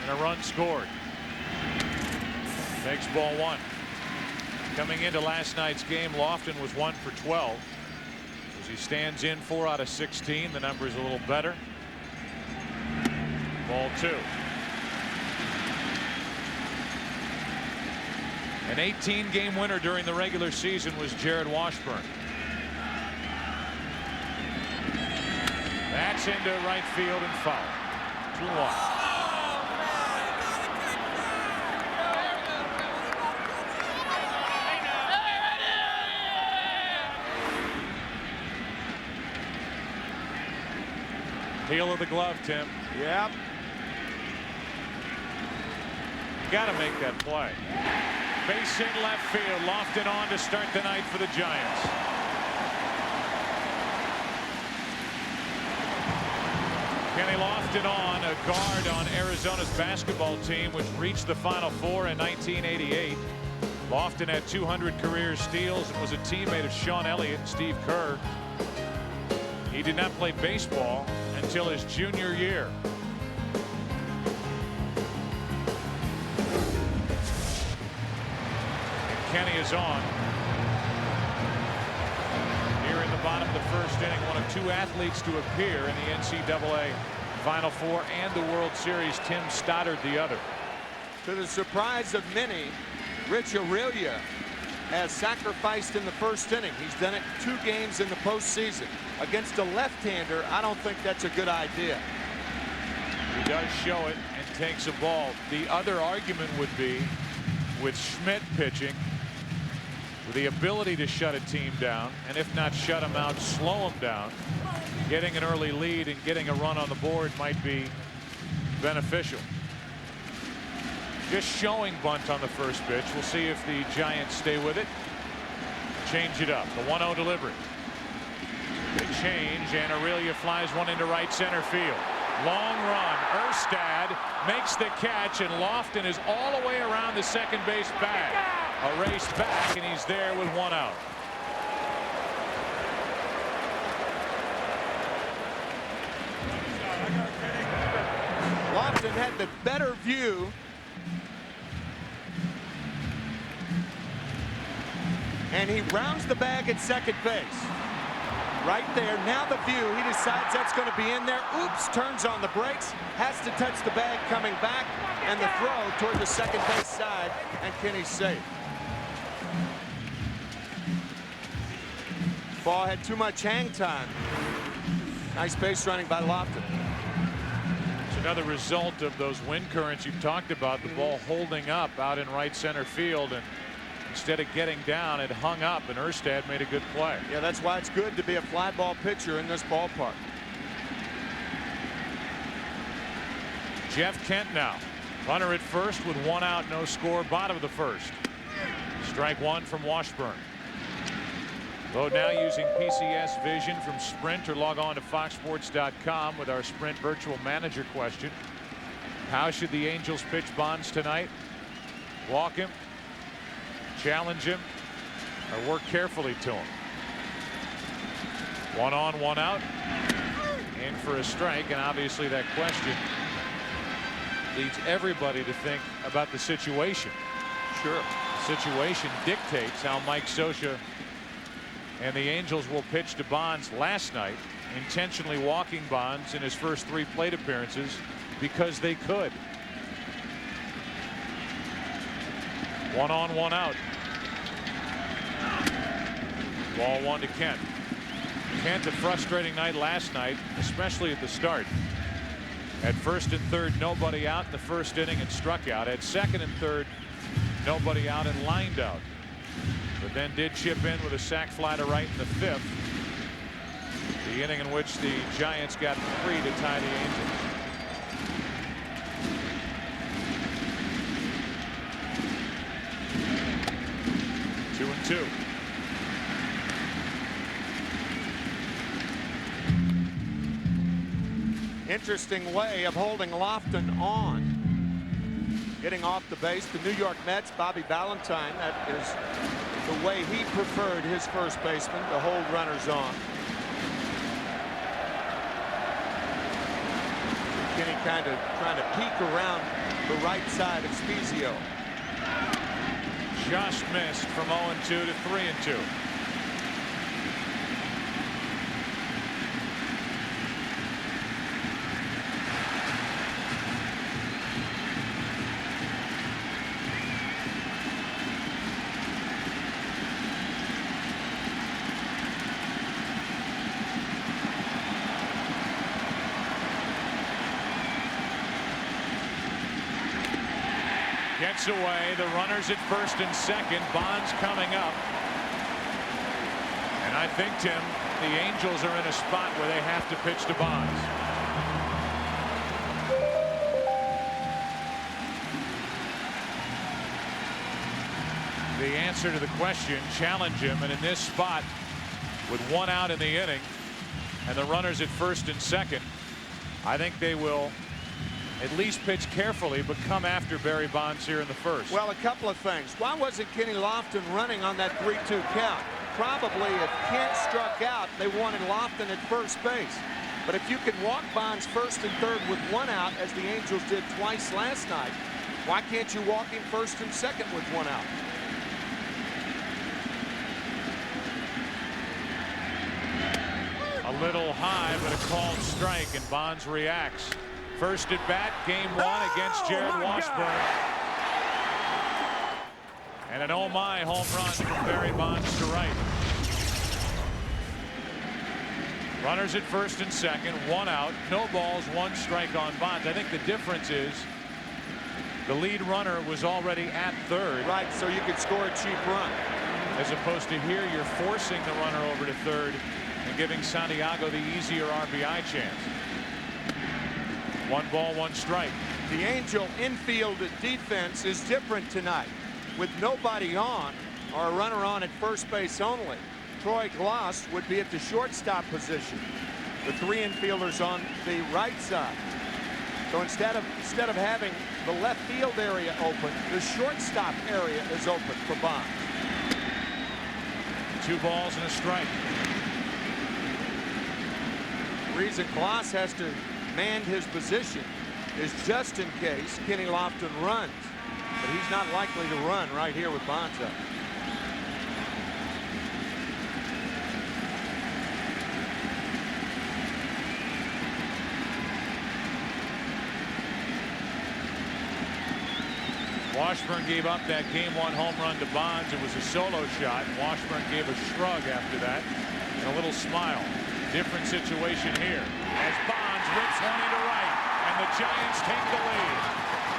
and a run scored. Makes ball 1. Coming into last night's game, Lofton was 1 for 12. As he stands in 4 out of 16, the number is a little better. Ball 2. An 18-game winner during the regular season was Jared Washburn. That's into right field and foul. 2-1. Heel of the glove, Tim. Yep. Got to make that play. Base hit left field. Lofton on to start the night for the Giants. Kenny Lofton on, a guard on Arizona's basketball team, which reached the Final Four in 1988. Lofton had 200 career steals and was a teammate of Sean Elliott and Steve Kerr. He did not play baseball until his junior year. And Kenny is on. Here in the bottom of the first inning, one of 2 athletes to appear in the NCAA Final Four and the World Series. Tim Stoddard the other. To the surprise of many, Rich Aurelia has sacrificed in the first inning. He's done it 2 games in the postseason. Against a left-hander, I don't think that's a good idea. He does show it and takes a ball. The other argument would be, with Schmidt pitching, the ability to shut a team down, and if not shut them out, slow them down. Getting an early lead and getting a run on the board might be beneficial. Just showing bunt on the first pitch. We'll see if the Giants stay with it. Change it up. The 1-0 delivery. They change, and Aurelia flies one into right center field. Long run. Erstad makes the catch, and Lofton is all the way around the second base bag. A race back, and he's there with 1 out. Lofton had the better view. And he rounds the bag at second base. Right there. Now the view. He decides that's going to be in there. Oops. Turns on the brakes. Has to touch the bag coming back. And the throw toward the second base side. And Kenny's safe. Ball had too much hang time. Nice base running by Lofton. It's another result of those wind currents you've talked about. The ball holding up out in right center field, and instead of getting down, it hung up, and Erstad made a good play. Yeah, that's why it's good to be a fly ball pitcher in this ballpark. Jeff Kent now. Runner at first with 1 out, no score, bottom of the first. Strike 1 from Washburn. Vote now using PCS Vision from Sprint, or log on to foxsports.com with our Sprint virtual manager question. How should the Angels pitch Bonds tonight? Walk him, challenge him, or work carefully to him? 1 on, 1 out. In for a strike, and obviously that question leads everybody to think about the situation. Sure. The situation dictates how Mike Scioscia and the Angels will pitch to Bonds last night, intentionally walking Bonds in his first 3 plate appearances because they could. 1 on, 1 out. Ball 1 to Kent. Kent, a frustrating night last night, especially at the start. At first and third, nobody out in the first inning and struck out. At second and third, nobody out and lined out. But then did chip in with a sac fly to right in the 5th. The inning in which the Giants got 3 to tie the Angels. Two and 2. Interesting way of holding Lofton on. Getting off the base. The New York Mets, Bobby Valentine, that is the way he preferred his first baseman to hold runners on. Kenny kind of trying to peek around the right side of Spezio. Just missed from 0-2 to 3-2. Gets away. The runners at first and second. Bonds coming up. And I think, Tim, the Angels are in a spot where they have to pitch to Bonds. The answer to the question, challenge him, and in this spot with 1 out in the inning and the runners at first and second, I think they will at least pitch carefully, but come after Barry Bonds here in the first. Well, a couple of things. Why wasn't Kenny Lofton running on that 3-2 count? Probably if Kent struck out, they wanted Lofton at first base. But if you can walk Bonds first and third with 1 out, as the Angels did twice last night, why can't you walk him first and second with 1 out? A little high, but a called strike, and Bonds reacts. First at bat, game 1 against Jared Washburn. And an oh my home run from Barry Bonds to right. Runners at first and second, 1 out, no balls, 1 strike on Bonds. I think the difference is the lead runner was already at third. Right, so you could score a cheap run. As opposed to here, you're forcing the runner over to third and giving Santiago the easier RBI chance. 1 ball, 1 strike. The Angel infield defense is different tonight. With nobody on, or a runner on at first base only, Troy Glass would be at the shortstop position. The 3 infielders on the right side. So instead of having the left field area open, the shortstop area is open for Bonds. 2 balls and a strike. The reason Glass has to man his position is just in case Kenny Lofton runs, but he's not likely to run right here with Bonds up. Washburn gave up that game 1 home run to Bonds. It was a solo shot. Washburn gave a shrug after that and a little smile. Different situation here as Bonds rips one into right, and the Giants take the lead.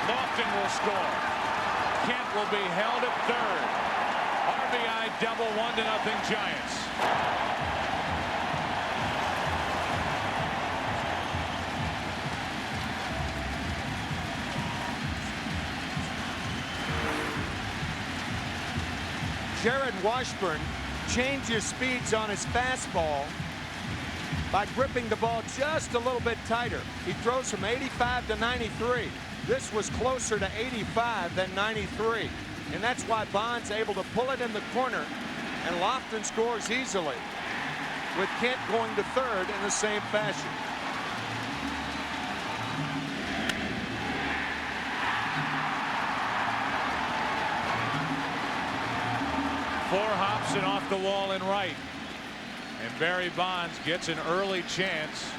Lofton will score. Kent will be held at third. RBI double, 1-0 Giants. Jared Washburn changes speeds on his fastball by gripping the ball just a little bit tighter. He throws from 85 to 93. This was closer to 85 than 93. And that's why Bonds able to pull it in the corner, and Lofton scores easily, with Kent going to third in the same fashion. Four hops and off the wall in right. And Barry Bonds gets an early chance.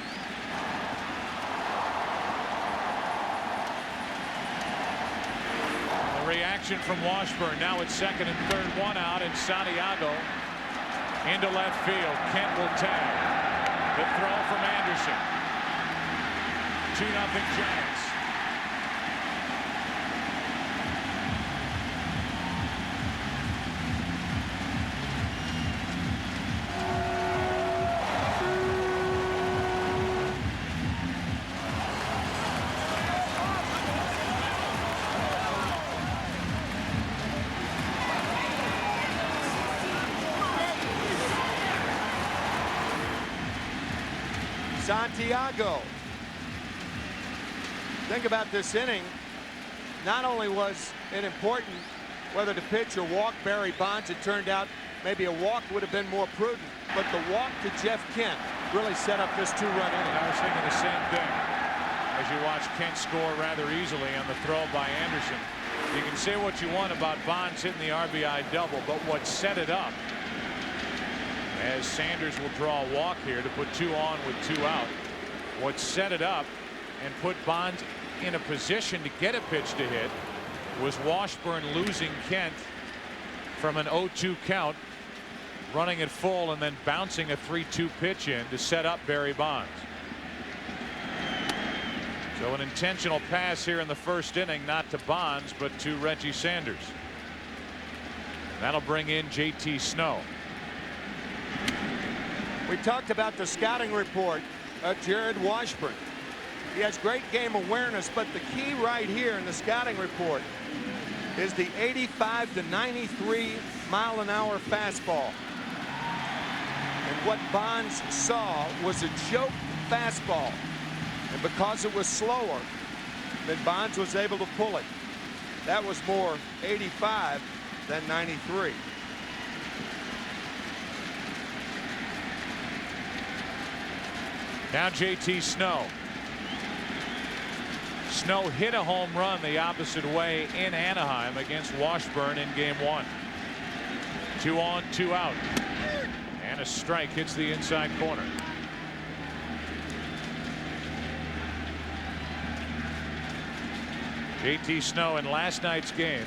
The reaction from Washburn now at second and third, 1 out, and Santiago into left field. Kent will tag. The throw from Anderson. 2-0 Giants. Santiago. Think about this inning. Not only was it important whether to pitch or walk Barry Bonds, it turned out maybe a walk would have been more prudent, but the walk to Jeff Kent really set up this 2-run inning. I was thinking the same thing. as you watch Kent score rather easily on the throw by Anderson. You can say what you want about Bonds hitting the RBI double, but what set it up, as Sanders will draw a walk here to put 2 on with 2 out, what set it up and put Bonds in a position to get a pitch to hit was Washburn losing Kent from an 0-2 count, running it full, and then bouncing a 3-2 pitch in to set up Barry Bonds. So an intentional pass here in the first inning, not to Bonds, but to Reggie Sanders. That'll bring in JT Snow. We talked about the scouting report of Jared Washburn. He has great game awareness, but the key right here in the scouting report is the 85 to 93 mile-an-hour fastball. And what Bonds saw was a choke fastball. And because it was slower, then Bonds was able to pull it. That was more 85 than 93. Now JT Snow. Snow hit a home run the opposite way in Anaheim against Washburn in game 1. 2 on, 2 out. And a strike hits the inside corner. JT Snow in last night's game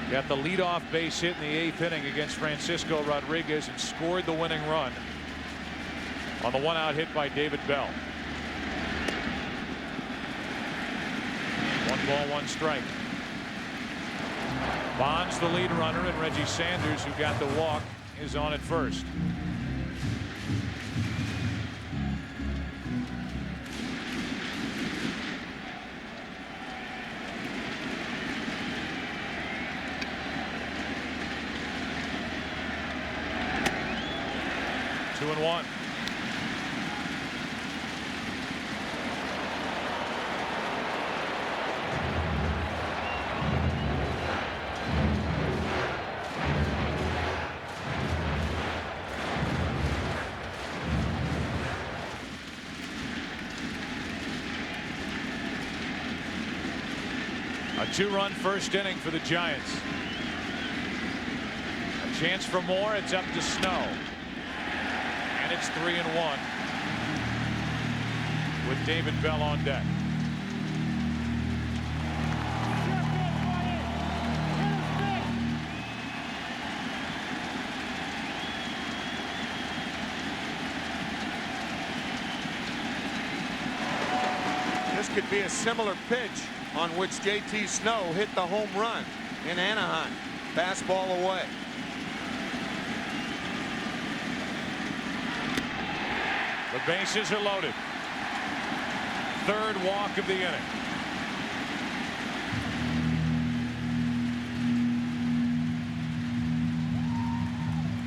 got the leadoff base hit in the 8th inning against Francisco Rodriguez and scored the winning run on the 1-out hit by David Bell. 1 ball, 1 strike. Bonds the lead runner, and Reggie Sanders, who got the walk, is on at first. Two and 1. A 2-run first inning for the Giants. A chance for more. It's up to Snow. And it's 3-1 with David Bell on deck. This could be a similar pitch on which JT Snow hit the home run in Anaheim. Fastball away. The bases are loaded. 3rd walk of the inning.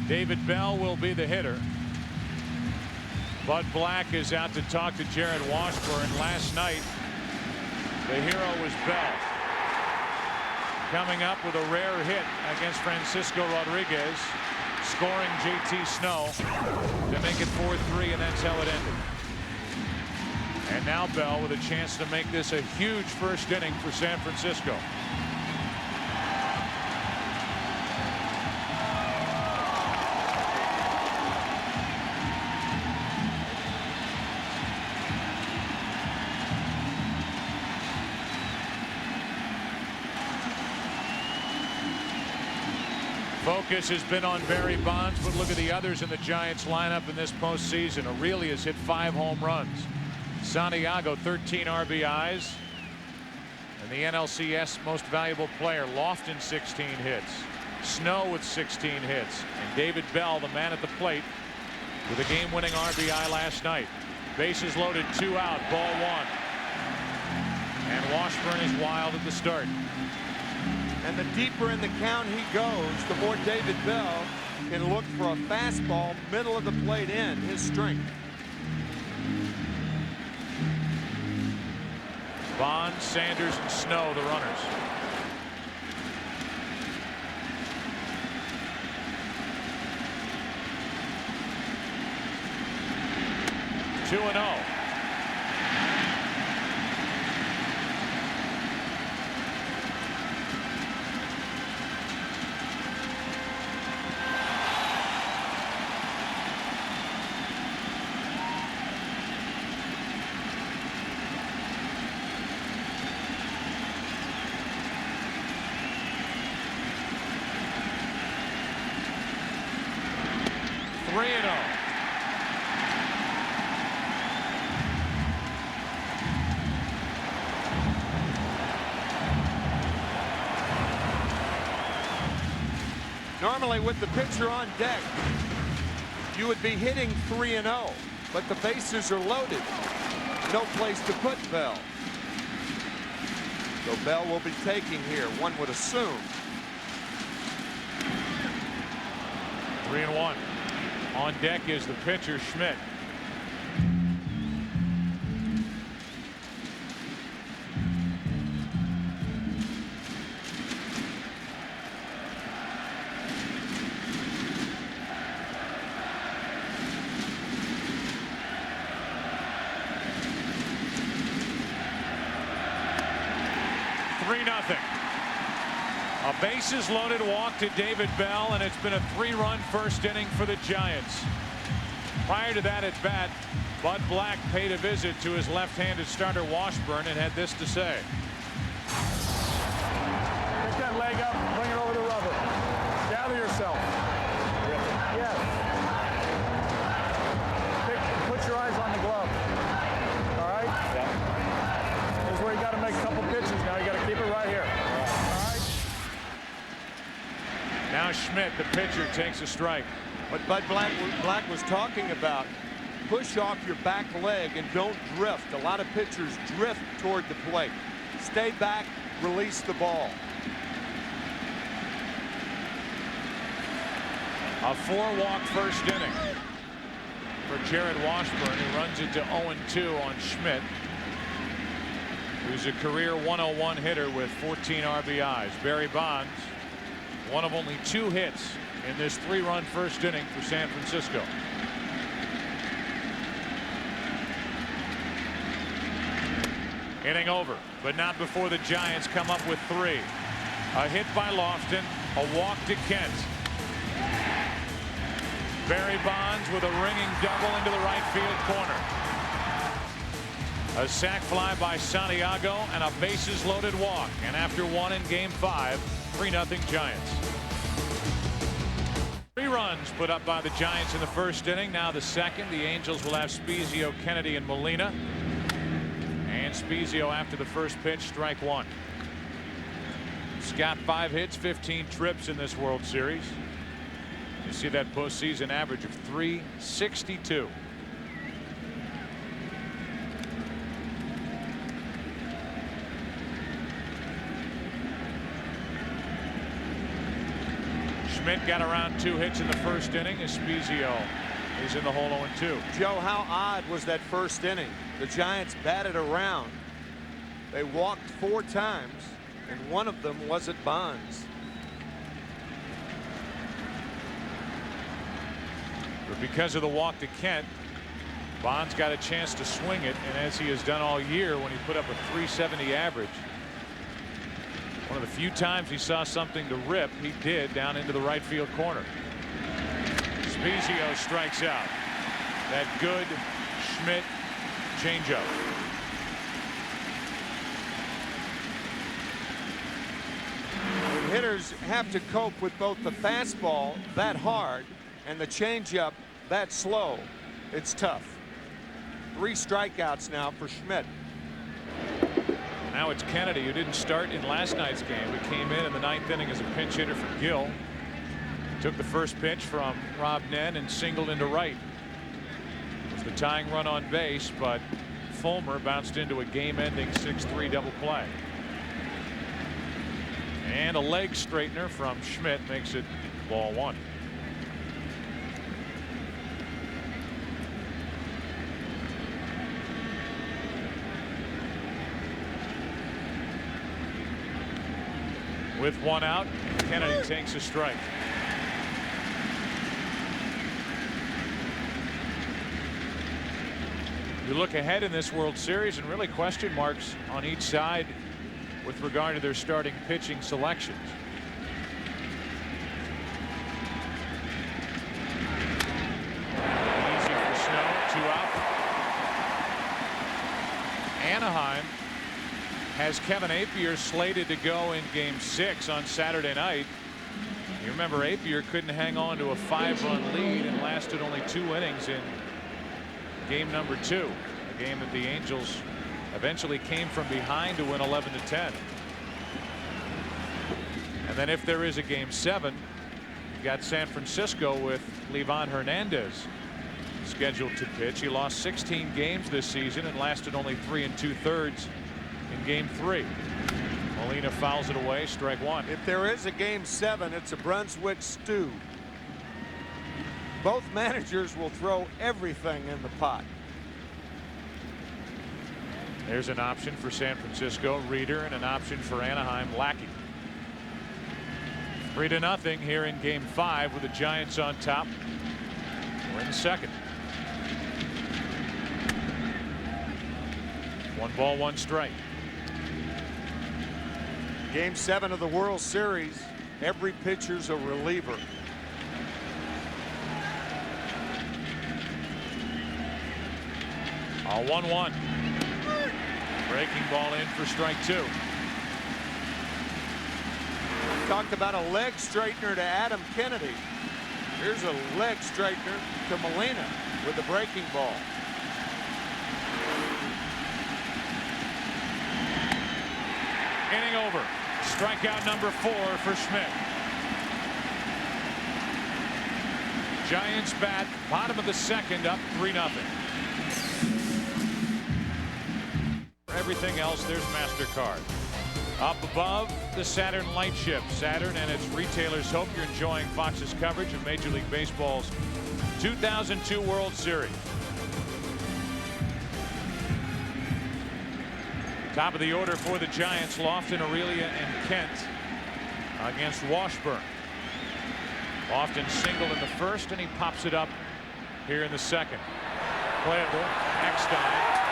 David Bell will be the hitter. Bud Black is out to talk to Jared Washburn. Last night, the hero was Bell, coming up with a rare hit against Francisco Rodriguez, scoring JT Snow to make it 4-3, and that's how it ended. And now Bell with a chance to make this a huge first inning for San Francisco. Focus has been on Barry Bonds, but look at the others in the Giants lineup in this postseason. Aurelia has hit 5 home runs. Santiago 13 RBIs. And the NLCS most valuable player, Lofton 16 hits. Snow with 16 hits. And David Bell, the man at the plate, with a game-winning RBI last night. Bases loaded, 2 out, ball 1. And Washburn is wild at the start. And the deeper in the count he goes, the more David Bell can look for a fastball middle of the plate in his strength. Bonds, Sanders, and Snow, the runners. 3-0. Normally, with the pitcher on deck, you would be hitting 3-0, but the bases are loaded. No place to put Bell. So Bell will be taking here, one would assume. 3-1. On deck is the pitcher, Schmidt. A bases loaded walk to David Bell, and it's been a 3-run first inning for the Giants. Prior to that at bat, Bud Black paid a visit to his left-handed starter Washburn and had this to say. Pick that leg up, bring it over the rubber. Gather yourself. Yes. Put your eyes on the glove. All right? Yeah. This is where you got to make a couple pitches now. You got to keep it right here. Now Schmidt, the pitcher, takes a strike. What Bud Black was talking about, push off your back leg and don't drift. A lot of pitchers drift toward the plate. Stay back, release the ball. A 4-walk first inning for Jared Washburn, who runs it to 0-2 on Schmidt, who's a career 101 hitter with 14 RBIs. Barry Bonds, one of only 2 hits in this 3-run first inning for San Francisco. Inning over, but not before the Giants come up with 3. A hit by Lofton, a walk to Kent. Barry Bonds with a ringing double into the right field corner. A sac fly by Santiago and a bases loaded walk. And after 1 in Game 5, 3-0 Giants. 3 runs put up by the Giants in the first inning. Now the second. The Angels will have Spezio, Kennedy, and Molina. And Spezio after the first pitch, strike 1. Scott 5 hits, 15 trips in this World Series. You see that postseason average of .362. Schmidt got around 2 hits in the first inning. Spezio is in the hole 0-2. Joe, how odd was that first inning? The Giants batted around. They walked 4 times, and one of them wasn't Bonds. But because of the walk to Kent, Bonds got a chance to swing it, and as he has done all year when he put up a .370 average, one of the few times he saw something to rip, he did down into the right field corner. Spezio strikes out. That good Schmidt changeup. When hitters have to cope with both the fastball that hard and the changeup that slow, it's tough. 3 strikeouts now for Schmidt. Now it's Kennedy, who didn't start in last night's game, but came in the 9th inning as a pinch hitter for Gill. Took the first pitch from Rob Nen and singled into right. It was the tying run on base, but Fulmer bounced into a game-ending 6-3 double play. And a leg straightener from Schmidt makes it ball 1. With 1 out, Kennedy takes a strike. You look ahead in this World Series and really question marks on each side with regard to their starting pitching selections. Easy for Snow, 2 out. Anaheim has Kevin Appier slated to go in Game 6 on Saturday night. You remember Apier couldn't hang on to a 5-run lead and lasted only 2 innings in game number 2, a game that the Angels eventually came from behind to win 11-10. And then if there is a game 7, you've got San Francisco with Livan Hernandez scheduled to pitch. He lost 16 games this season and lasted only 3 2/3 in game 3. Molina fouls it away, strike 1. If there is a game 7, it's a Brunswick stew. Both managers will throw everything in the pot. There's an option for San Francisco, Reeder, and an option for Anaheim, Lackey. 3-0 here in game 5 with the Giants on top. We're in the second. 1 ball, 1 strike. Game 7 of the World Series. Every pitcher's a reliever. A 1-1. Breaking ball in for strike 2. Talked about a leg straightener to Adam Kennedy. Here's a leg straightener to Molina with the breaking ball. Inning over. Strikeout number 4 for Schmidt. Giants bat, bottom of the second, up 3-0. For everything else, there's MasterCard. Up above, the Saturn light ship. Saturn and its retailers hope you're enjoying Fox's coverage of Major League Baseball's 2002 World Series. Top of the order for the Giants, Lofton, Aurelia, and Kent against Washburn. Lofton singled in the first, and he pops it up here in the second. Playable, Eckstein,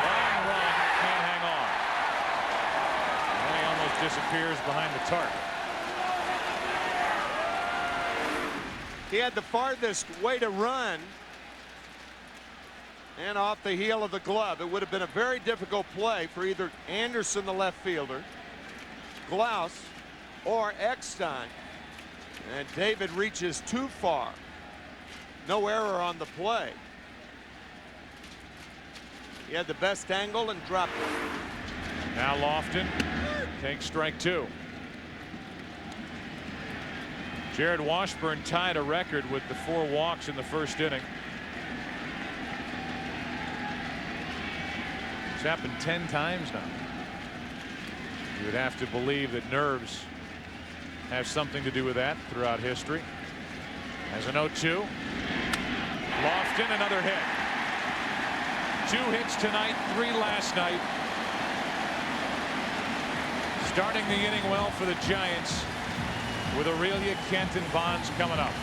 long run, can't hang on. And he almost disappears behind the tarp. He had the farthest way to run, and off the heel of the glove. It would have been a very difficult play for either Anderson, the left fielder, Glaus, or Eckstein. And David reaches too far. No error on the play. He had the best angle and dropped it. Now Lofton takes strike 2. Jared Washburn tied a record with the 4 walks in the first inning. It's happened 10 times now. You would have to believe that nerves have something to do with that throughout history. As an 0-2. Lofton, another hit. 2 hits tonight, 3 last night. Starting the inning well for the Giants with Aurelia, Kent, and Bonds coming up.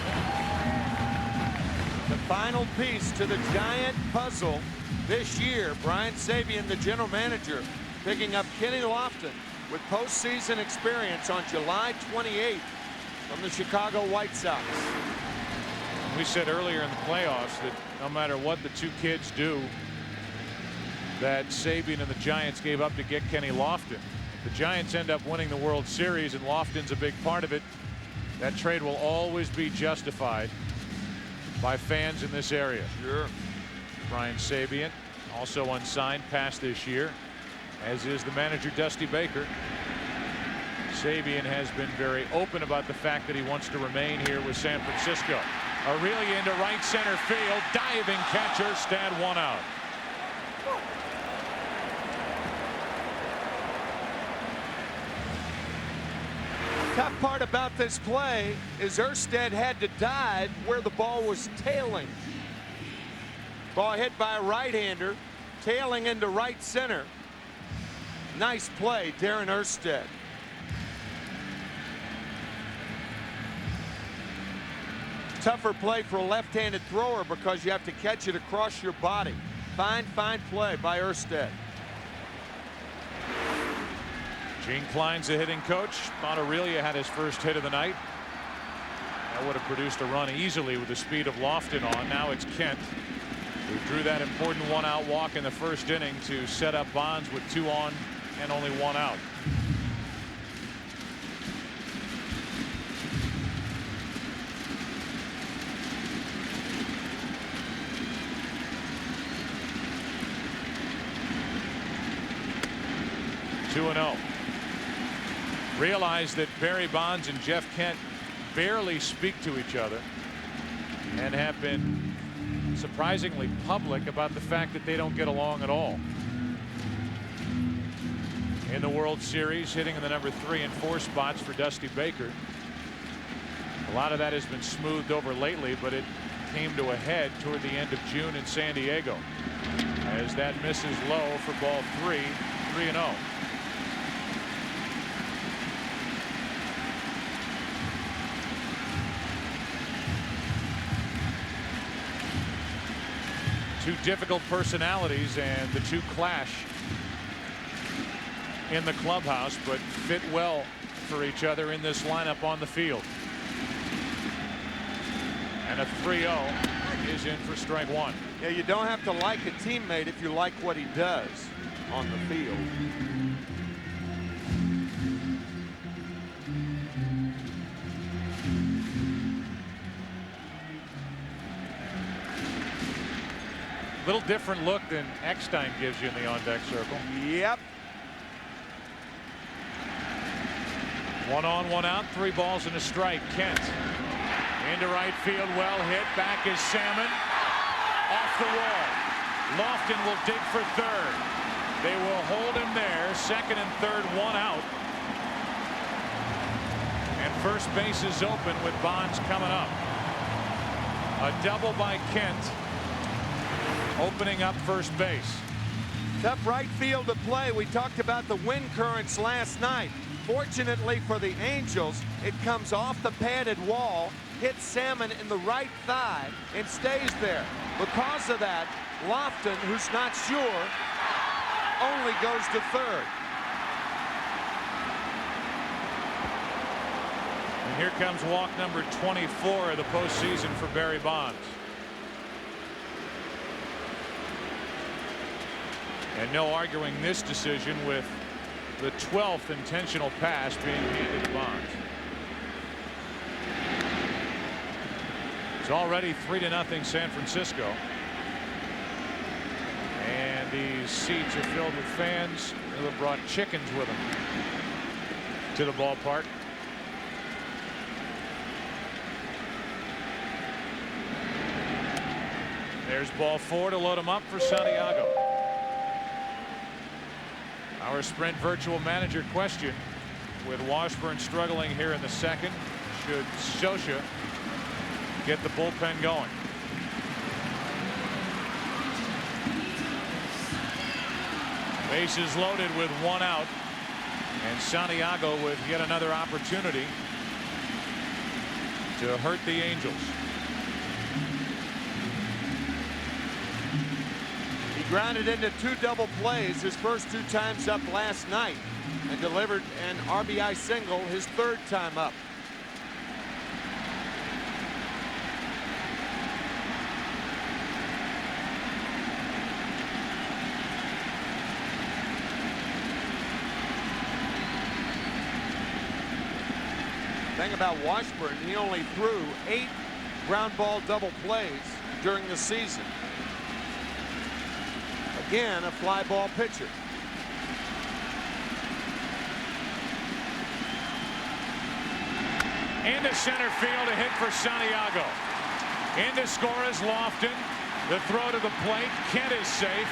The final piece to the Giant puzzle this year. Brian Sabean, the general manager, picking up Kenny Lofton with postseason experience on July 28th from the Chicago White Sox. We said earlier in the playoffs that no matter what the 2 kids do, that Sabean and the Giants gave up to get Kenny Lofton. The Giants end up winning the World Series and Lofton's a big part of it. That trade will always be justified by fans in this area. Sure. Brian Sabean, also unsigned past this year, as is the manager Dusty Baker. Sabean has been very open about the fact that he wants to remain here with San Francisco. Aurelia into right center field, diving catcher, stand 1 out. Tough part about this play is Erstad had to dive where the ball was tailing. Ball hit by a right-hander, tailing into right center. Nice play, Darren Erstad. Tougher play for a left-handed thrower because you have to catch it across your body. Fine play by Erstad. Gene Klein's the hitting coach. Thought Aurelia had his first hit of the night. That would have produced a run easily with the speed of Lofton on. Now it's Kent who drew that important 1-out walk in the first inning to set up Bonds with 2 on and only 1 out. 2-0. Realize that Barry Bonds and Jeff Kent barely speak to each other and have been surprisingly public about the fact that they don't get along at all. In the World Series, hitting in the number 3 and 4 spots for Dusty Baker. A lot of that has been smoothed over lately, but it came to a head toward the end of June in San Diego as that misses low for ball 3, 3-0. Two difficult personalities, and the two clash in the clubhouse, but fit well for each other in this lineup on the field. And a 3-0 is in for strike one. Yeah, you don't have to like a teammate if you like what he does on the field. Little different look than Eckstein gives you in the on-deck circle. Yep. 1 on, 1 out, 3 balls and a strike. Kent into right field, well hit. Back is Salmon. Off the wall. Lofton will dig for third. They will hold him there. Second and third, 1 out. And first base is open with Bonds coming up. A double by Kent, opening up first base. Tough right field to play. We talked about the wind currents last night. Fortunately for the Angels, it comes off the padded wall, hits Salmon in the right thigh, and stays there. Because of that, Lofton, who's not sure, only goes to third. And here comes walk number 24 of the postseason for Barry Bonds. And no arguing this decision with the 12th intentional pass being handed to Bonds. It's already 3-0 San Francisco. And these seats are filled with fans who have brought chickens with them to the ballpark. There's ball 4 to load him up for Santiago. Our Sprint virtual manager question, with Washburn struggling here in the second, should Scioscia get the bullpen going? Bases loaded with 1 out, and Santiago with yet another opportunity to hurt the Angels. Grounded into 2 double plays his first 2 times up last night, and delivered an RBI single his 3rd time up. Thing about Washburn, he only threw 8 ground ball double plays during the season. Again, a fly ball pitcher. Into center field, a hit for Santiago. Into score is Lofton. The throw to the plate. Kent is safe.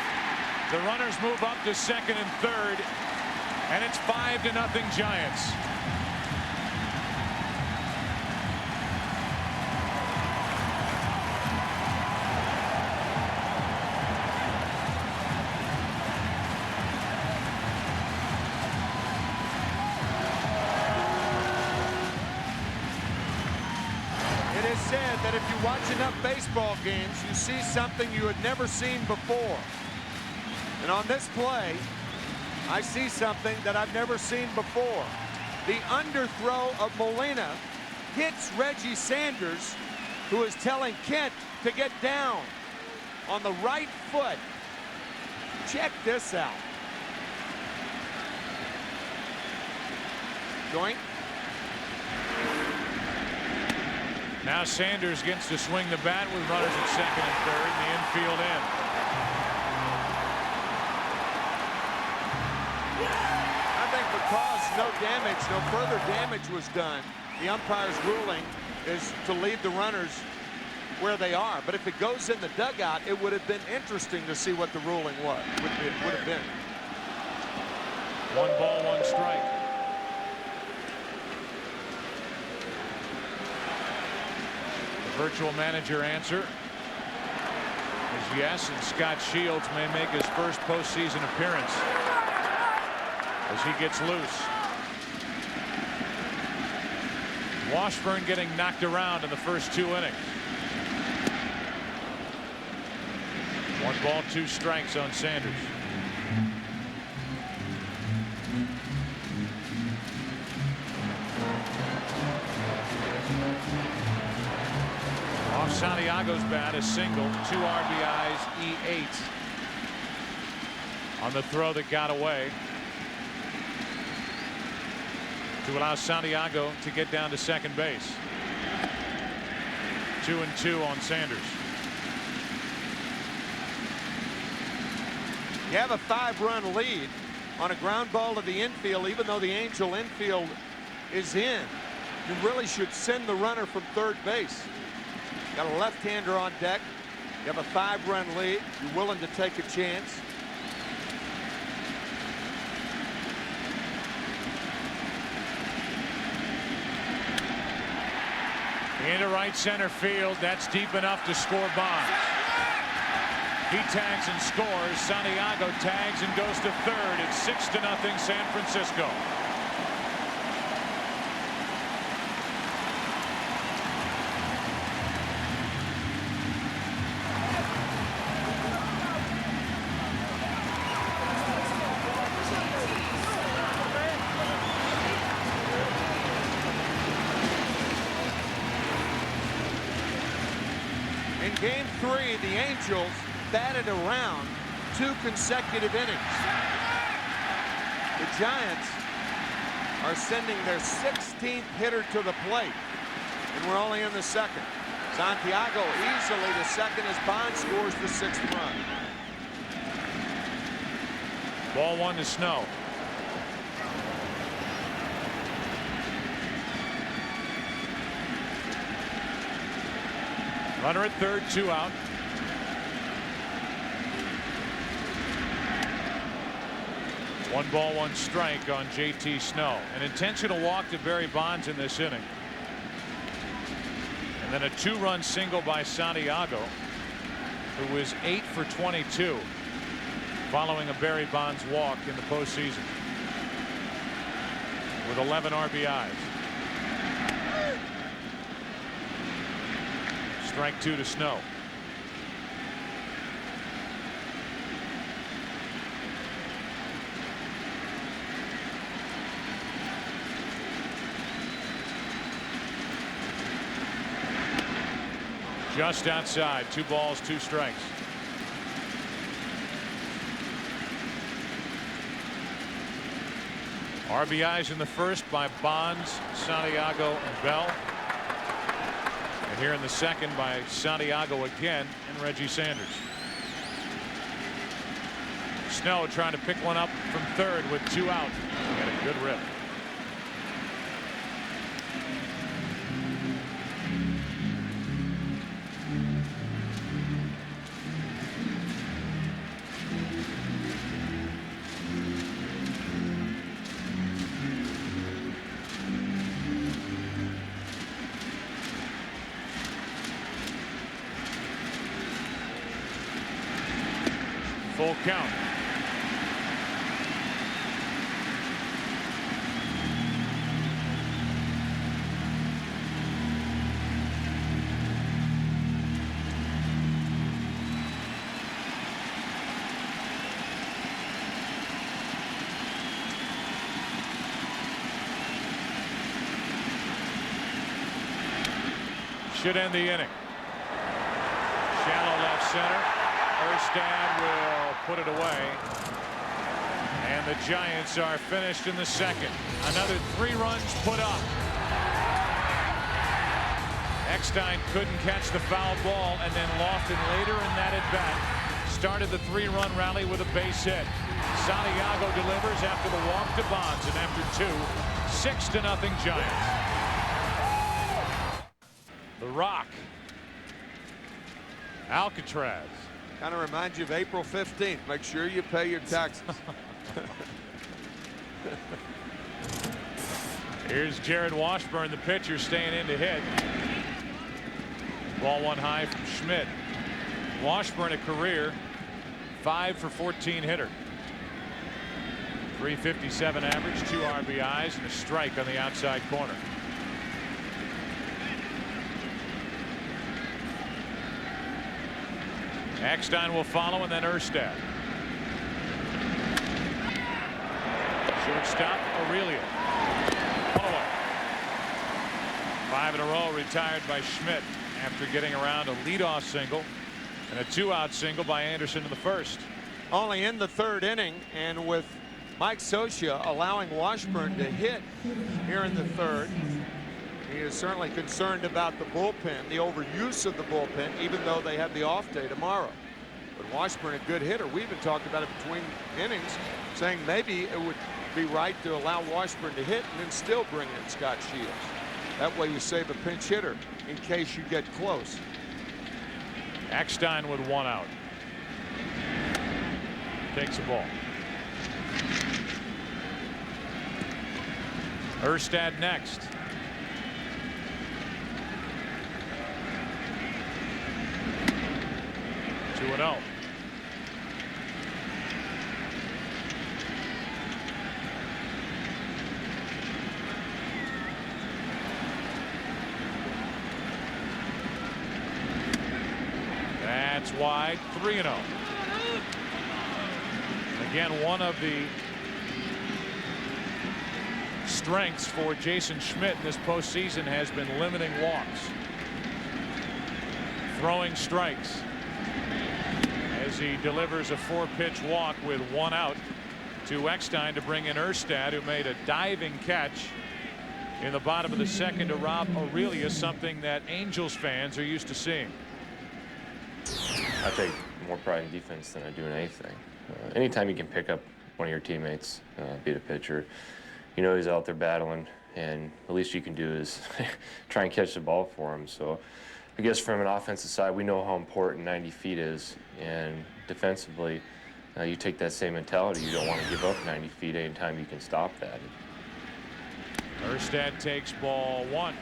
The runners move up to second and third, and it's 5-0 Giants. Said that if you watch enough baseball games, you see something you had never seen before. And on this play, I see something that I've never seen before. The underthrow of Molina hits Reggie Sanders, who is telling Kent to get down on the right foot. Check this out. Joint. Now Sanders gets to swing the bat with runners at second and third, and the infield end. How'd because no damage, no further damage was done, the umpire's ruling is to leave the runners where they are. But if it goes in the dugout, it would have been interesting to see what the ruling was. Would have been. 1 ball, 1 strike. The virtual manager answer is yes, and Scott Shields may make his first postseason appearance as he gets loose. Washburn getting knocked around in the first 2 innings. 1 ball, 2 strikes on Sanders. Off Santiago's bat, a single, 2 RBIs, E8 on the throw that got away to allow Santiago to get down to second base. 2-2 on Sanders. You have a 5-run lead on a ground ball to the infield, even though the Angel infield is in. You really should send the runner from third base. Got a left-hander on deck. You have a 5-run lead. You're willing to take a chance. Into right center field. That's deep enough to score Bonds. He tags and scores. Santiago tags and goes to third. It's 6-0 San Francisco. In game 3, the Angels batted around 2 consecutive innings. The Giants are sending their 16th hitter to the plate, and we're only in the 2nd. Santiago easily to second as Bond scores the 6th run. Ball 1 to Snow. Runner at third, 2 out. One ball, 1 strike on JT Snow. An intentional walk to Barry Bonds in this inning. And then a 2-run single by Santiago, who was 8 for 22 following a Barry Bonds walk in the postseason with 11 RBIs. Strike 2 to Snow. Just outside. 2 balls, 2 strikes. RBIs in the first by Bonds, Santiago, and Bell. And here in the second by Santiago again and Reggie Sanders. Snow trying to pick one up from third with 2 out. He had a good rip. Full count. Should end the inning. Shallow left center. Erstad will put it away. And the Giants are finished in the second. Another 3 runs put up. Eckstein couldn't catch the foul ball, and then Lofton later in that at bat started the 3-run rally with a base hit. Santiago delivers after the walk to Bonds, and after 2, 6-0 Giants. The Rock. Alcatraz. Kind of reminds you of April 15th. Make sure you pay your taxes. Here's Jared Washburn, the pitcher, staying in to hit. Ball one high from Schmidt. Washburn, a career 5 for 14 hitter. 357 average, 2 RBIs, and a strike on the outside corner. Eckstein will follow, and then Erstad. Shortstop, Aurelia. 1 away. 5 in a row retired by Schmidt after getting around a leadoff single and a 2-out single by Anderson in the first. Only in the 3rd inning, and with Mike Scioscia allowing Washburn to hit here in the 3rd. He is certainly concerned about the bullpen, the overuse of the bullpen, even though they have the off day tomorrow. But Washburn, a good hitter. We even talked about it between innings, saying maybe it would be right to allow Washburn to hit and then still bring in Scott Shields. That way you save a pinch hitter in case you get close. Eckstein with 1 out. Takes the ball. Erstad next. Two and 0. That's wide. 3-0. Again, one of the strengths for Jason Schmidt in this postseason has been limiting walks, throwing strikes, as he delivers a 4-pitch walk with 1 out to Eckstein to bring in Erstad, who made a diving catch in the bottom of the 2nd to rob Aurelia, something that Angels fans are used to seeing. I take more pride in defense than I do in anything. Anytime you can pick up one of your teammates, be it a pitcher, you know he's out there battling, and the least you can do is try and catch the ball for him. So I guess from an offensive side, we know how important 90 feet is, and defensively, you take that same mentality. You don't want to give up 90 feet anytime you can stop that. Erstad takes ball 1.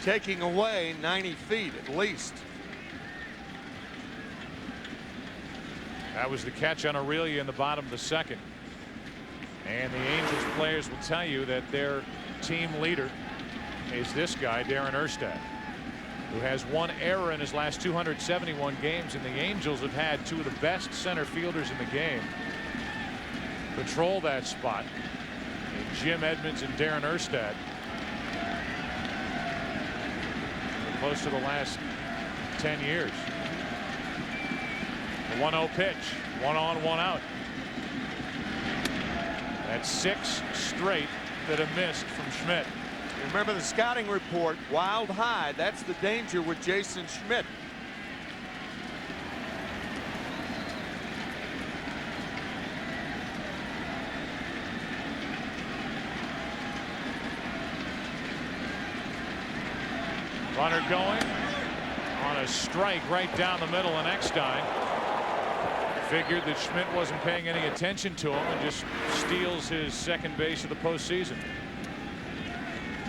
Taking away 90 feet at least. That was the catch on Aurelia in the bottom of the 2nd. And the Angels players will tell you that their team leader is this guy, Darren Erstad, who has 1 error in his last 271 games. And the Angels have had 2 of the best center fielders in the game patrol that spot, and Jim Edmonds and Darren Erstad, for close to the last 10 years. The 1-0 pitch, 1 on, 1 out. That's 6 straight that have missed from Schmidt. Remember the scouting report, wild high. That's the danger with Jason Schmidt. Runner going on a strike right down the middle, and Eckstein figured that Schmidt wasn't paying any attention to him and just steals his 2nd base of the postseason.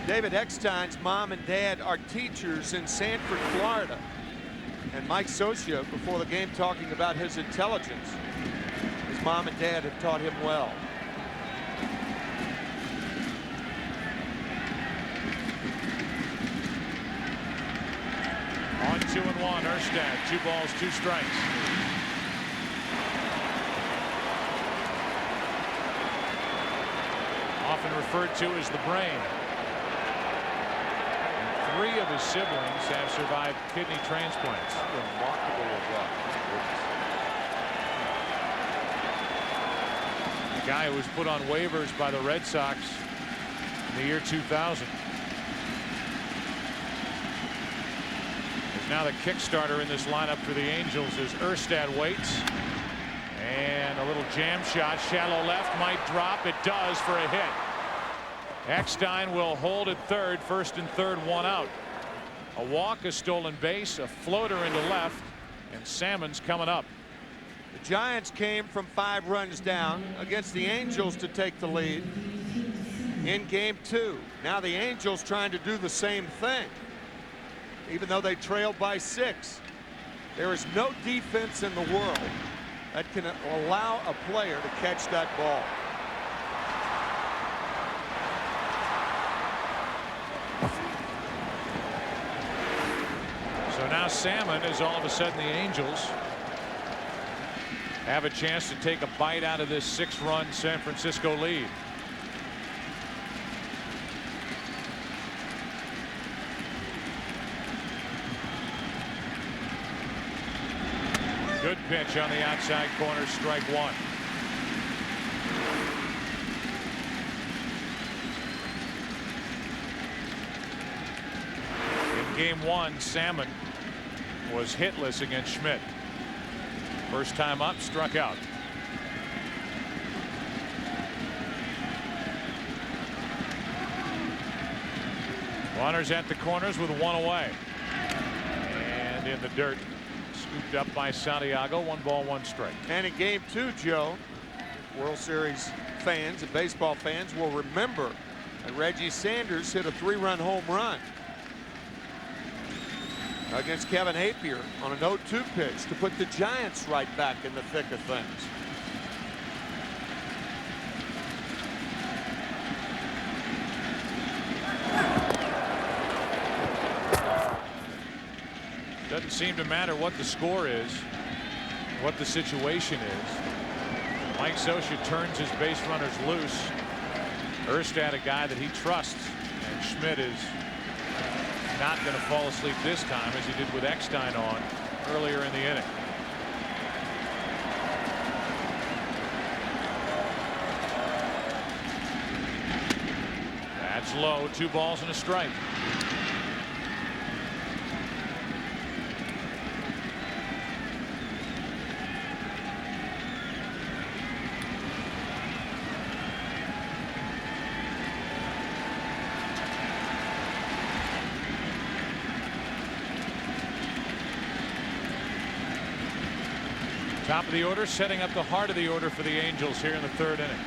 David Eckstein's mom and dad are teachers in Sanford, Florida. And Mike Scioscia, before the game, talking about his intelligence. His mom and dad have taught him well. On 2-1, Erstad, 2 balls, 2 strikes. Often referred to as the brain. And 3 of his siblings have survived kidney transplants. Remarkable result. The guy who was put on waivers by the Red Sox in the year 2000. His Now the kickstarter in this lineup for the Angels is Erstad waits. And a little jam shot. Shallow left, might drop. It does for a hit. Eckstein will hold at third. First and third, one out. A walk, a stolen base, a floater into left, and Salmon's coming up. The Giants came from 5 runs down against the Angels to take the lead in game 2. Now the Angels trying to do the same thing, even though they trailed by 6. There is no defense in the world that can allow a player to catch that ball. So now Salmon is all of a sudden the Angels have a chance to take a bite out of this 6-run San Francisco lead. Good pitch on the outside corner, strike one. In game 1, Salmon was hitless against Schmidt. First time up, struck out. Runners at the corners with one away. And in the dirt. Scooped up by Santiago. 1 ball, 1 strike. And in game 2, Joe, World Series fans and baseball fans will remember that Reggie Sanders hit a 3-run home run against Kevin Appier on an 0-2 pitch to put the Giants right back in the thick of things. Doesn't seem to matter what the score is, what the situation is. Mike Scioscia turns his base runners loose. Erstad, a guy that he trusts, and Schmidt is not going to fall asleep this time as he did with Eckstein on earlier in the inning. That's low. 2 balls and a strike. Top of the order, setting up the heart of the order for the Angels here in the 3rd inning.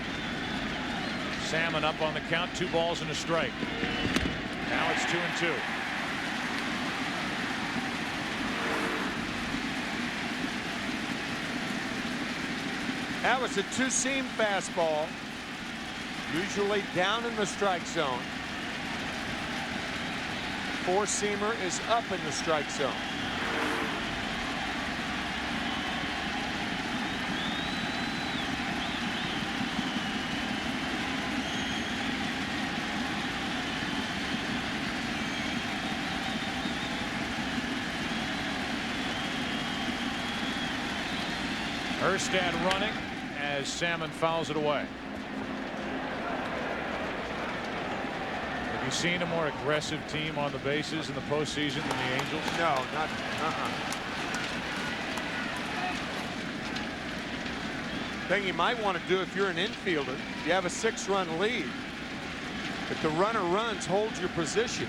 Salmon up on the count, 2 balls and a strike. Now it's 2-2. That was a 2-seam fastball, usually down in the strike zone. 4-seamer is up in the strike zone. Erstad running as Salmon fouls it away. Have you seen a more aggressive team on the bases in the postseason than the Angels? No, not. Thing you might want to do if you're an infielder, you have a 6-run lead. If the runner runs, hold your position.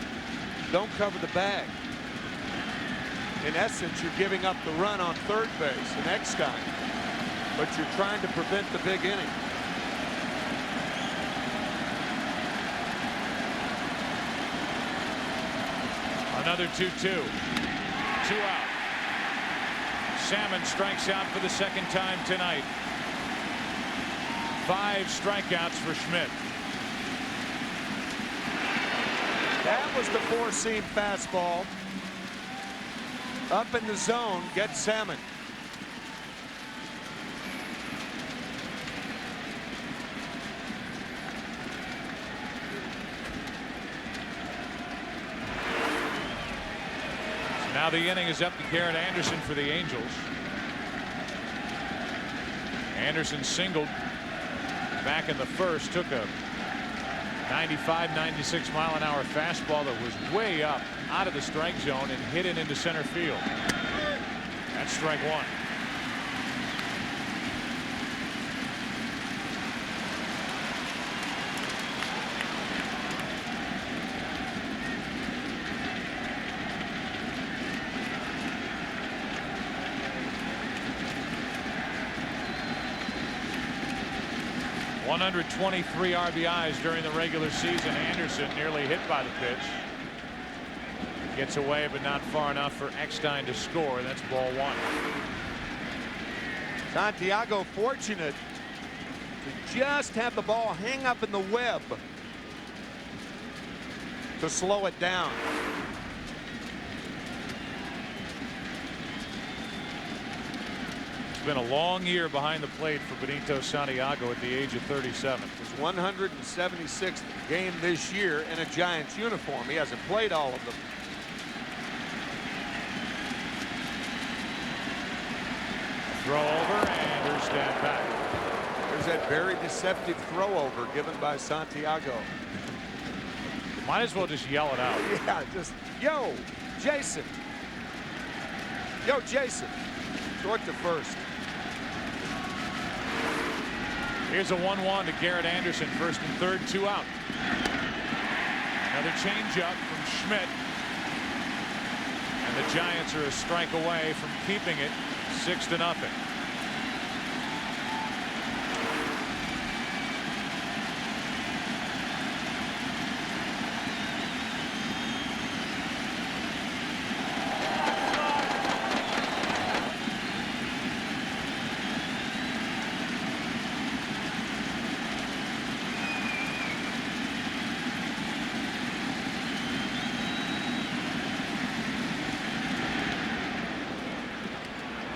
Don't cover the bag. In essence, you're giving up the run on third base in Eckstein, but you're trying to prevent the big inning. Another 2-2. 2 out. Salmon strikes out for the 2nd time tonight. 5 strikeouts for Schmidt. That was the 4-seam fastball. Up in the zone, gets Salmon. Now the inning is up to Garrett Anderson for the Angels. Anderson singled back in the 1st, took a 95, 96 mile an hour fastball that was way up out of the strike zone and hit it into center field. That's strike one. .123 RBIs during the regular season. Anderson nearly hit by the pitch. Gets away, but not far enough for Eckstein to score. That's ball one. Santiago fortunate to just have the ball hang up in the web to slow it down. It's been a long year behind the plate for Benito Santiago at the age of 37. His 176th game this year in a Giants uniform. He hasn't played all of them. Throw over, and there's stand back. There's that very deceptive throw over given by Santiago. Might as well just yell it out. Yeah, just, yo, Jason. Yo, Jason. Short to first. Here's a 1-1 to Garrett Anderson, first and third, 2 out. Another changeup from Schmidt. And the Giants are a strike away from keeping it 6-0.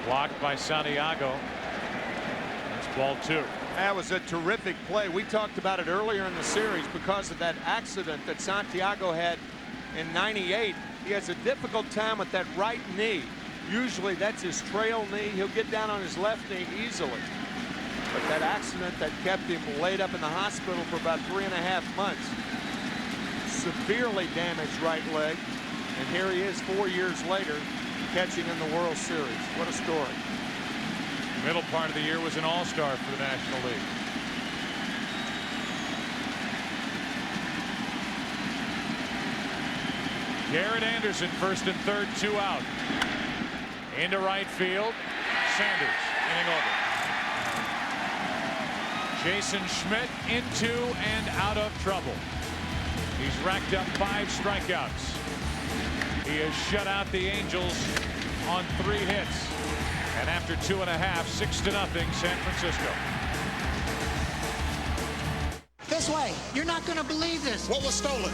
Blocked by Santiago. That's ball two. That was a terrific play. We talked about it earlier in the series because of that accident that Santiago had in '98. He has a difficult time with that right knee. Usually that's his trail knee. He'll get down on his left knee easily. But that accident that kept him laid up in the hospital for about 3.5 months. Severely damaged right leg. And here he is 4 years later, catching in the World Series. What a story. Middle part of the year was an all-star for the National League. Garrett Anderson, first and third, 2 out. Into right field. Sanders inning over. Jason Schmidt into and out of trouble. He's racked up 5 strikeouts. He has shut out the Angels on 3 hits. And after 2.5, 6-0 San Francisco. This way. You're not going to believe this. What was stolen?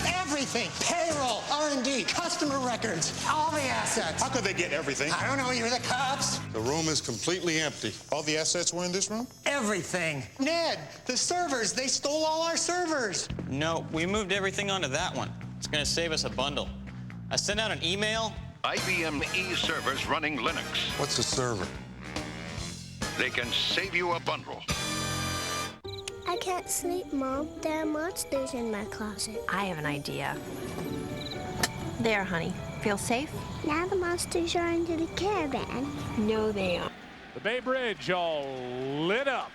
Everything. Payroll, R&D, customer records, all the assets. How could they get everything? I don't know. You're the cops. The room is completely empty. All the assets were in this room? Everything. Ned, the servers, they stole all our servers. No, we moved everything onto that one. It's going to save us a bundle. I sent out an email. IBM e-servers running Linux. What's a server? They can save you a bundle. I can't sleep, Mom. There are monsters in my closet. I have an idea. There, honey. Feel safe? Now the monsters are under the caravan. No, they aren't. The Bay Bridge all lit up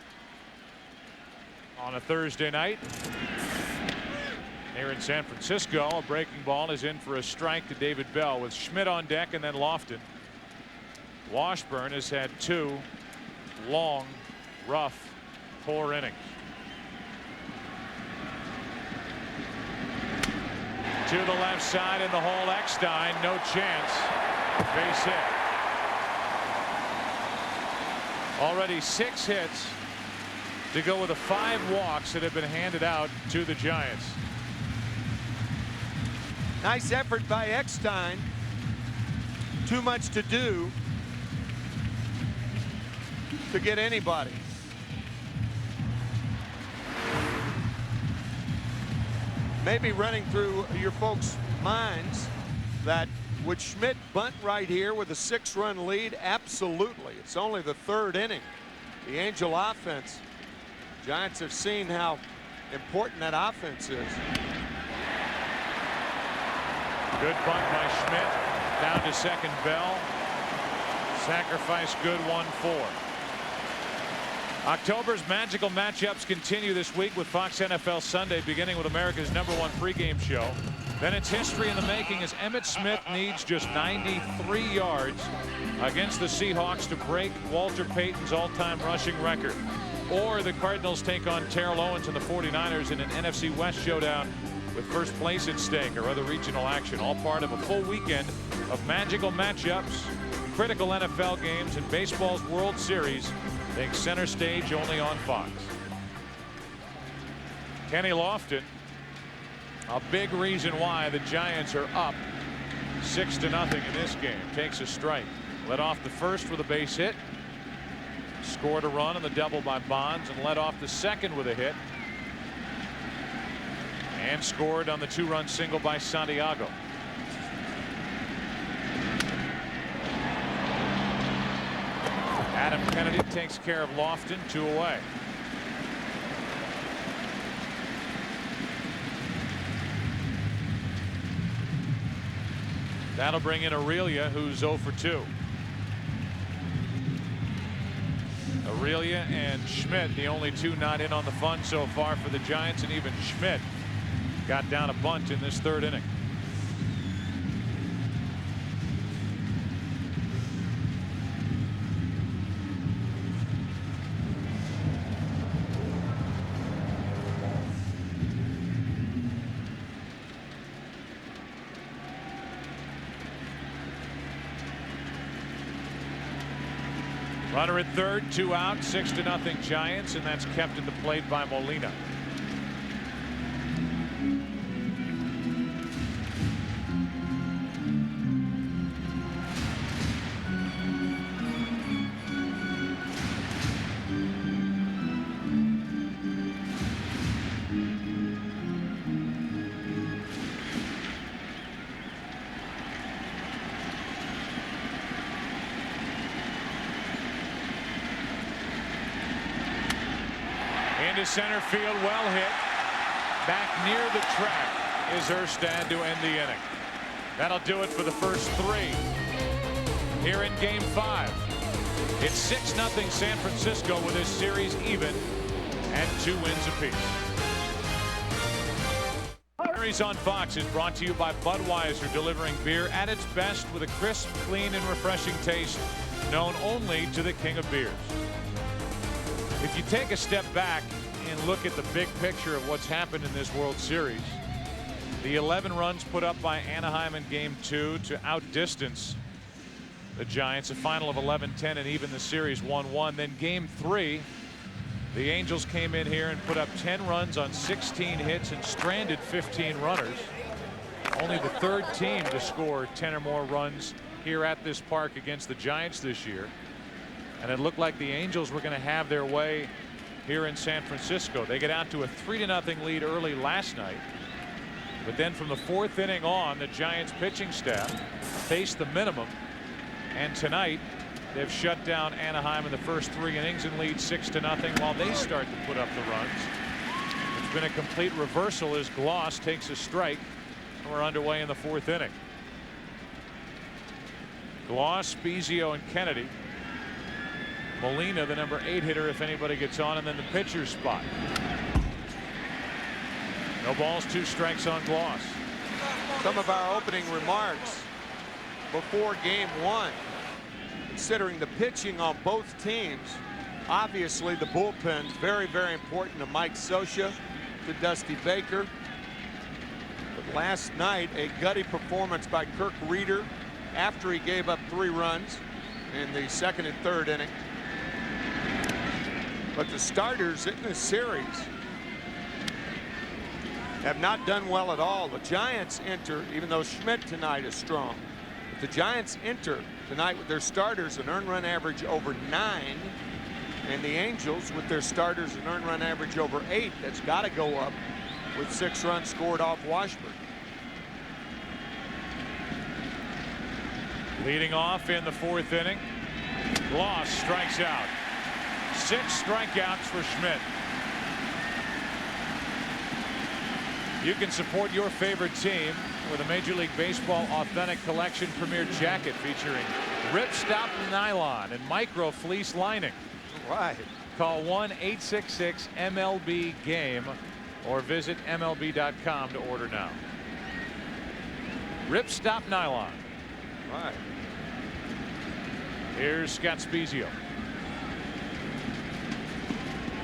on a Thursday night. Here in San Francisco, a breaking ball is in for a strike to David Bell with Schmidt on deck and then Lofton. Washburn has had 2 long, rough, poor innings. To the left side in the hole, Eckstein, no chance. Base hit. Already 6 hits to go with the 5 walks that have been handed out to the Giants. Nice effort by Eckstein. Too much to do to get anybody. Maybe running through your folks' minds that would Schmidt bunt right here with a 6-run lead? Absolutely. It's only the 3rd inning. The Angel offense. Giants have seen how important that offense is. Good bunt by Schmidt. Down to second, Bell. Sacrifice good, 1-4. October's magical matchups continue this week with Fox NFL Sunday, beginning with America's #1 pregame show. Then it's history in the making as Emmitt Smith needs just 93 yards against the Seahawks to break Walter Payton's all-time rushing record. Or the Cardinals take on Terrell Owens and the 49ers in an NFC West showdown with first place at stake, or other regional action. All part of a full weekend of magical matchups, critical NFL games, and baseball's World Series take center stage only on Fox. Kenny Lofton, a big reason why the Giants are up 6-0 in this game. Takes a strike. Led off the first with a base hit. Scored a run on the double by Bonds and led off the second with a hit. And scored on the 2-run single by Santiago. Adam Kennedy takes care of Lofton, 2 away. That'll bring in Aurelia, who's 0 for 2. Aurelia and Schmidt, the only two not in on the fun so far for the Giants, and even Schmidt got down a bunt in this 3rd inning. Runner at third, 2 out, 6-0 Giants, and that's kept at the plate by Molina. Into center field, well hit. Back near the track is Erstad to end the inning. That'll do it for the first 3 here in Game 5. It's 6-0 San Francisco with this series even and 2 wins apiece. Series on Fox is brought to you by Budweiser, delivering beer at its best with a crisp, clean, and refreshing taste known only to the king of beers. If you take a step back and look at the big picture of what's happened in this World Series, the 11 runs put up by Anaheim in Game 2 to outdistance the Giants, a final of 11-10, and even the series 1-1. Then Game 3, the Angels came in here and put up 10 runs on 16 hits and stranded 15 runners. Only the 3rd team to score 10 or more runs here at this park against the Giants this year. And it looked like the Angels were going to have their way here in San Francisco. They get out to a 3-0 lead early last night. But then from the 4th inning on, the Giants pitching staff faced the minimum. And tonight, they've shut down Anaheim in the first 3 innings and lead 6-0 while they start to put up the runs. It's been a complete reversal as Gloss takes a strike. And we're underway in the 4th inning. Gloss, Spezio, and Kennedy. Molina, the number 8 hitter, if anybody gets on, and then the pitcher's spot. No balls, 2 strikes on Gloss. Some of our opening remarks before Game 1, considering the pitching on both teams, obviously the bullpen's very, very important to Mike Scioscia, to Dusty Baker. But last night, a gutty performance by Kirk Reeder after he gave up 3 runs in the 2nd and 3rd inning. But the starters in this series have not done well at all. The Giants enter, even though Schmidt tonight is strong, but the Giants enter tonight with their starters an earned run average over 9, and the Angels with their starters an earned run average over 8. That's got to go up with 6 runs scored off Washburn. Leading off in the 4th inning, Gloss strikes out. 6 strikeouts for Schmidt. You can support your favorite team with a Major League Baseball Authentic Collection Premier Jacket featuring ripstop nylon and micro fleece lining. Right. Call 1-866-MLB-GAME or visit MLB.com to order now. Ripstop nylon. Right. Here's Scott Spezio.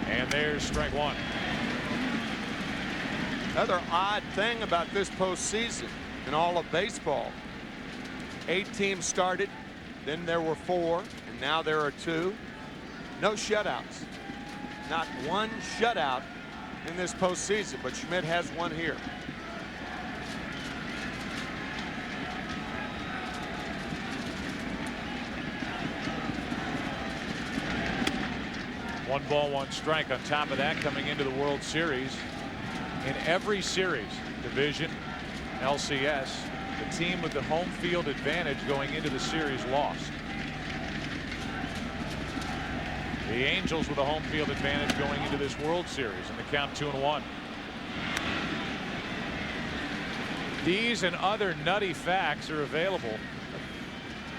And there's strike one. Another odd thing about this postseason in all of baseball. 8 teams started, then there were 4, and now there are 2. No shutouts. Not one shutout in this postseason, but Schmidt has one here. One ball, one strike. On top of that, coming into the World Series, in every series, division, LCS, the team with the home field advantage going into the series lost. The Angels with a home field advantage going into this World Series, and the count 2-1. These and other nutty facts are available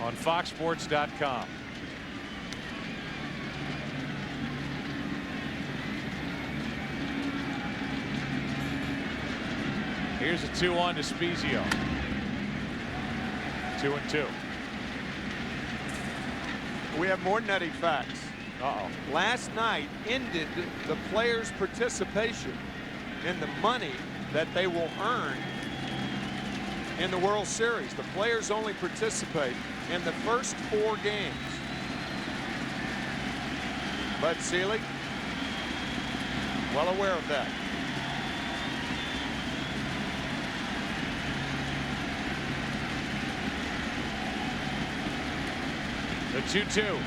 on foxsports.com. Here's a 2-1 to Spezio. 2-2. We have more nutty facts. Last night ended the players' participation in the money that they will earn in the World Series. The players only participate in the first 4 games. Bud Selig, well aware of that. The 2-2.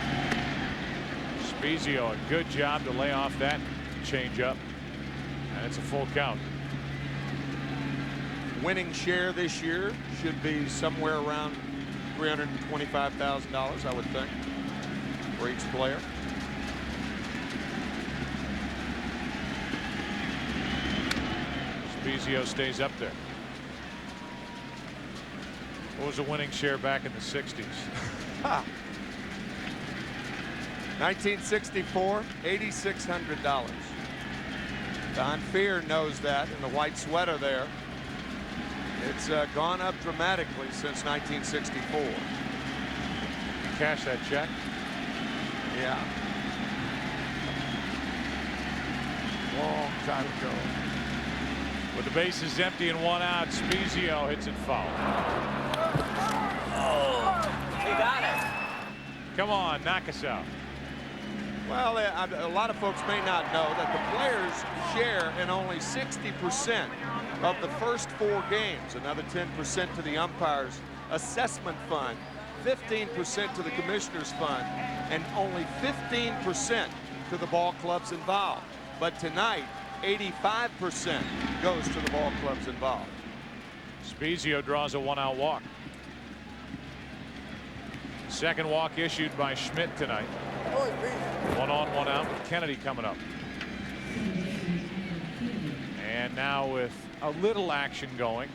Spezio, a good job to lay off that changeup, and it's a full count. Winning share this year should be somewhere around $325,000, I would think, for each player. Spezio stays up there. What was the winning share back in the 60s? 1964, $8,600. Don Fear knows that in the white sweater there. It's gone up dramatically since 1964. Cash that check. Yeah. Long time ago. With the bases empty and 1 out, Spezio hits it foul. Oh, he got it. Come on, knock us out. Well, a lot of folks may not know that the players share in only 60% of the first 4 games. Another 10% to the umpires' assessment fund, 15% to the commissioner's fund, and only 15% to the ball clubs involved. But tonight, 85% goes to the ball clubs involved. Spezio draws a 1-out walk. Second walk issued by Schmidt tonight. 1 on, 1 out with Kennedy coming up. And now with a little action going,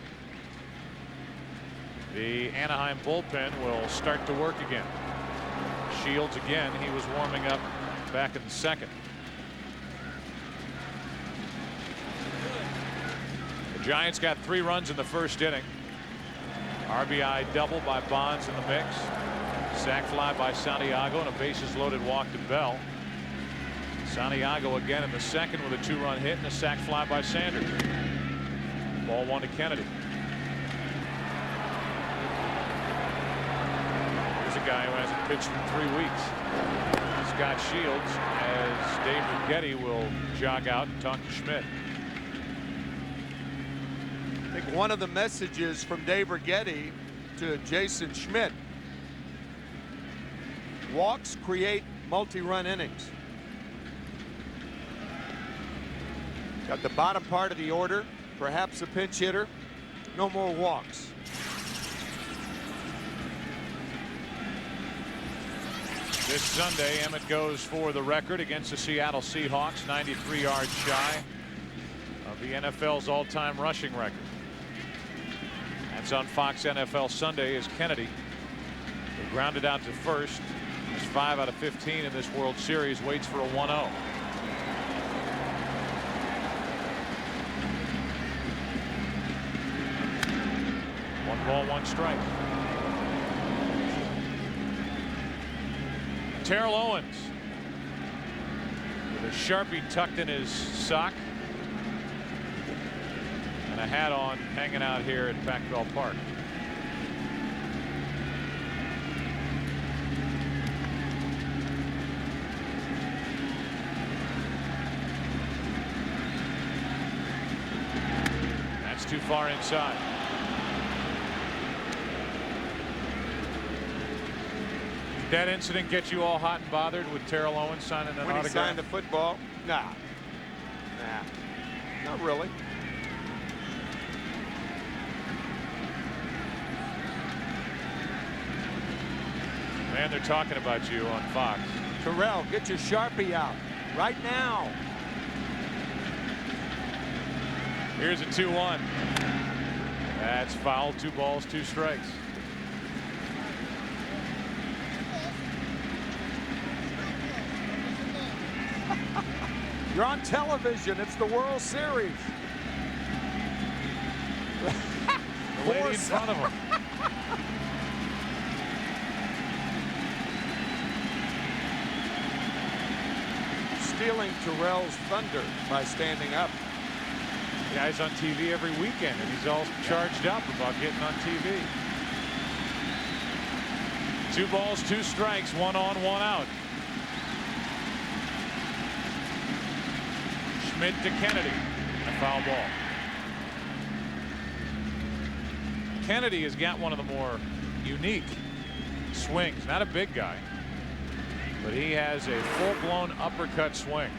the Anaheim bullpen will start to work again. Shields again. He was warming up back in the 2nd. The Giants got 3 runs in the first inning. RBI double by Bonds in the mix. Sac fly by Santiago and a bases loaded walk to Bell. Santiago again in the 2nd with a 2-run hit and a sac fly by Sanders. Ball 1 to Kennedy. Here's a guy who hasn't pitched in 3 weeks. Scott Shields, as Dave Righetti will jog out and talk to Schmidt. I think one of the messages from Dave Righetti to Jason Schmidt: walks create multi-run innings. Got the bottom part of the order, perhaps a pinch hitter. No more walks. This Sunday, Emmett goes for the record against the Seattle Seahawks, 93 yards shy of the NFL's all-time rushing record. That's on Fox NFL Sunday as Kennedy, who grounded out to first, is 5 out of 15 in this World Series, waits for a 1-0. One ball, one strike. Terrell Owens with a Sharpie tucked in his sock and a hat on, hanging out here at Pac-Bell Park. That's too far inside. Did that incident get you all hot and bothered with Terrell Owens signing an autograph? When he signed the football? Nah. Not really. Man, they're talking about you on Fox. Terrell, get your Sharpie out right now. Here's a 2-1. That's foul. 2 balls, 2 strikes. You're on television. It's the World Series. The lady in front of him. Stealing Terrell's thunder by standing up. The guy's on TV every weekend, and he's all charged up about getting on TV. 2 balls, 2 strikes, 1 on, 1 out. Schmidt to Kennedy. A foul ball. Kennedy has got one of the more unique swings. Not a big guy, but he has a full-blown uppercut swing.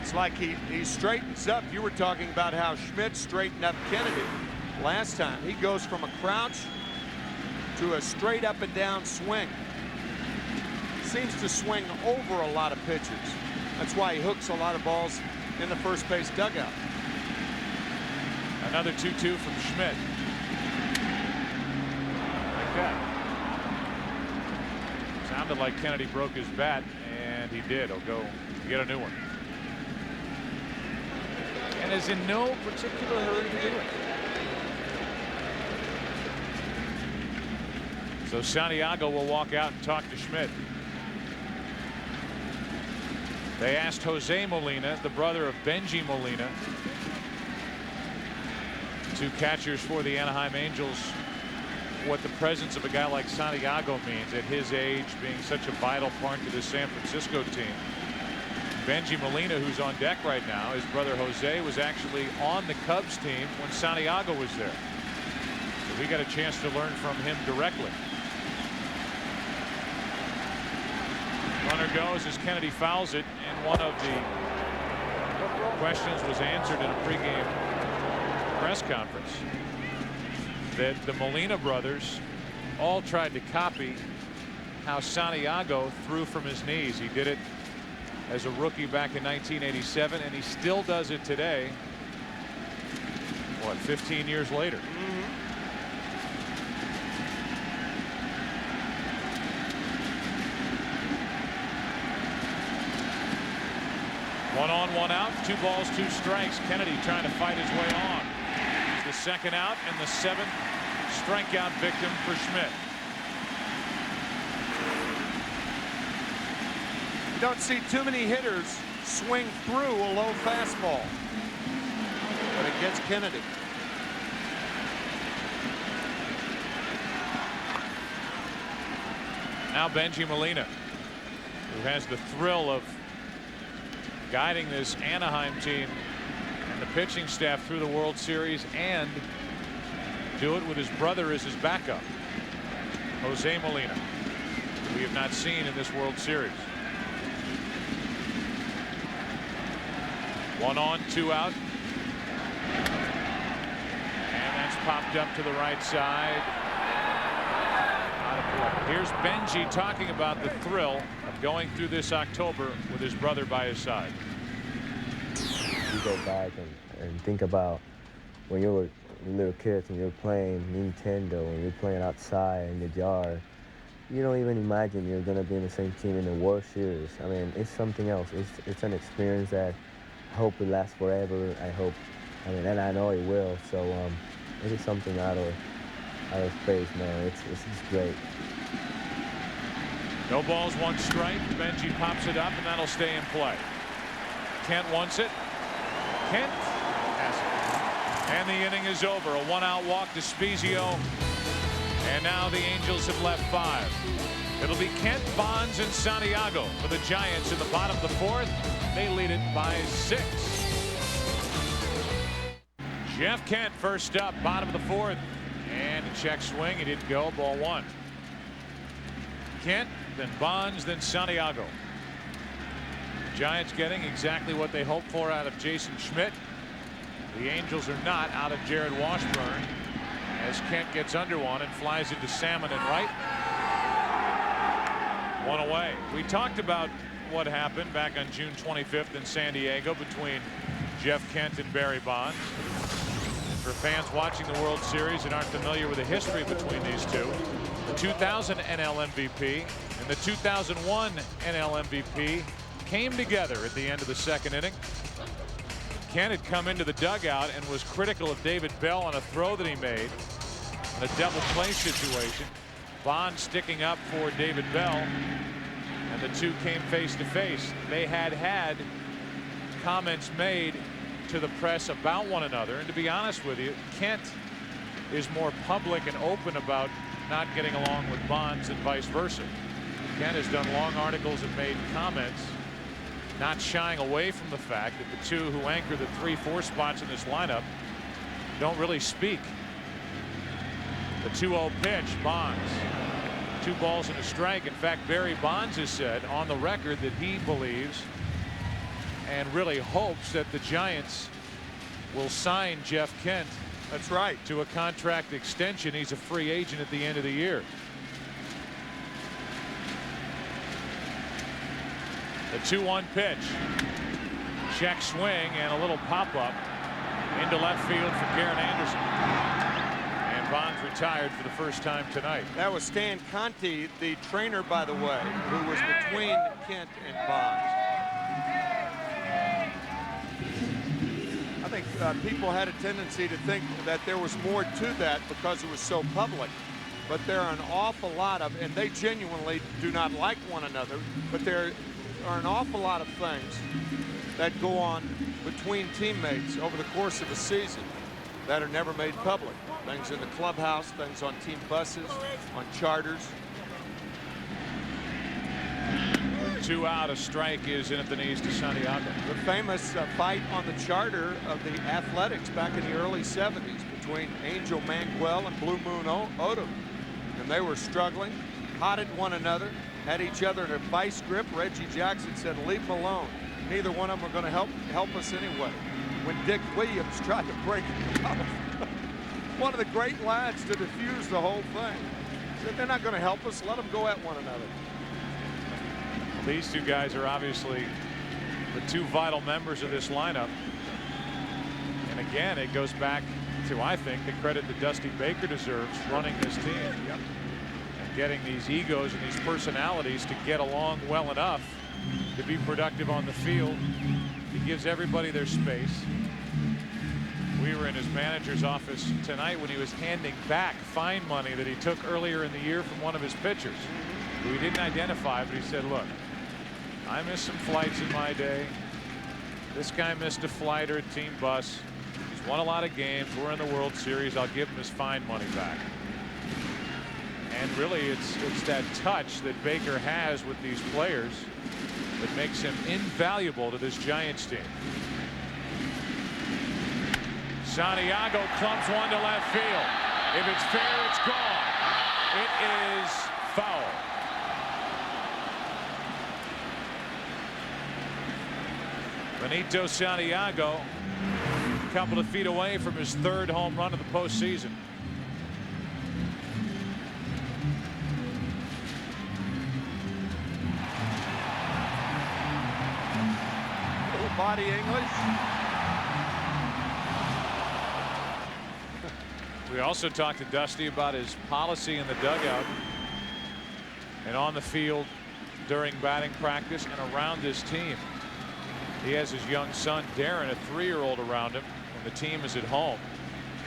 It's like he straightens up. You were talking about how Schmidt straightened up Kennedy last time. He goes from a crouch to a straight up and down swing. Seems to swing over a lot of pitches. That's why he hooks a lot of balls in the first base dugout. Another 2-2 from Schmidt. Like that. Sounded like Kennedy broke his bat, and he did. He'll go get a new one. And is in no particular hurry to do it. So Santiago will walk out and talk to Schmidt. They asked Jose Molina, the brother of Benji Molina, 2 catchers for the Anaheim Angels, what the presence of a guy like Santiago means at his age, being such a vital part to the San Francisco team. Benji Molina, who's on deck right now, his brother Jose was actually on the Cubs team when Santiago was there. So we got a chance to learn from him directly. Runner goes as Kennedy fouls it, and one of the questions was answered in a pregame press conference that the Molina brothers all tried to copy how Santiago threw from his knees. He did it as a rookie back in 1987, and he still does it today. What, 15 years later? One on, 1 out, 2 balls, 2 strikes. Kennedy trying to fight his way on. It's the 2nd out and the 7th strikeout victim for Schmidt. You don't see too many hitters swing through a low fastball, but it gets Kennedy. Now Benji Molina, who has the thrill of guiding this Anaheim team and the pitching staff through the World Series, and do it with his brother as his backup, Jose Molina, who we have not seen in this World Series. 1 on, 2 out. And that's popped up to the right side. Out of play. Here's Benji talking about the thrill of going through this October with his brother by his side. you go back and think about when you were little kids and you're playing Nintendo and you're playing outside in the yard, you don't even imagine you're going to be in the same team in the World Series. I mean, it's something else. It's an experience that I hope it lasts forever. And I know it will. So it is something out of space, man. It's great. No balls, 1 strike. Benji pops it up, and that'll stay in play. Kent wants it. Kent has it. And the inning is over. A 1-out walk to Spezio. And now the Angels have left 5. It'll be Kent, Bonds, and Santiago for the Giants in the bottom of the 4th. They lead it by 6. Jeff Kent first up, bottom of the 4th. And a check swing. He didn't go. Ball 1. Kent, then Bonds, then Santiago. Giants getting exactly what they hoped for out of Jason Schmidt. The Angels are not out of Jared Washburn as Kent gets under one and flies into Salmon and right. 1 away. We talked about what happened back on June 25th in San Diego between Jeff Kent and Barry Bonds. For fans watching the World Series and aren't familiar with the history between these two, the 2000 NL MVP and the 2001 NL MVP came together at the end of the 2nd inning. Kent had come into the dugout and was critical of David Bell on a throw that he made in a double play situation. Bonds sticking up for David Bell, and the two came face to face. They had comments made to the press about one another, and to be honest with you, Kent is more public and open about not getting along with Bonds and vice versa. Kent has done long articles and made comments, not shying away from the fact that the two who anchor the 3-4 spots in this lineup don't really speak. The 2-0 pitch, Bonds. 2 balls and a strike. In fact, Barry Bonds has said on the record that he believes and really hopes that the Giants will sign Jeff Kent. That's right. To a contract extension. He's a free agent at the end of the year. The 2-1 pitch. Check swing and a little pop-up into left field for Karen Anderson. And Bonds retired for the first time tonight. That was Stan Conti, the trainer, by the way, who was between Kent and Bonds. I think people had a tendency to think that there was more to that because it was so public. But there are an awful lot of, and they genuinely do not like one another, but there are an awful lot of things that go on between teammates over the course of a season that are never made public. Things in the clubhouse, things on team buses, on charters. 2 out, a strike is in at the knees to Santiago. The famous fight on the charter of the Athletics back in the early 70s between Angel Manguel and Blue Moon Odom. And they were struggling, potted one another, had each other in a vice grip. Reggie Jackson said, "Leave them alone. Neither one of them are going to help us anyway." When Dick Williams tried to break it up, one of the great lines to defuse the whole thing. Said, "They're not going to help us. Let them go at one another." These two guys are obviously the two vital members of this lineup. And again, it goes back to, I think, the credit that Dusty Baker deserves running this team. Yep. And getting these egos and these personalities to get along well enough to be productive on the field. He gives everybody their space. We were in his manager's office tonight when he was handing back fine money that he took earlier in the year from one of his pitchers, who he didn't identify, but he said, "Look, I missed some flights in my day. This guy missed a flight or a team bus. He's won a lot of games. We're in the World Series. I'll give him his fine money back." And really, it's that touch that Baker has with these players that makes him invaluable to this Giants team. Santiago clubs one to left field. If it's fair, it's gone. It is foul. Benito Santiago, a couple of feet away from his 3rd home run of the postseason. Little body English. We also talked to Dusty about his policy in the dugout and on the field during batting practice and around this team. He has his young son Darren, a 3-year-old, around him when the team is at home.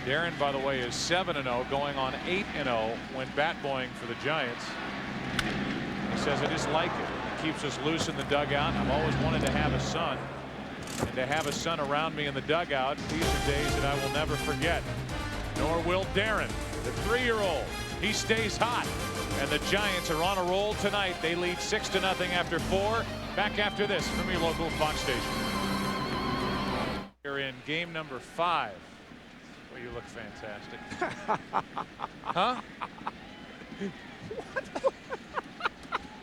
Darren, by the way, is 7-0, going on 8-0 when bat boying for the Giants. He says, I just like it. It keeps us loose in the dugout. I've always wanted to have a son, and to have a son around me in the dugout, these are days that I will never forget. Nor will Darren, the 3-year-old. He stays hot, and the Giants are on a roll tonight. They lead 6-0 after 4. Back after this from your local Fox station. You're in game number 5. Well, you look fantastic. Huh?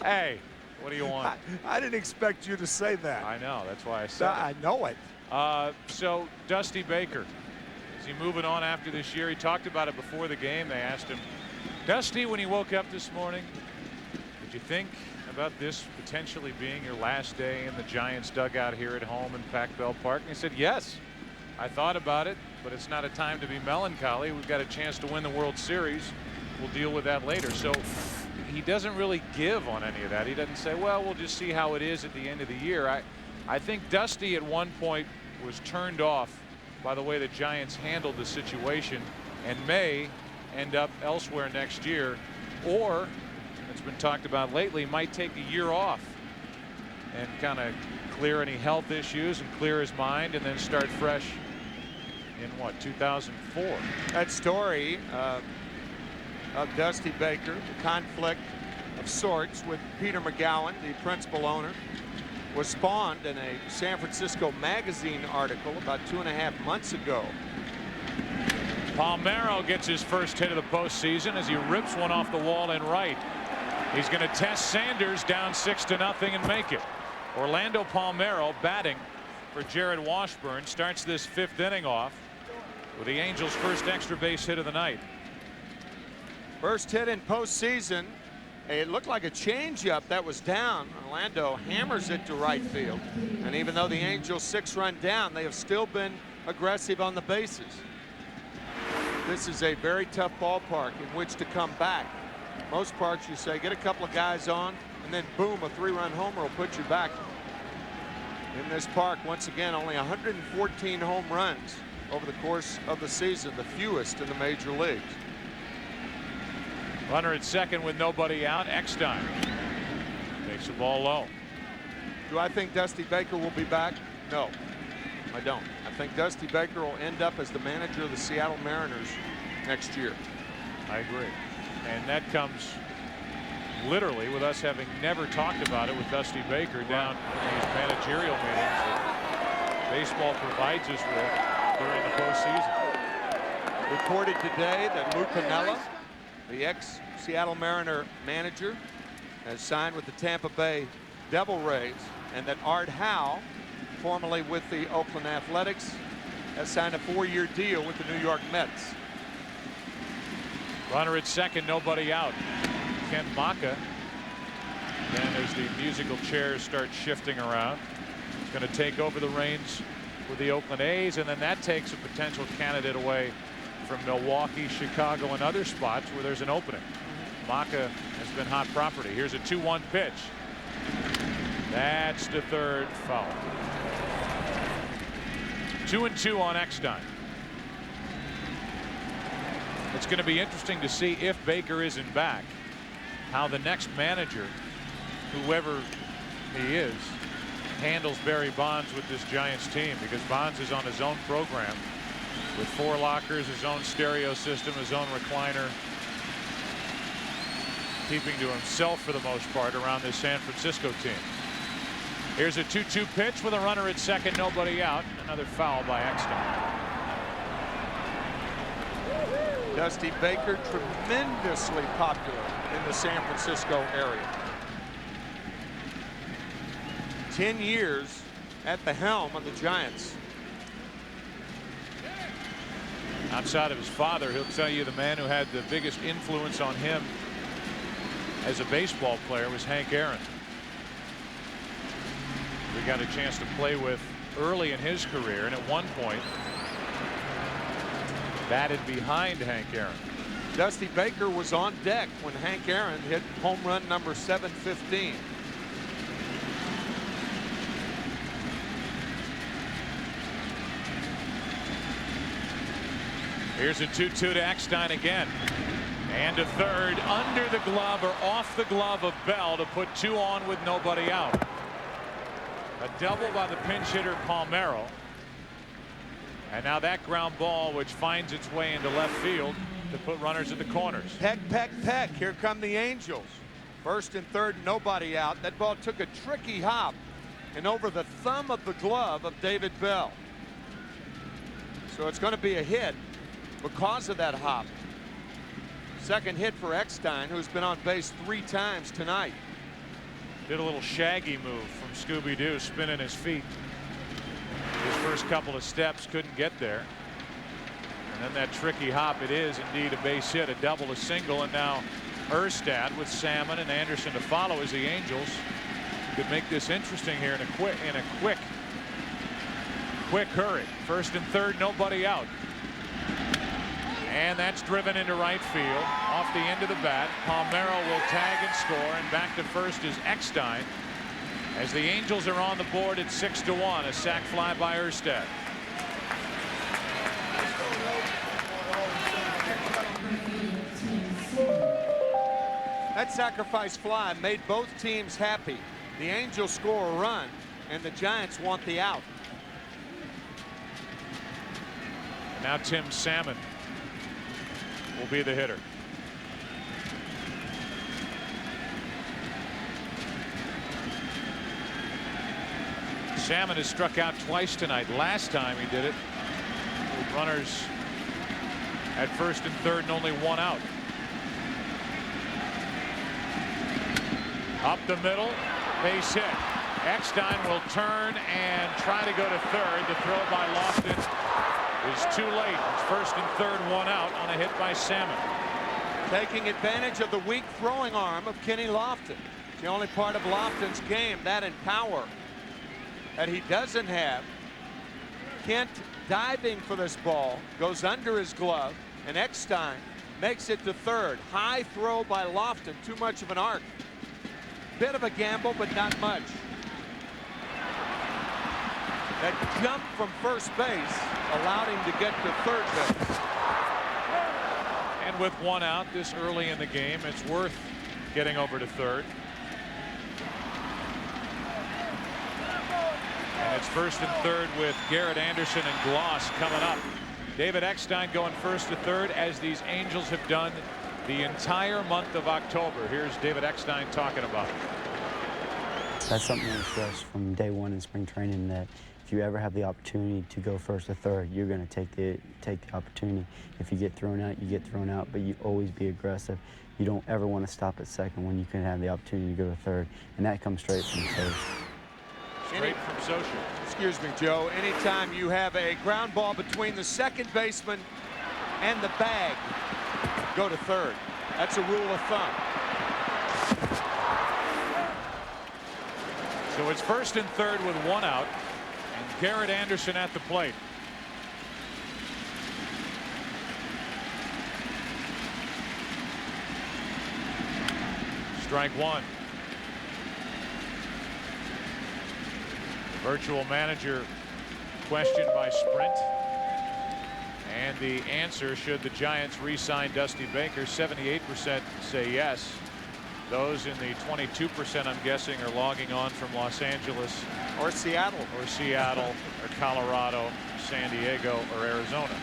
Hey, what do you want? I didn't expect you to say that. I know. That's why I said it. I know it. So Dusty Baker, is he moving on after this year? He talked about it before the game. They asked him, Dusty, when he woke up this morning, did you think about this potentially being your last day in the Giants dugout here at home in Pac-Bell Park? And he said, yes, I thought about it, but it's not a time to be melancholy. We've got a chance to win the World Series. We'll deal with that later. So he doesn't really give on any of that. He doesn't say, well, we'll just see how it is at the end of the year. I think Dusty at one point was turned off by the way the Giants handled the situation and may end up elsewhere next year, or it's been talked about lately, might take a year off and kind of clear any health issues and clear his mind and then start fresh in what, 2004. That story of Dusty Baker, the conflict of sorts with Peter McGowan, the principal owner, was spawned in a San Francisco magazine article about 2.5 months ago. Palmeiro gets his first hit of the postseason as he rips one off the wall in right. He's going to test Sanders down 6-0 and make it. Orlando Palmeiro batting for Jared Washburn starts this 5th inning off with the Angels' first extra base hit of the night. First hit in postseason. It looked like a changeup that was down. Orlando hammers it to right field. And even though the Angels 6-run down, they have still been aggressive on the bases. This is a very tough ballpark in which to come back. Most parks you say get a couple of guys on and then boom, a 3-run homer will put you back. In this park, once again, only 114 home runs over the course of the season, the fewest in the major leagues. Runner at second with nobody out. Eckstein takes the ball low. Do I think Dusty Baker will be back? No, I don't. I think Dusty Baker will end up as the manager of the Seattle Mariners next year. I agree. And that comes literally with us having never talked about it with Dusty Baker down in these managerial meetings that baseball provides us with during the postseason. Reported today that Lou Piniella, the ex-Seattle Mariner manager, has signed with the Tampa Bay Devil Rays, and that Art Howe, formerly with the Oakland Athletics, has signed a 4-year deal with the New York Mets. Runner at second, nobody out. Ken Maka. And as the musical chairs start shifting around, he's going to take over the reins with the Oakland A's, and then that takes a potential candidate away from Milwaukee, Chicago, and other spots where there's an opening. Maka has been hot property. Here's a 2-1 pitch. That's the third foul. 2-2 on Eckstein. It's going to be interesting to see if Baker isn't back, how the next manager, whoever he is, handles Barry Bonds with this Giants team, because Bonds is on his own program with 4 lockers, his own stereo system, his own recliner, keeping to himself for the most part around this San Francisco team. Here's a 2-2 pitch with a runner at second, nobody out. Another foul by Eckstein. Dusty Baker, tremendously popular in the San Francisco area. 10 years at the helm of the Giants. Outside of his father, he'll tell you the man who had the biggest influence on him as a baseball player was Hank Aaron. We got a chance to play with early in his career, and at one point batted behind Hank Aaron. Dusty Baker was on deck when Hank Aaron hit home run number 715. Here's a 2-2 to Eckstein again. And a third under the glove or off the glove of Bell to put 2 on with nobody out. A double by the pinch hitter Palmeiro. And now that ground ball, which finds its way into left field to put runners at the corners. Peck, peck, peck. Here come the Angels. First and third, nobody out. That ball took a tricky hop and over the thumb of the glove of David Bell. So it's going to be a hit because of that hop. Second hit for Eckstein, who's been on base 3 times tonight. Did a little shaggy move from Scooby-Doo, spinning his feet. His first couple of steps couldn't get there. And then that tricky hop. It is indeed a base hit, a double, a single, and now Erstad with Salmon and Anderson to follow as the Angels could make this interesting here in a quick hurry. First and third, nobody out. And that's driven into right field off the end of the bat. Palmeiro will tag and score, and back to first is Eckstein as the Angels are on the board at 6-1. A sac fly by Erstad. That sacrifice fly made both teams happy. The Angels score a run, and the Giants want the out. Now Tim Salmon will be the hitter. Salmon has struck out twice tonight. Last time he did it with runners at first and third and only 1 out. Up the middle, base hit. Eckstein will turn and try to go to third. The throw by Lofton is too late. It's first and third, 1 out on a hit by Salmon. Taking advantage of the weak throwing arm of Kenny Lofton. The only part of Lofton's game, that in power, that he doesn't have. Kent diving for this ball, goes under his glove, and Eckstein makes it to third. High throw by Lofton, too much of an arc. Bit of a gamble, but not much. That jump from first base allowed him to get to third base. And with 1 out this early in the game, it's worth getting over to third. And it's first and third with Garrett Anderson and Gloss coming up. David Eckstein going first to third, as these Angels have done the entire month of October. Here's David Eckstein talking about it. That's something we stressed from day 1 in spring training, that if you ever have the opportunity to go first or third, you're going to take the opportunity. If you get thrown out, you get thrown out, but you always be aggressive. You don't ever want to stop at second when you can have the opportunity to go to third, and that comes straight from coach. Straight from Social. Excuse me, Joe. Anytime you have a ground ball between the second baseman and the bag, go to third. That's a rule of thumb. So it's first and third with 1 out, and Garrett Anderson at the plate. Strike 1. Virtual manager questioned by Sprint, and the answer, should the Giants re-sign Dusty Baker, 78% say yes. Those in the 22%, I'm guessing, are logging on from Los Angeles or Seattle or Colorado, San Diego or Arizona.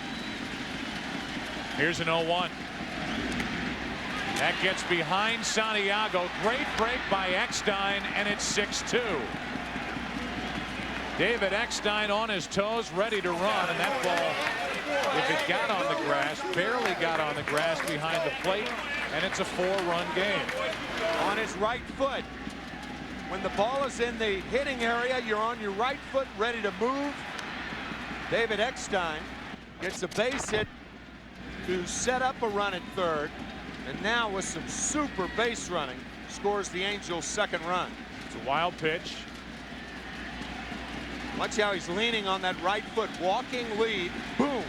Here's an 0-1. That gets behind Santiago. Great break by Eckstein, and it's 6-2. David Eckstein on his toes, ready to run, and that ball, if it got on the grass, barely got on the grass behind the plate, and it's a 4-run game. On his right foot. When the ball is in the hitting area, you're on your right foot, ready to move. David Eckstein gets a base hit to set up a run at third, and now with some super base running, scores the Angels' second run. It's a wild pitch. Watch how he's leaning on that right foot, walking lead. Boom.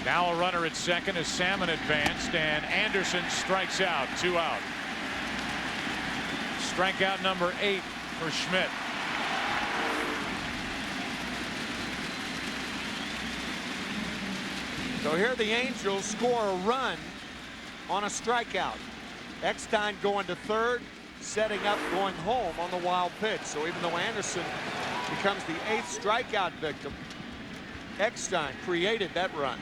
Now a runner at second as Salmon advanced, and Anderson strikes out. 2 out. Strikeout number 8 for Schmidt. So here the Angels score a run on a strikeout. Eckstein going to third, setting up going home on the wild pitch. So even though Anderson becomes the 8th strikeout victim, Eckstein created that run.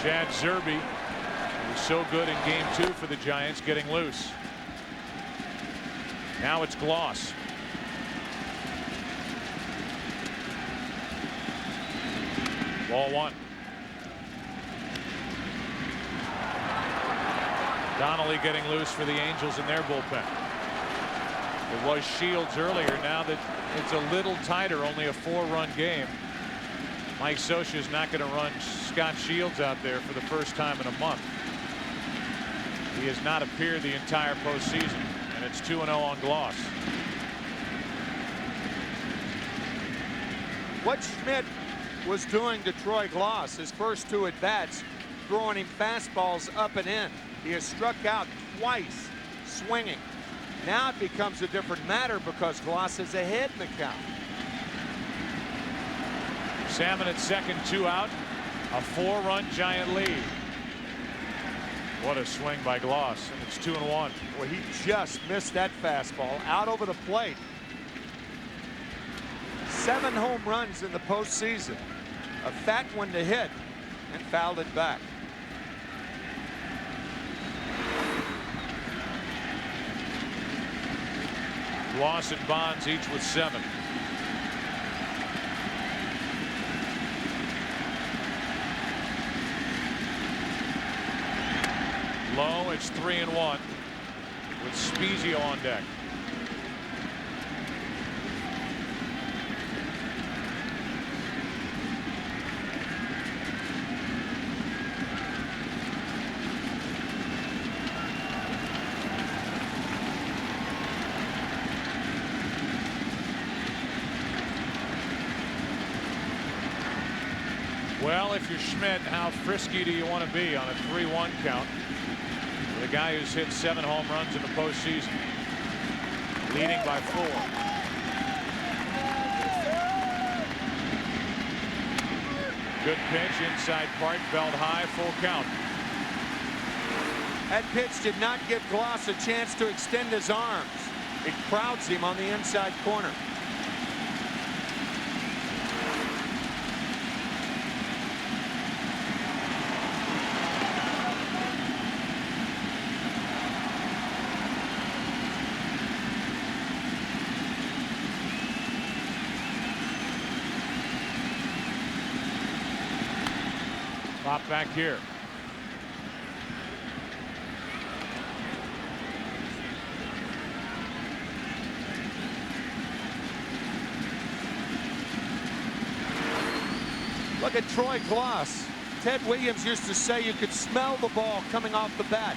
Chad Zerbe, who was so good in game 2 for the Giants, getting loose. Now it's Gloss. Ball 1. Donnelly getting loose for the Angels in their bullpen. It was Shields earlier. Now that it's a little tighter, only a 4-run game, Mike Scioscia is not going to run Scott Shields out there for the first time in a month. He has not appeared the entire postseason, and it's 2-0 on Gloss. What Schmidt was doing to Troy Gloss his first 2 at-bats, throwing him fastballs up and in. He has struck out twice swinging. Now it becomes a different matter because Gloss is ahead in the count. Salmon at second, 2 out. A 4-run Giant lead. What a swing by Gloss, and it's 2-1. Well, he just missed that fastball out over the plate. 7 home runs in the postseason. A fat one to hit, and fouled it back. Gloss and Bonds each with 7. Low, it's 3-1 with Spezio on deck. Well, if you're Schmidt, how frisky do you want to be on a 3-1 count? The guy who's hit 7 home runs in the postseason, leading by 4. Good pitch inside part, belt high, full count. That pitch did not give Gloss a chance to extend his arms. It crowds him on the inside corner. Pop back here. Look at Troy Gloss. Ted Williams used to say you could smell the ball coming off the bat.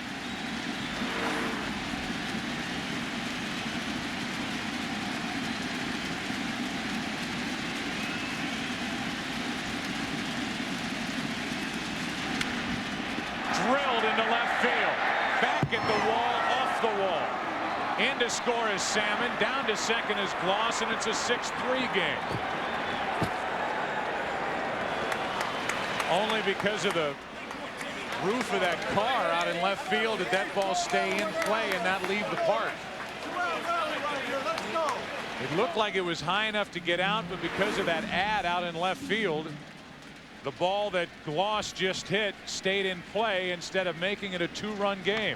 Drilled into left field. Back at the wall, off the wall. In to score is Salmon. Down to second is Gloss, and it's a 6-3 game. Only because of the roof of that car out in left field did that ball stay in play and not leave the park. It looked like it was high enough to get out, but because of that ad out in left field, the ball that Gloss just hit stayed in play instead of making it a 2-run game.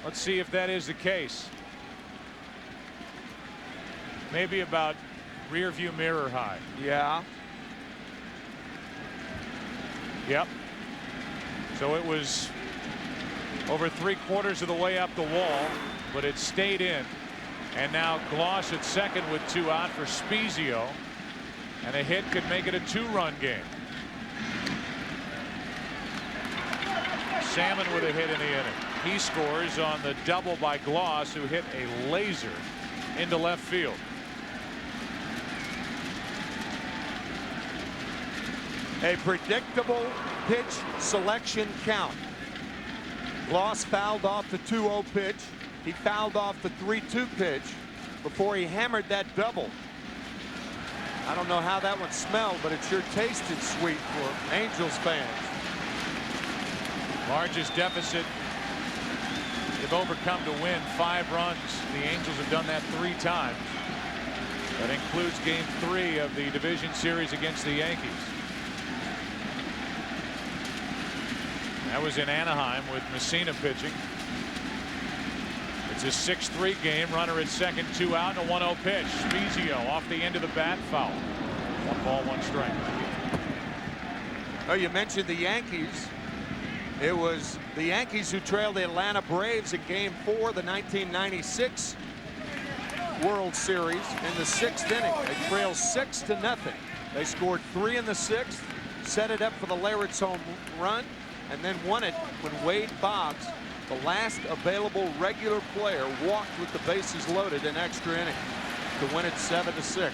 Let's see if that is the case. Maybe about rear view mirror high. Yeah. Yep. So it was over 3/4 of the way up the wall, but it stayed in. And now Gloss at second with 2 out for Spezio. And a hit could make it a 2-run game. Salmon with a hit in the inning. He scores on the double by Gloss, who hit a laser into left field. A predictable pitch selection count. Gloss fouled off the 2-0 pitch. He fouled off the 3-2 pitch before he hammered that double. I don't know how that one smelled, but it sure tasted sweet for Angels fans. Largest deficit they've overcome to win, 5 runs. The Angels have done that 3 times. That includes game 3 of the division series against the Yankees. That was in Anaheim with Messina pitching. It's a 6-3 game. Runner at second, 2 out, and a 1-0 pitch. Spezio off the end of the bat, foul. 1 ball, 1 strike. Oh, you mentioned the Yankees. It was the Yankees who trailed the Atlanta Braves in game 4 of the 1996 World Series in the 6th inning. They trailed 6-0. They scored 3 in the 6th, set it up for the Leyritz home run, and then won it when Wade Boggs, the last available regular player, walked with the bases loaded in extra innings to win it 7-6.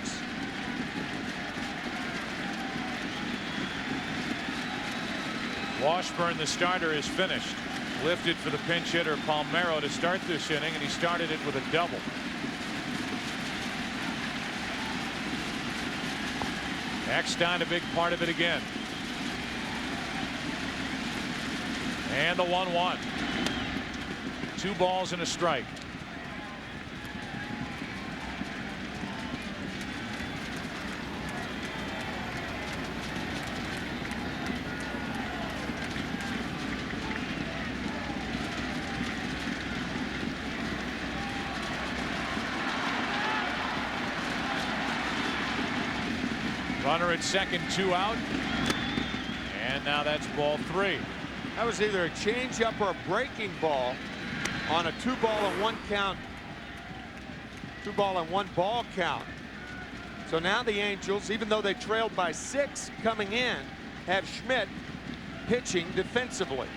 Washburn, the starter, is finished. Lifted for the pinch hitter Palmeiro to start this inning, and he started it with a double. Eckstein, a big part of it again. And the 1-1. 2 balls and a strike. Runner at second, 2 out. And now that's ball 3. That was either a changeup or a breaking ball on a 2-ball-and-1 count. 2-ball-and-1 count. So now the Angels, even though they trailed by 6 coming in, have Schmidt pitching defensively.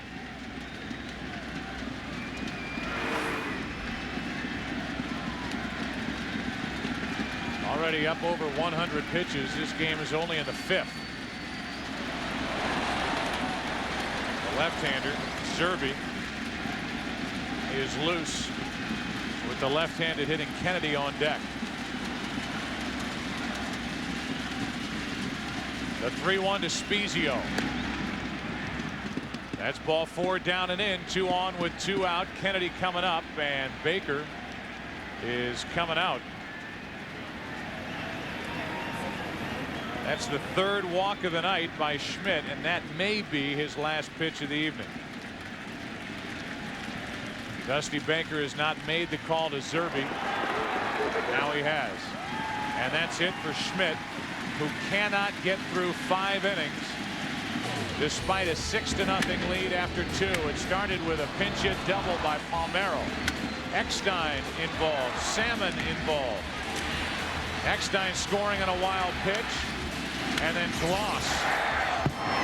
Already up over 100 pitches. This game is only in the 5th. The left-hander, Zerbe, is loose with the left-handed hitting Kennedy on deck. The 3-1 to Spezio. That's ball 4, down and in. 2 on with 2 out. Kennedy coming up, and Baker is coming out. That's the 3rd walk of the night by Schmidt, and that may be his last pitch of the evening. Dusty Baker has not made the call to Zerbe. Now he has. And that's it for Schmidt, who cannot get through 5 innings despite a 6-0 lead after 2. It started with a pinch hit double by Palmeiro. Eckstein involved. Salmon involved. Eckstein scoring on a wild pitch. And then Gloss.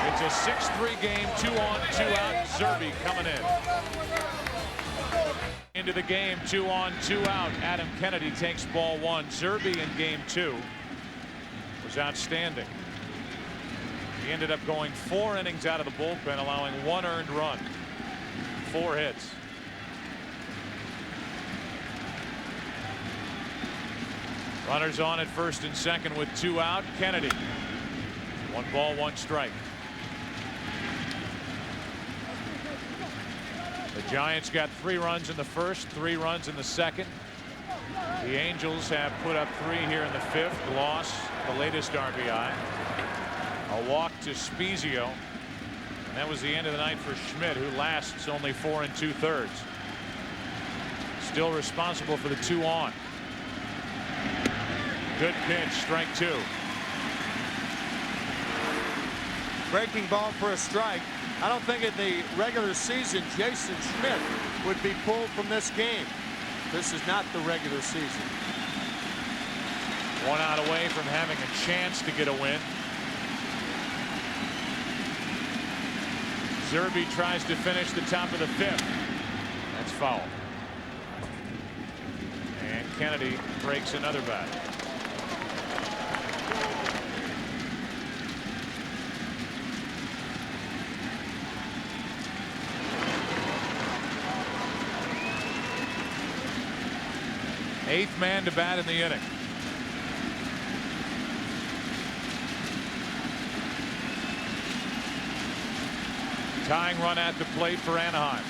It's a 6-3 game, 2 on, 2 out. Zerbe coming in. Into the game, 2 on, 2 out. Adam Kennedy takes ball 1. Zerbe in game 2 was outstanding. He ended up going 4 innings out of the bullpen, allowing 1 earned run, 4 hits. Runners on at first and second with 2 out. Kennedy. 1 ball, 1 strike. The Giants got 3 runs in the first, 3 runs in the second. The Angels have put up 3 here in the 5th. Gloss, the latest RBI. A walk to Spezio. And that was the end of the night for Schmidt, who lasts only 4 2/3. Still responsible for the 2 on. Good pitch, strike 2. Breaking ball for a strike. I don't think in the regular season Jason Schmidt would be pulled from this game. This is not the regular season. 1 out away from having a chance to get a win. Zerbe tries to finish the top of the 5th. That's foul. And Kennedy breaks another bat. 8th man to bat in the inning. Tying run at the plate for Anaheim.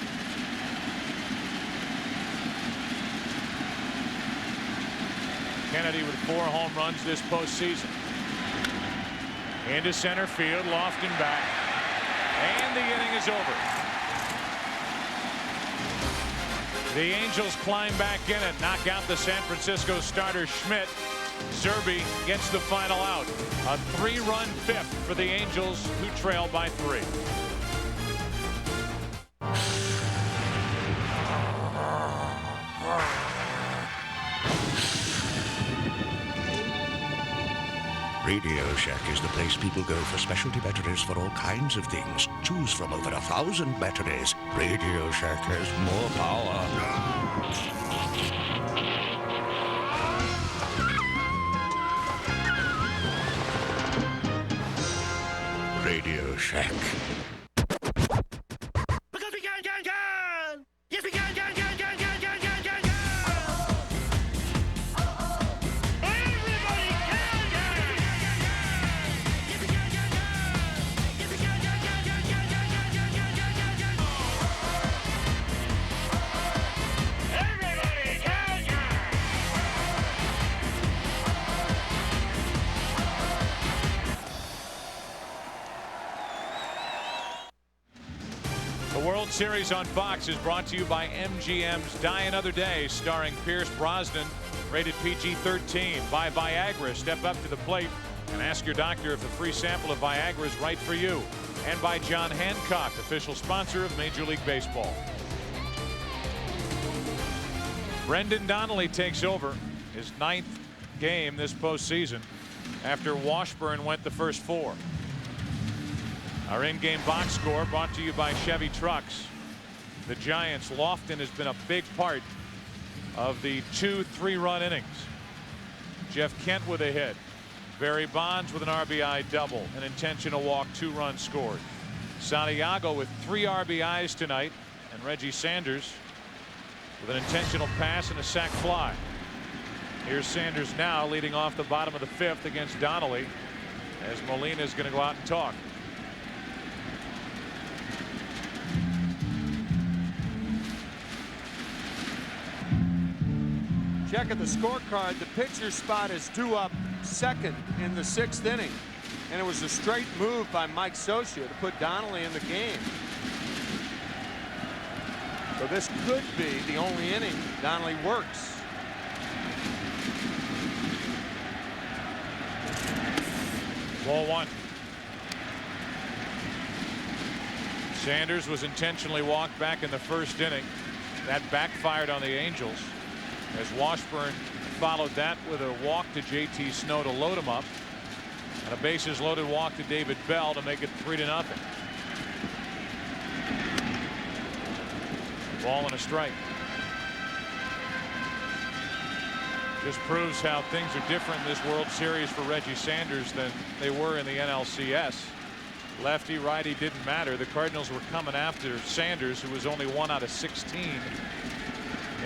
Kennedy with 4 home runs this postseason. Into center field, Lofton back, and the inning is over. The Angels climb back in it, knock out the San Francisco starter Schmidt. Zerbe gets the final out. A 3-run fifth for the Angels, who trail by 3. Radio Shack is the place people go for specialty batteries for all kinds of things. Choose from over 1,000 batteries. Radio Shack has more power. Radio Shack. Because we can! Yes, we can! The World Series on Fox is brought to you by MGM's Die Another Day, starring Pierce Brosnan, rated PG-13. By Viagra, step up to the plate and ask your doctor if a free sample of Viagra is right for you. And by John Hancock, official sponsor of Major League Baseball. Brendan Donnelly takes over his 9th game this postseason after Washburn went the first 4. Our in-game box score brought to you by Chevy Trucks. The Giants' Lofton has been a big part of the 2 3-run innings. Jeff Kent with a hit. Barry Bonds with an RBI double. An intentional walk, 2 runs scored. Santiago with 3 RBIs tonight. And Reggie Sanders with an intentional pass and a sac fly. Here's Sanders now leading off the bottom of the 5th against Donnelly, as Molina is going to go out and talk. Check at the scorecard. The pitcher spot is due up 2nd in the 6th inning. And it was a straight move by Mike Socia to put Donnelly in the game. So this could be the only inning Donnelly works. Ball 1. Sanders was intentionally walked back in the 1st inning. That backfired on the Angels, as Washburn followed that with a walk to JT Snow to load him up, and a bases loaded walk to David Bell to make it 3-0. Ball and a strike. Just proves how things are different in this World Series for Reggie Sanders than they were in the NLCS. Lefty, righty didn't matter. The Cardinals were coming after Sanders, who was only 1 out of 16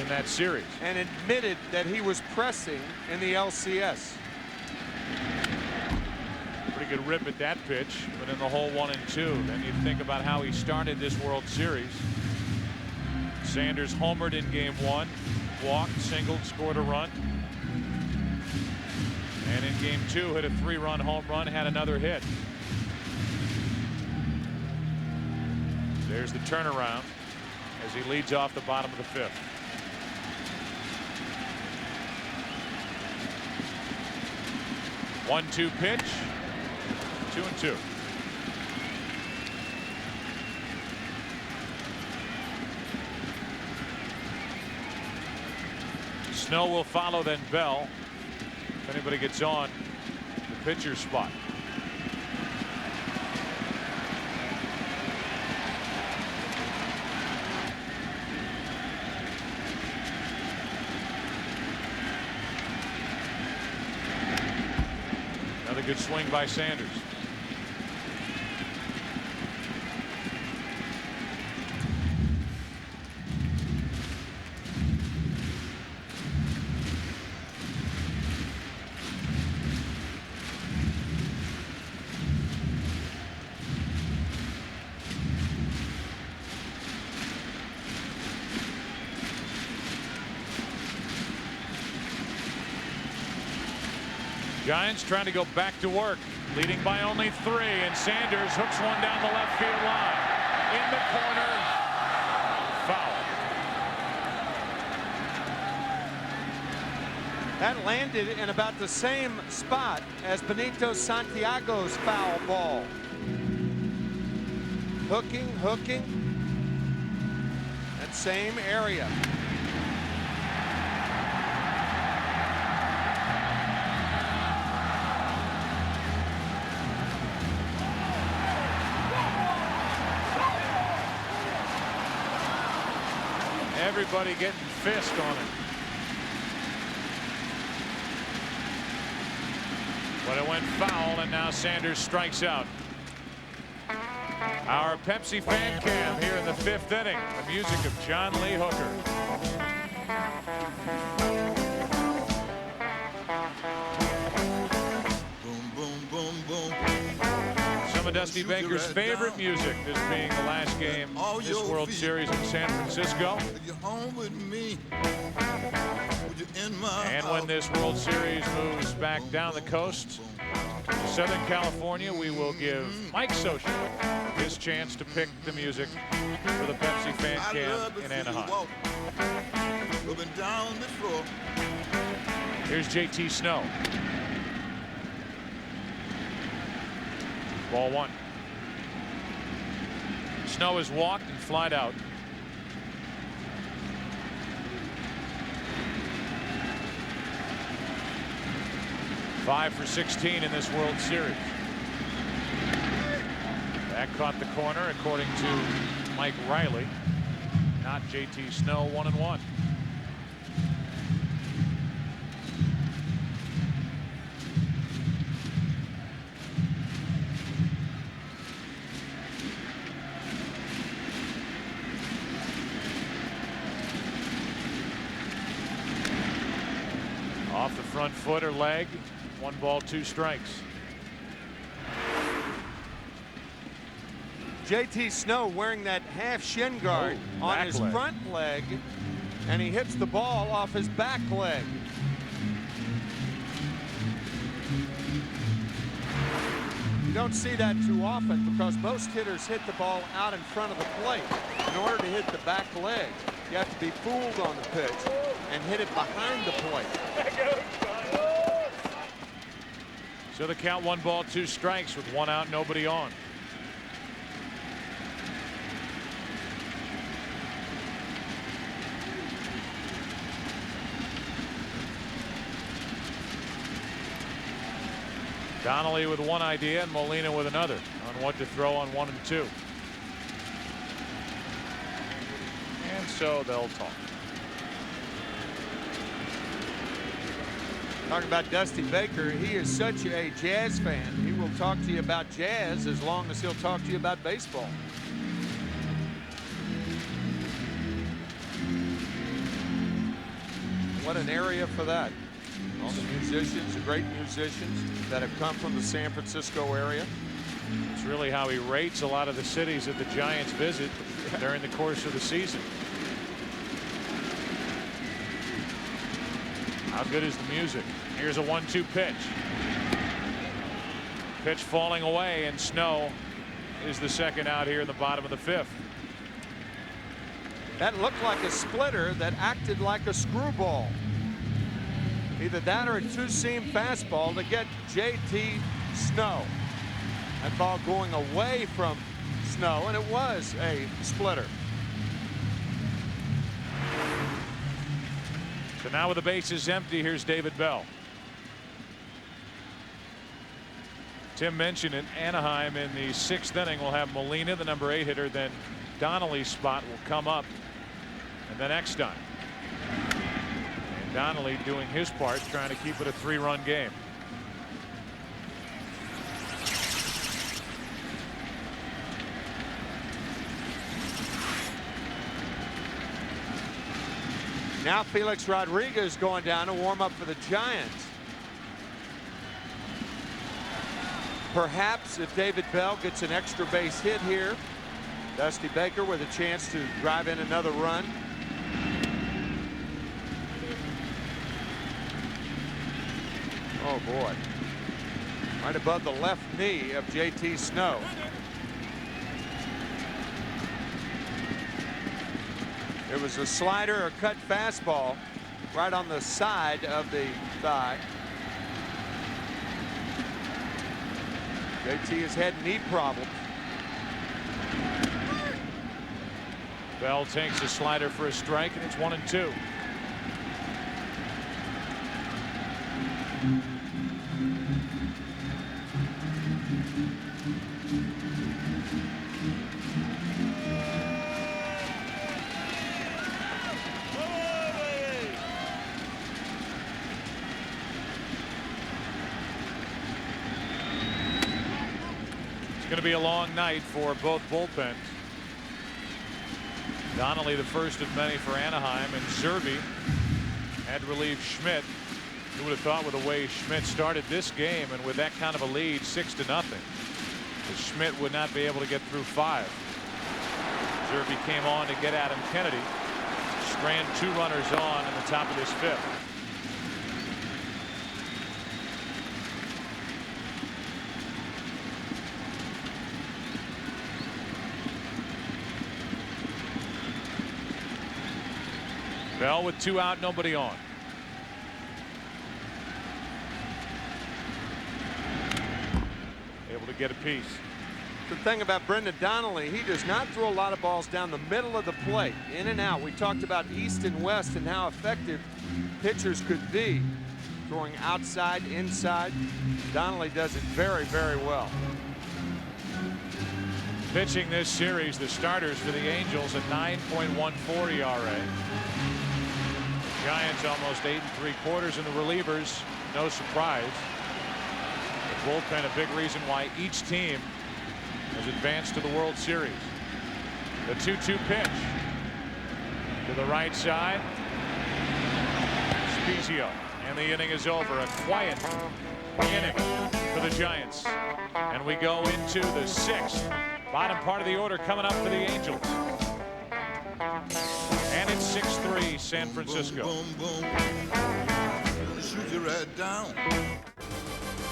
in that series, and admitted that he was pressing in the LCS. Pretty good rip at that pitch, but in the hole 1 and 2. Then you think about how he started this World Series. Sanders homered in game 1, walked, singled, scored a run, and in game 2 hit a 3-run home run, had another hit. There's the turnaround as he leads off the bottom of the 5th. One-two pitch. 2-2. Snow will follow, then Bell. If anybody gets on the pitcher's spot. Another good swing by Sanders. Giants trying to go back to work, leading by only 3, and Sanders hooks one down the left field line. In the corner, foul. That landed in about the same spot as Benito Santiago's foul ball. Hooking. That same area. Everybody getting fist on it. But it went foul, and now Sanders strikes out. Our Pepsi fan cam here in the 5th inning. The music of John Lee Hooker. Some of Dusty Baker's favorite music, this being the last game this World Series in San Francisco. And when this World Series moves back down the coast to Southern California, we will give Mike Socia his chance to pick the music for the Pepsi fan camp in Anaheim. Here's JT Snow. Ball 1. Snow is walked and flied out. Five for 16 in this World Series. That caught the corner, according to Mike Riley. Not JT Snow, 1-1. Off the front foot or leg. 1 ball, 2 strikes. JT Snow wearing that half shin guard on his front leg, and he hits the ball off his back leg. You don't see that too often because most hitters hit the ball out in front of the plate. In order to hit the back leg, you have to be fooled on the pitch and hit it behind the plate. So the count, 1 ball, 2 strikes with 1 out, nobody on. Donnelly with 1 idea and Molina with another on what to throw on 1 and 2. And so they'll talk. Talking about Dusty Baker, he is such a Jazz fan. He will talk to you about jazz as long as he'll talk to you about baseball. What an area for that. All the musicians, the great musicians that have come from the San Francisco area. It's really how he rates a lot of the cities that the Giants visit during the course of the season. How good is the music? Here's a 1-2 pitch. Pitch falling away, and Snow is the second out here in the bottom of the 5th. That looked like a splitter that acted like a screwball. Either that or a 2-seam fastball to get JT Snow. That ball going away from Snow, and it was a splitter. So now with the bases empty, here's David Bell. Tim mentioned in Anaheim in the 6th inning we'll have Molina, the number 8 hitter, then Donnelly's spot will come up, and then Eckstein. And Donnelly doing his part, trying to keep it a 3-run game. Now Felix Rodriguez going down to warm up for the Giants. Perhaps if David Bell gets an extra base hit here, Dusty Baker with a chance to drive in another run. Oh boy. Right above the left knee of JT Snow. It was a slider or cut fastball right on the side of the thigh. JT has had knee problems. Bell takes a slider for a strike, and it's 1-2. It's going to be a long night for both bullpens. Donnelly, the first of many for Anaheim, and Zerbe had to relieve Schmidt. Who would have thought, with the way Schmidt started this game and with that kind of a lead, 6-0, that Schmidt would not be able to get through 5. Zerbe came on to get Adam Kennedy. Strand 2 runners on in the top of this 5th. Bell with 2 out, nobody on. Able to get a piece. The thing about Brendan Donnelly, he does not throw a lot of balls down the middle of the plate, in and out. We talked about east and west and how effective pitchers could be throwing outside, inside. Donnelly does it very, very well. Pitching this series, the starters for the Angels, a 9.14 ERA. Giants almost 8 3/4, and the relievers, no surprise. The bullpen, a big reason why each team has advanced to the World Series. The 2-2 pitch to the right side. Spezio, and the inning is over. A quiet inning for the Giants, and we go into the 6th. Bottom part of the order coming up for the Angels. And it's 6-3 San Francisco. Boom, boom, boom. Shoot you right down.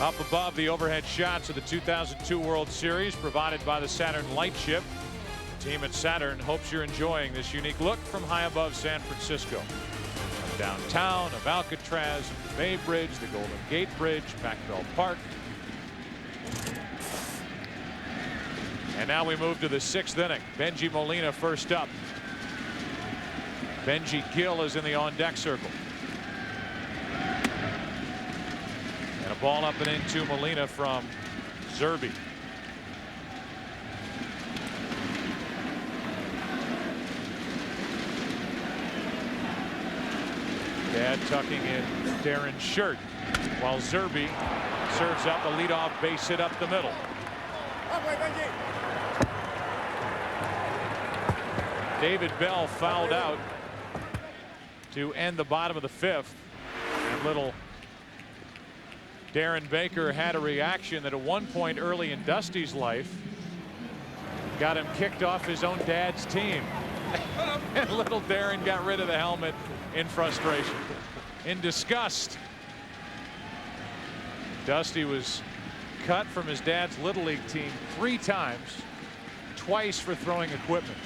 Up above, the overhead shots of the 2002 World Series provided by the Saturn Lightship. The team at Saturn hopes you're enjoying this unique look from high above San Francisco. From downtown, of Alcatraz, Bay Bridge, the Golden Gate Bridge, Pac-Bell Park. And now we move to the 6th inning. Benji Molina first up. Benji Gill is in the on-deck circle. And a ball up and into Molina from Zerbe. Dad tucking in Darren's shirt while Zerbe serves up the leadoff base hit up the middle. David Bell fouled out to end the bottom of the 5th. And little Darren Baker had a reaction that at one point early in Dusty's life got him kicked off his own dad's team. And little Darren got rid of the helmet in frustration, in disgust. Dusty was cut from his dad's Little League team 3 times, twice for throwing equipment.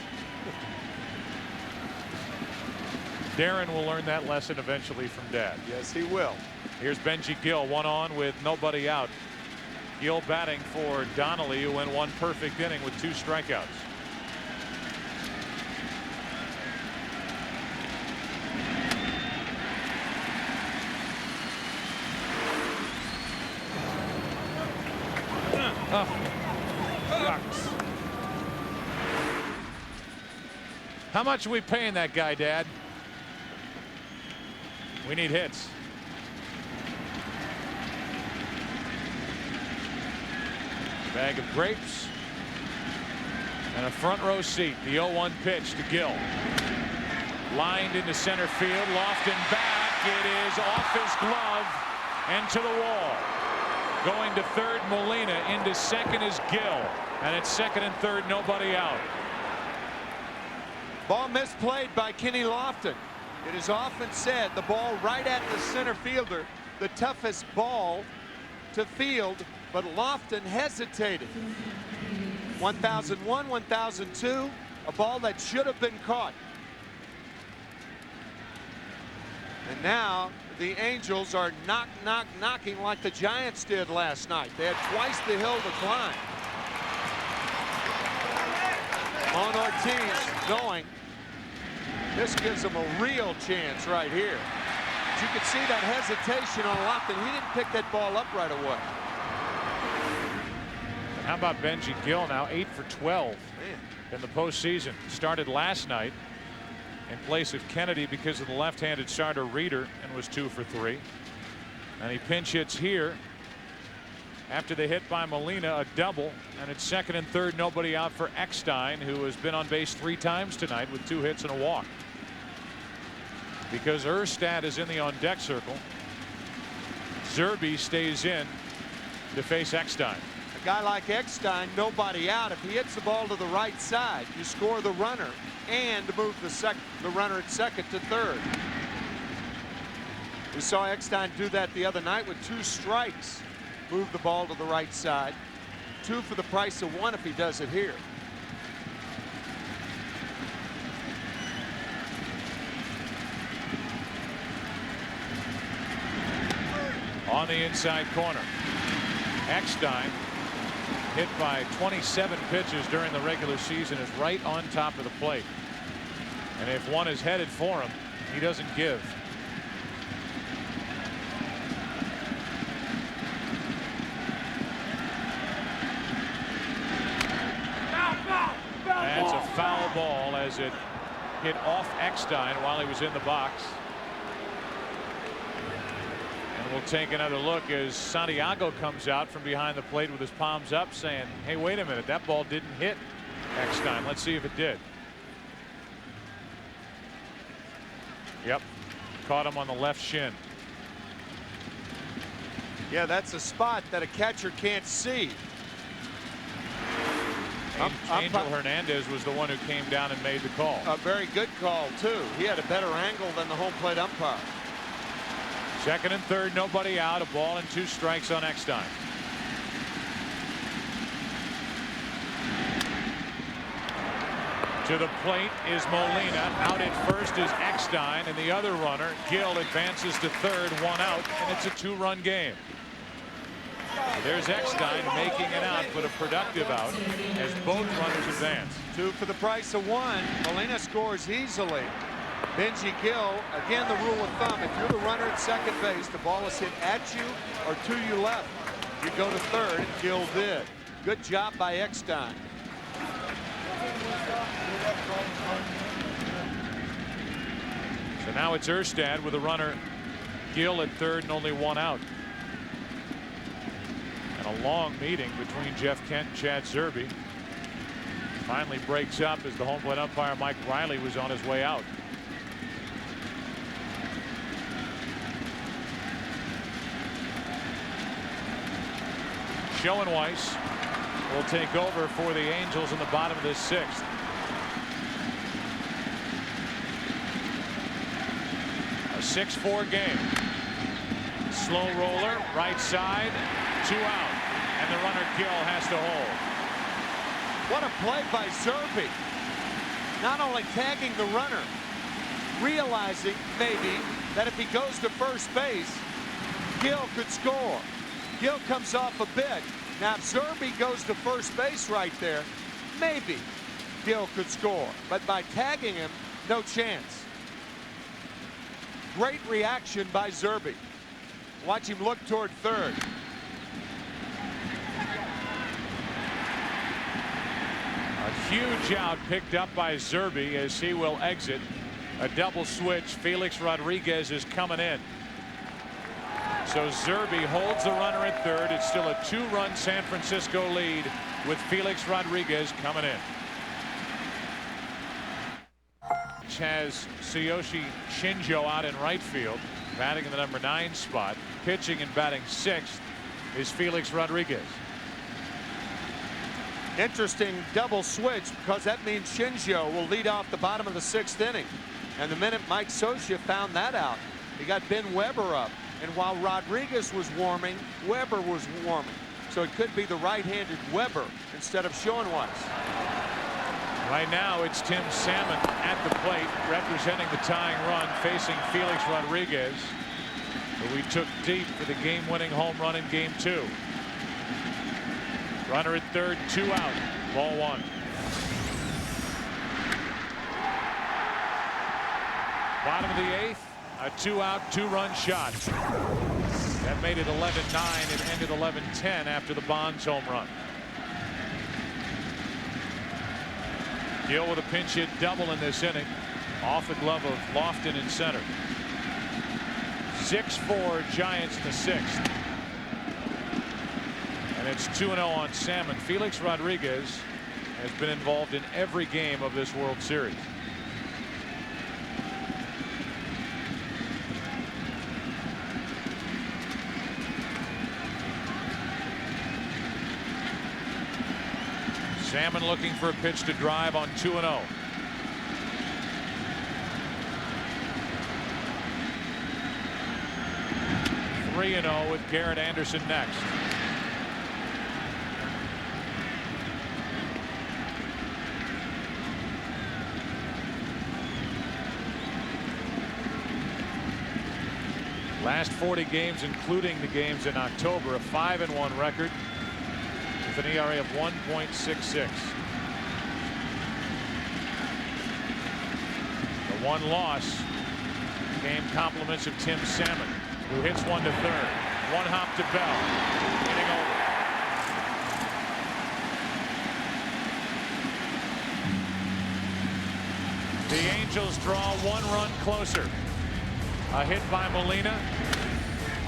Darren will learn that lesson eventually from Dad. Yes, he will. Here's Benji Gill, 1 on with nobody out. Gill batting for Donnelly, who went 1 perfect inning with 2 strikeouts. Shucks. How much are we paying that guy, Dad? We need hits. Bag of grapes and a front row seat. The 0-1 pitch to Gill. Lined into center field. Lofton back. It is off his glove and to the wall. Going to third, Molina. Into second is Gill. And at second and third, nobody out. Ball misplayed by Kenny Lofton. It is often said the ball right at the center fielder, the toughest ball to field, but Lofton hesitated. 1001, 1002, a ball that should have been caught. And now the Angels are knocking like the Giants did last night. They had twice the hill to climb. On Ortiz going. This gives them a real chance right here. But you can see that hesitation on Lofton. He didn't pick that ball up right away. And how about Benji Gill now 8 for 12 in the postseason. Started last night in place of Kennedy because of the left-handed starter Reeder and was 2 for 3. And he pinch hits here after the hit by Molina, a double, and it's second and third, nobody out for Eckstein, who has been on base 3 times tonight with 2 hits and a walk. Because Erstad is in the on deck circle, Zerbe stays in to face Eckstein. A guy like Eckstein, nobody out. If he hits the ball to the right side, you score the runner and move the runner at second to third. We saw Eckstein do that the other night with 2 strikes. Move the ball to the right side. 2 for the price of 1 if he does it here. On the inside corner, Eckstein, hit by 27 pitches during the regular season, is right on top of the plate. And if one is headed for him, he doesn't give. That's a foul ball as it hit off Eckstein while he was in the box. And we'll take another look as Santiago comes out from behind the plate with his palms up saying, hey, wait a minute, that ball didn't hit Eckstein. Let's see if it did. Yep, caught him on the left shin. Yeah, that's a spot that a catcher can't see. Angel Hernandez was the one who came down and made the call. A very good call, too. He had a better angle than the home plate umpire. Second and third, nobody out. A ball and 2 strikes on Eckstein. To the plate is Molina. Out at first is Eckstein, and the other runner, Gill, advances to third, 1 out, and it's a 2-run game. There's Eckstein making an out, but a productive out as both runners advance. 2 for the price of 1. Molina scores easily. Benji Gill, again, the rule of thumb, if you're the runner at second base, the ball is hit at you or to your left, you go to third, and Gill did. Good job by Eckstein. So now it's Erstad with a runner, Gill at third, and only 1 out. And a long meeting between Jeff Kent and Chad Zerbe finally breaks up as the home plate umpire Mike Riley was on his way out. Schoenweiss will take over for the Angels in the bottom of the 6th. A 6-4 game. Slow roller, right side, 2 out, and the runner Gill has to hold. What a play by Zerbe. Not only tagging the runner, realizing maybe that if he goes to first base, Gill could score. Gill comes off a bit. Now, if Zerbe goes to first base right there, maybe Gill could score. But by tagging him, no chance. Great reaction by Zerbe. Watch him look toward third. A huge out picked up by Zerbe as he will exit. A double switch. Felix Rodriguez is coming in. So Zerbe holds the runner at third. It's still a 2-run San Francisco lead with Felix Rodriguez coming in. Has Tsuyoshi Shinjo out in right field, batting in the number 9 spot. Pitching and batting 6th is Felix Rodriguez. Interesting double switch, because that means Shinjo will lead off the bottom of the 6th inning. And the minute Mike Scioscia found that out, he got Ben Weber up. And while Rodriguez was warming, Weber was warming. So it could be the right-handed Weber instead of Schoenweiss. Right now, it's Tim Salmon at the plate, representing the tying run, facing Felix Rodriguez, who we took deep for the game-winning home run in Game 2. Runner at third, 2 out, ball 1. Bottom of the 8th, a 2-out, 2-run shot. That made it 11-9. It ended 11-10 after the Bonds home run. Gill with a pinch hit double in this inning, off the glove of Lofton in center. 6-4 Giants in the 6th. And it's 2-0 on Salmon. Felix Rodriguez has been involved in every game of this World Series. Salmon looking for a pitch to drive on 2-0. (3-0) with Garrett Anderson next. Last 40 games, including the games in October, a 5-1 record with an ERA of 1.66. The one loss came compliments of Tim Salmon, who hits one to third. One hop to Bell. Inning over. The Angels draw 1 run closer. A hit by Molina.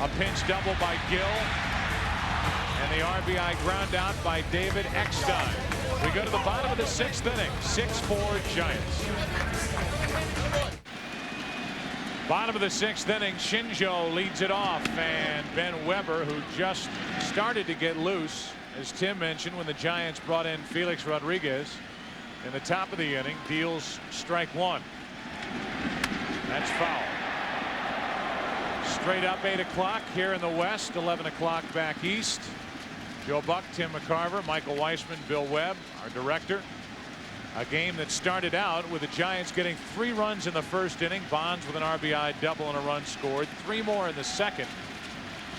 A pinch double by Gill. And the RBI ground out by David Eckstein. We go to the bottom of the 6th inning. 6-4 Giants. Bottom of the 6th inning, Shinjo leads it off, and Ben Weber, who just started to get loose, as Tim mentioned, when the Giants brought in Felix Rodriguez in the top of the inning, deals strike 1. That's foul. Straight up 8 o'clock here in the West, 11 o'clock back east. Joe Buck, Tim McCarver, Michael Weissman, Bill Webb, our director. A game that started out with the Giants getting 3 runs in the first inning. Bonds with an RBI double and a run scored. 3 more in the second.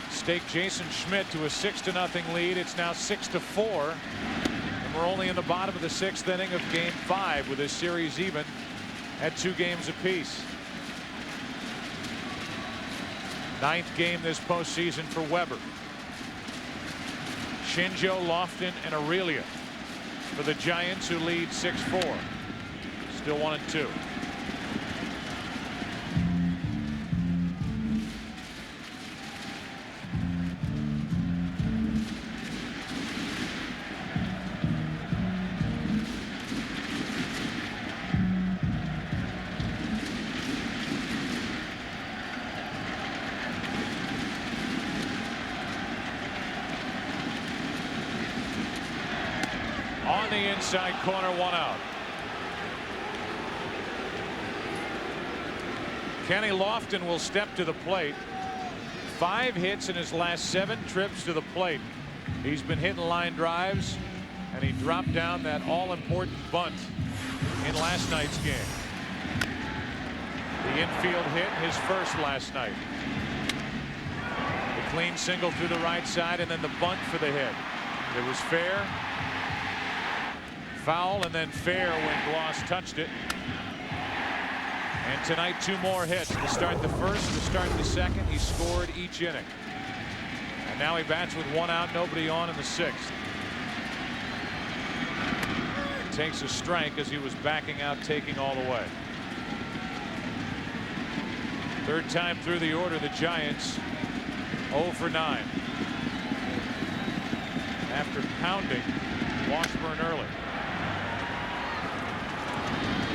Staked Jason Schmidt to a 6-0 lead. It's now 6-4. And we're only in the bottom of the 6th inning of Game 5 with this series even at 2 games apiece. 9th game this postseason for Weber. Shinjo, Lofton, and Aurelia for the Giants, who lead 6-4. Still 1-2. On the inside corner, 1 out. Kenny Lofton will step to the plate. 5 hits in his last 7 trips to the plate. He's been hitting line drives, and he dropped down that all-important bunt in last night's game. The infield hit, his first last night. The clean single through the right side, and then the bunt for the hit. It was fair, foul, and then fair when Gloss touched it. And tonight 2 more hits to start the first, to start the second. He scored each inning. And now he bats with 1 out, nobody on in the 6th. Takes a strike as he was backing out, taking all the way. 3rd time through the order, the Giants 0 for 9. After pounding Washburn early.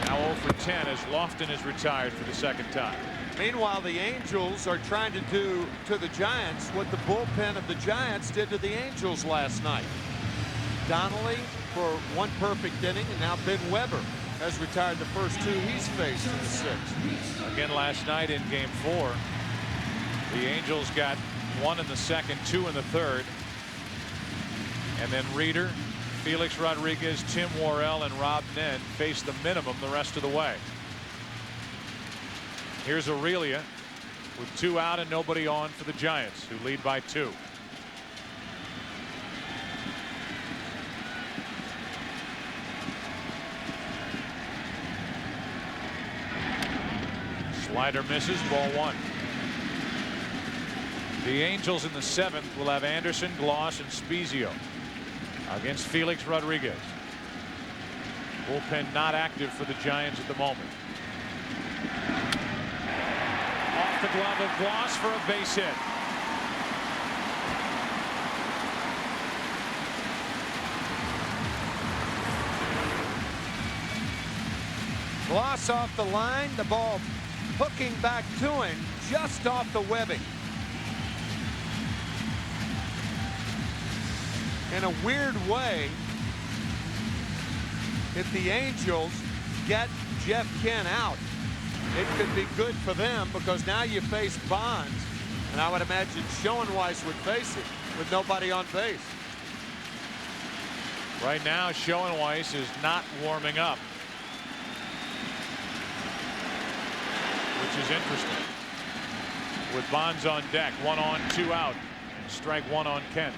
Now 0 for 10 as Lofton is retired for the 2nd time. Meanwhile, the Angels are trying to do to the Giants what the bullpen of the Giants did to the Angels last night. Donnelly for 1 perfect inning, and now Ben Weber has retired the first 2 he's faced in the 6th. Again last night in Game 4, the Angels got 1 in the 2nd, 2 in the 3rd. And then Reeder, Felix Rodriguez, Tim Worrell, and Rob Nen face the minimum the rest of the way. Here's Aurelia with 2 out and nobody on for the Giants, who lead by 2. Slider misses, ball 1. The Angels in the 7th will have Anderson, Gloss, and Spezio against Felix Rodriguez. Bullpen not active for the Giants at the moment. Off the glove of Gloss for a base hit. Gloss off the line, the ball hooking back to him just off the webbing. In a weird way, if the Angels get Jeff Kent out, it could be good for them, because now you face Bonds, and I would imagine Schoenweiss would face it with nobody on base. Right now, Schoenweiss is not warming up, which is interesting. With Bonds on deck, 1 on, 2 out, strike 1 on Kent.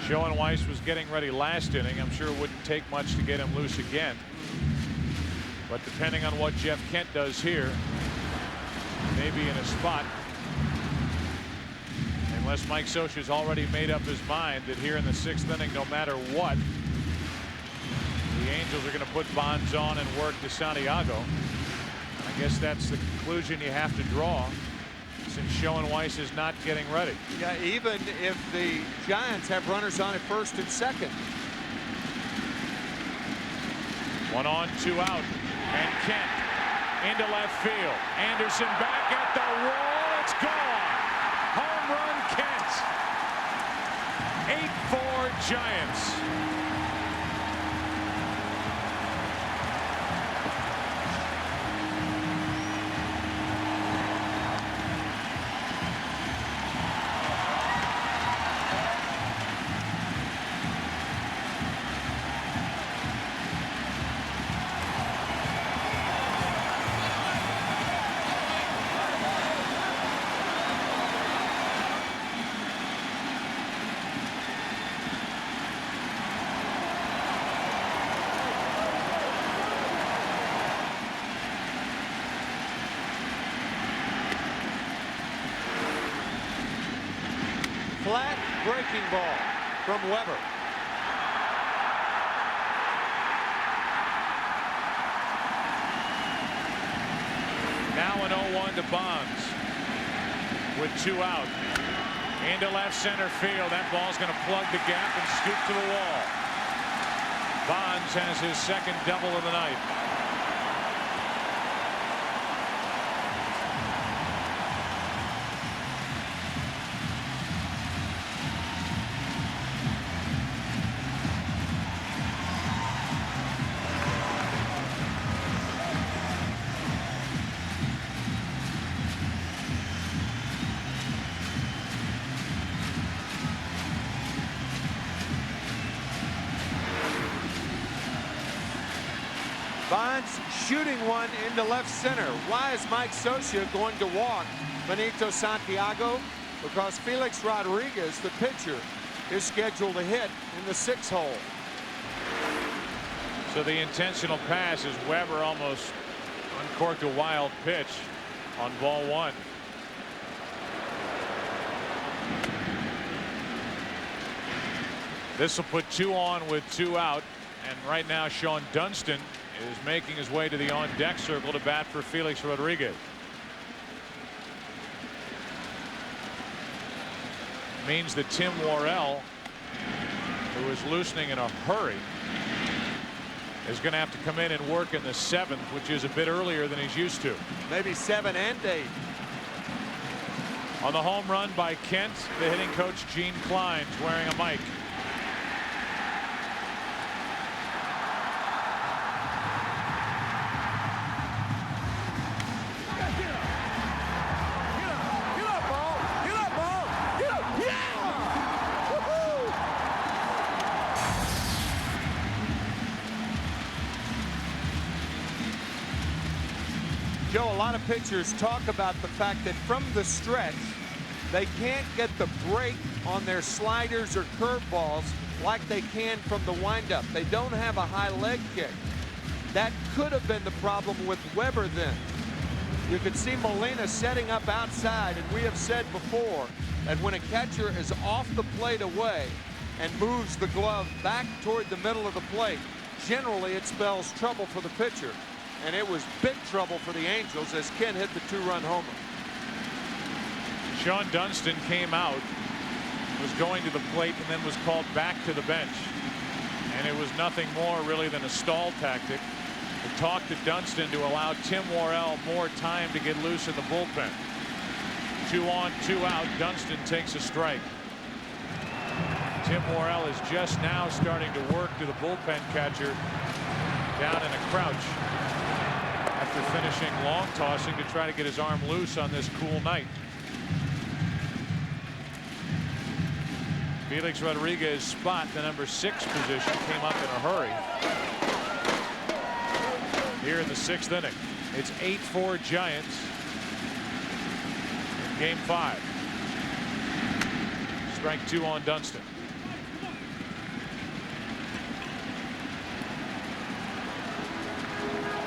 Schoenweiss was getting ready last inning. I'm sure it wouldn't take much to get him loose again. But depending on what Jeff Kent does here, maybe in a spot. Unless Mike Scioscia's already made up his mind that here in the 6th inning, no matter what, the Angels are going to put Bonds on and work to Santiago. I guess that's the conclusion you have to draw, since Schoenweiss is not getting ready. Yeah, even if the Giants have runners on at first and second. 1 on, 2 out, and Kent into left field. Anderson back at the wall. It's gone. Home run, Kent. 8-4 Giants. Flat breaking ball from Weber. Now an 0-1 to Bonds with 2 out. Into left center field. That ball's going to plug the gap and scoop to the wall. Bonds has his 2nd double of the night. Bonds shooting one into left center. Why is Mike Scioscia going to walk Benito Santiago? Because Felix Rodriguez, the pitcher, is scheduled to hit in the 6th hole. So the intentional pass is Weber almost uncorked a wild pitch on ball 1. This will put 2 on with 2 out, and right now Sean Dunston is making his way to the on deck circle to bat for Felix Rodriguez. Means that Tim Worrell, who is loosening in a hurry, is going to have to come in and work in the 7th, which is a bit earlier than he's used to. Maybe 7 and 8. On the home run by Kent, the hitting coach Gene Klein's wearing a mic. Joe, a lot of pitchers talk about the fact that from the stretch, they can't get the break on their sliders or curveballs like they can from the windup. They don't have a high leg kick. That could have been the problem with Weber then. You could see Molina setting up outside, and we have said before that when a catcher is off the plate away and moves the glove back toward the middle of the plate, generally it spells trouble for the pitcher. And it was big trouble for the Angels as Ken hit the two-run homer. Sean Dunston came out, was going to the plate, and then was called back to the bench. And it was nothing more really than a stall tactic. They talked to Dunston to allow Tim Worrell more time to get loose in the bullpen. 2 on, 2 out. Dunston takes a strike. Tim Worrell is just now starting to work to the bullpen catcher down in a crouch after finishing long tossing to try to get his arm loose on this cool night. Felix Rodriguez's spot, the number 6 position, came up in a hurry here in the 6th inning. It's 8-4 Giants in game 5. Strike 2 on Dunston.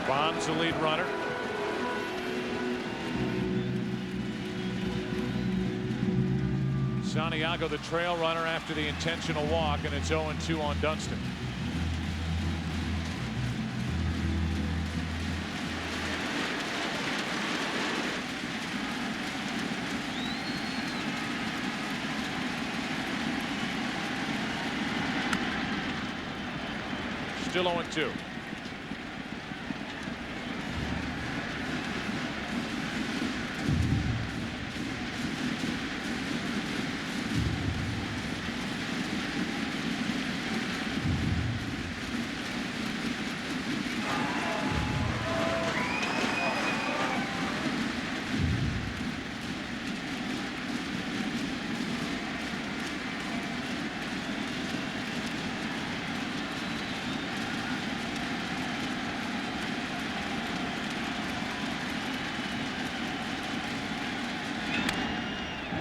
Bond's the lead runner. Santiago the trail runner after the intentional walk, and it's 0-2 on Dunston. Still 0-2.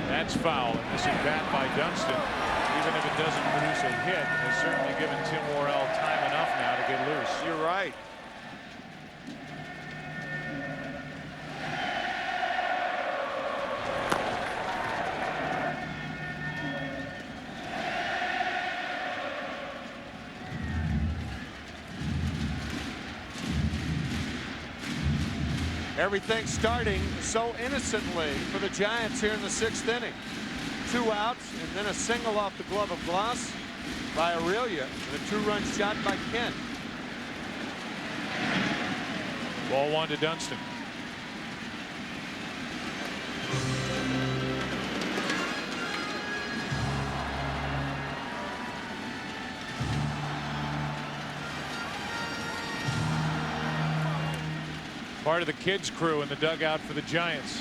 That's foul, and this at bat by Dunston, even if it doesn't produce a hit, has certainly given Tim Worrell time enough now to get loose. You're right. Everything starting so innocently for the Giants here in the 6th inning. 2 outs and then a single off the glove of Glass by Aurelia and a 2-run shot by Kent. Ball 1 to Dunston. Part of the kids crew in the dugout for the Giants.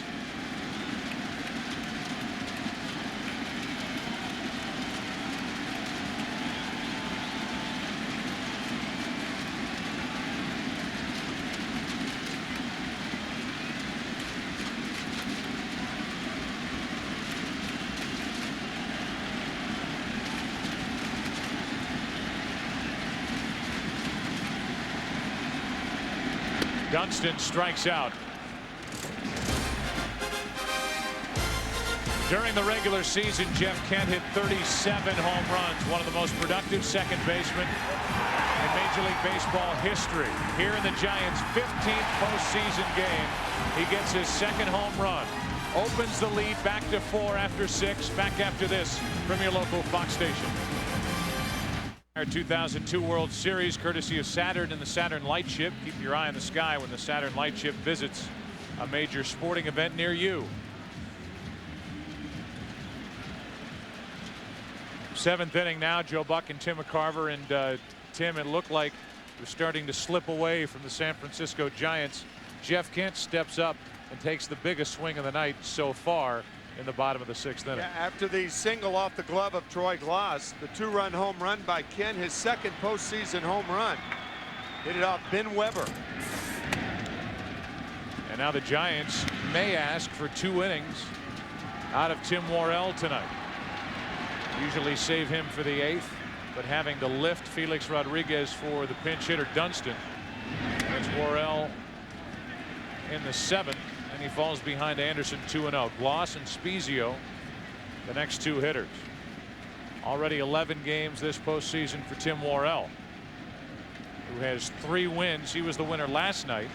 Dunston strikes out. During the regular season, Jeff Kent hit 37 home runs, one of the most productive second basemen in Major League Baseball history. Here in the Giants' 15th postseason game, he gets his 2nd home run. Opens the lead back to 4 after 6. Back after this from your local Fox station. Our 2002 World Series, courtesy of Saturn and the Saturn Lightship. Keep your eye on the sky when the Saturn Lightship visits a major sporting event near you. 7th inning now. Joe Buck and Tim McCarver, and Tim, it looked like we're starting to slip away from the San Francisco Giants. Jeff Kent steps up and takes the biggest swing of the night so far in the bottom of the 6th inning. Yeah, after the single off the glove of Troy Glass, the 2-run home run by Ken, his 2nd postseason home run. Hit it off Ben Weber. And now the Giants may ask for 2 innings out of Tim Worrell tonight. Usually save him for the 8th, but having to lift Felix Rodriguez for the pinch hitter Dunston. It's Worrell in the 7th, and he falls behind Anderson 2-0. Gloss and Spezio, the next 2 hitters. Already 11 games this postseason for Tim Worrell, who has 3 wins. He was the winner last night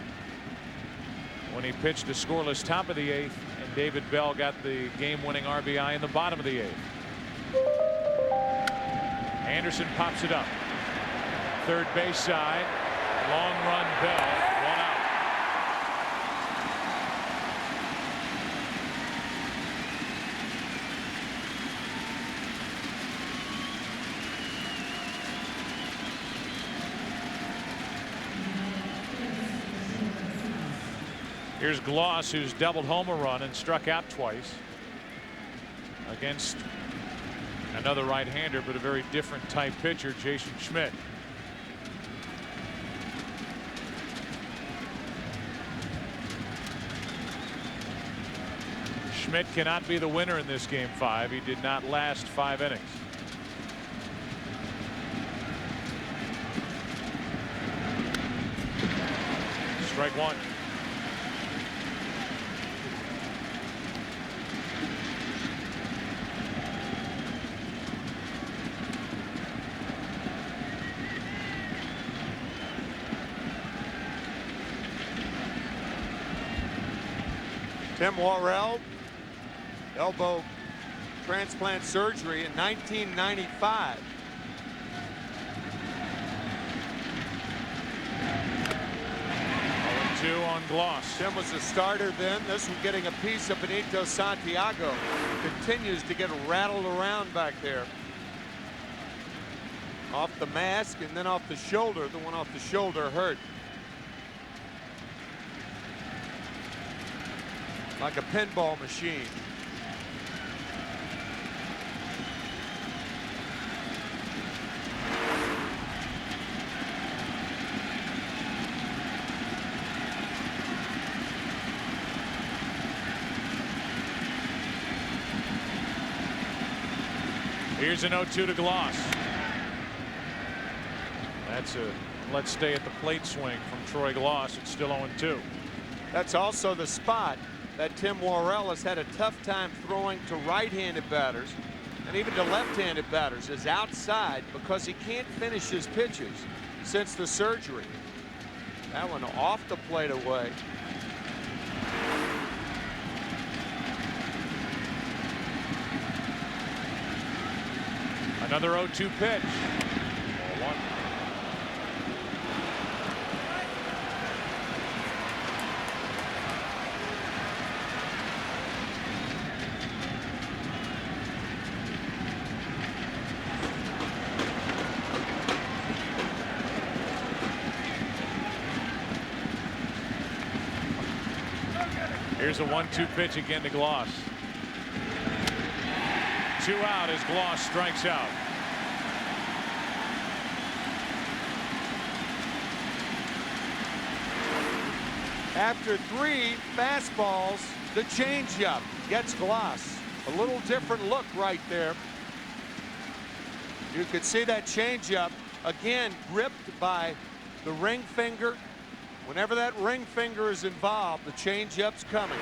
when he pitched a scoreless top of the 8th, and David Bell got the game-winning RBI in the bottom of the 8th. Anderson pops it up. Third base side. Long run Bell. 1 out. Here's Gloss, who's doubled home a run and struck out twice against another right-hander, but a very different type pitcher, Jason Schmidt. Schmidt cannot be the winner in this game 5. He did not last 5 innings. Strike 1. Tim Worrell, elbow transplant surgery in 1995. Two on Gloss. Tim was a starter then. This one getting a piece of Benito Santiago. Continues to get rattled around back there. Off the mask and then off the shoulder. The one off the shoulder hurt. Like a pinball machine. Here's an 0-2 to Gloss. That's a let's stay at the plate swing from Troy Gloss. It's still 0-2. That's also the spot that Tim Worrell has had a tough time throwing to right-handed batters and even to left-handed batters, is outside because he can't finish his pitches since the surgery. That one off the plate away. Another 0-2 pitch. 1. Here's a 1-2 pitch again to Gloss. 2 out as Gloss strikes out. After 3 fastballs, the changeup gets Gloss. A little different look right there. You could see that changeup again gripped by the ring finger. Whenever that ring finger is involved, the changeup's coming.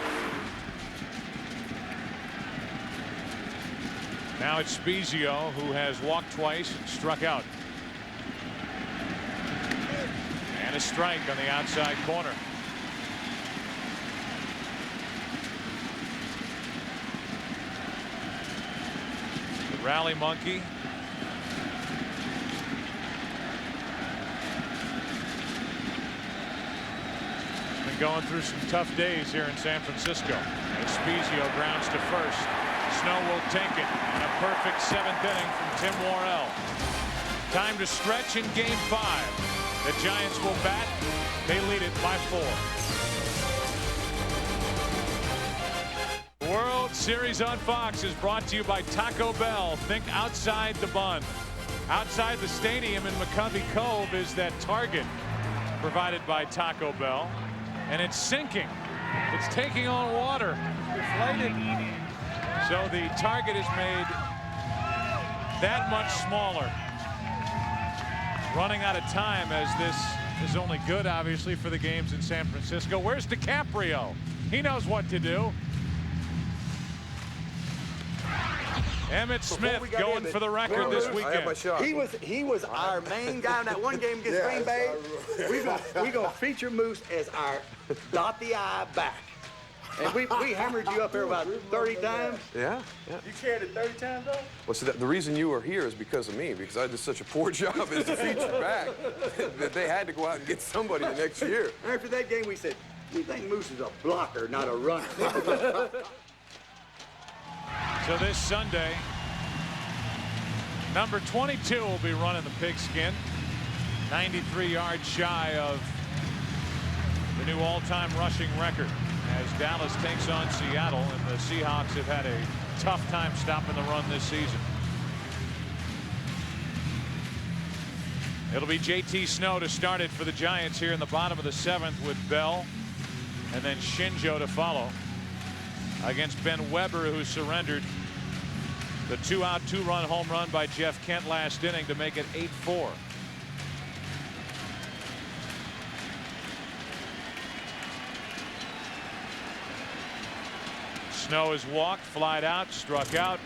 Now it's Spezio, who has walked twice and struck out. And a strike on the outside corner. The rally monkey. Going through some tough days here in San Francisco. And Spezio grounds to first. Snow will take it. And a perfect 7th inning from Tim Worrell. Time to stretch in game 5. The Giants will bat. They lead it by 4. World Series on Fox is brought to you by Taco Bell. Think outside the bun. Outside the stadium in McCovey Cove is that target provided by Taco Bell. And it's sinking It's taking on water. Deflated. So the target is made that much smaller. Running out of time, as this is only good, obviously, for the games in San Francisco. Where's DiCaprio? He knows what to do. Emmitt Smith going for the record this weekend. He was our main guy in that one game against Green Bay. We're gonna feature Moose as our dot the I back. And we hammered you up there about 30 times. Yeah. You carried it 30 times, though? Well, so the reason you are here is because of me, because I did such a poor job as a feature back that they had to go out and get somebody the next year. After that game, we said, we think Moose is a blocker, not a runner. So this Sunday, number 22 will be running the pigskin. 93 yards shy of the new all-time rushing record, as Dallas takes on Seattle, and the Seahawks have had a tough time stopping the run this season. It'll be JT Snow to start it for the Giants here in the bottom of the 7th, with Bell and then Shinjo to follow against Ben Weber, who surrendered the 2-out 2-run home run by Jeff Kent last inning to make it 8-4. Snow has walked, flied out, struck out.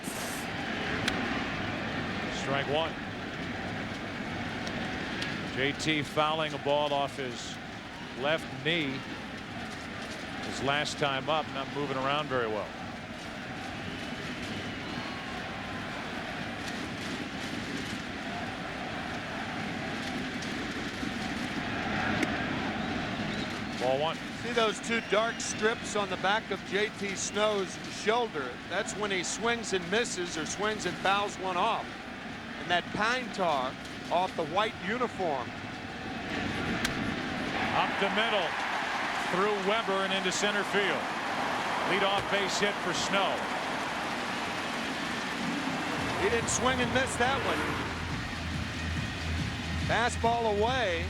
Strike one. JT fouling a ball off his left knee his last time up, not moving around very well. Ball one. See those two dark strips on the back of JT Snow's shoulder? That's when he swings and misses, or swings and fouls one off. And that pine tar off the white uniform. Up the middle, through Weber and into center field. Leadoff base hit for Snow. He didn't swing and miss that one. Fastball away.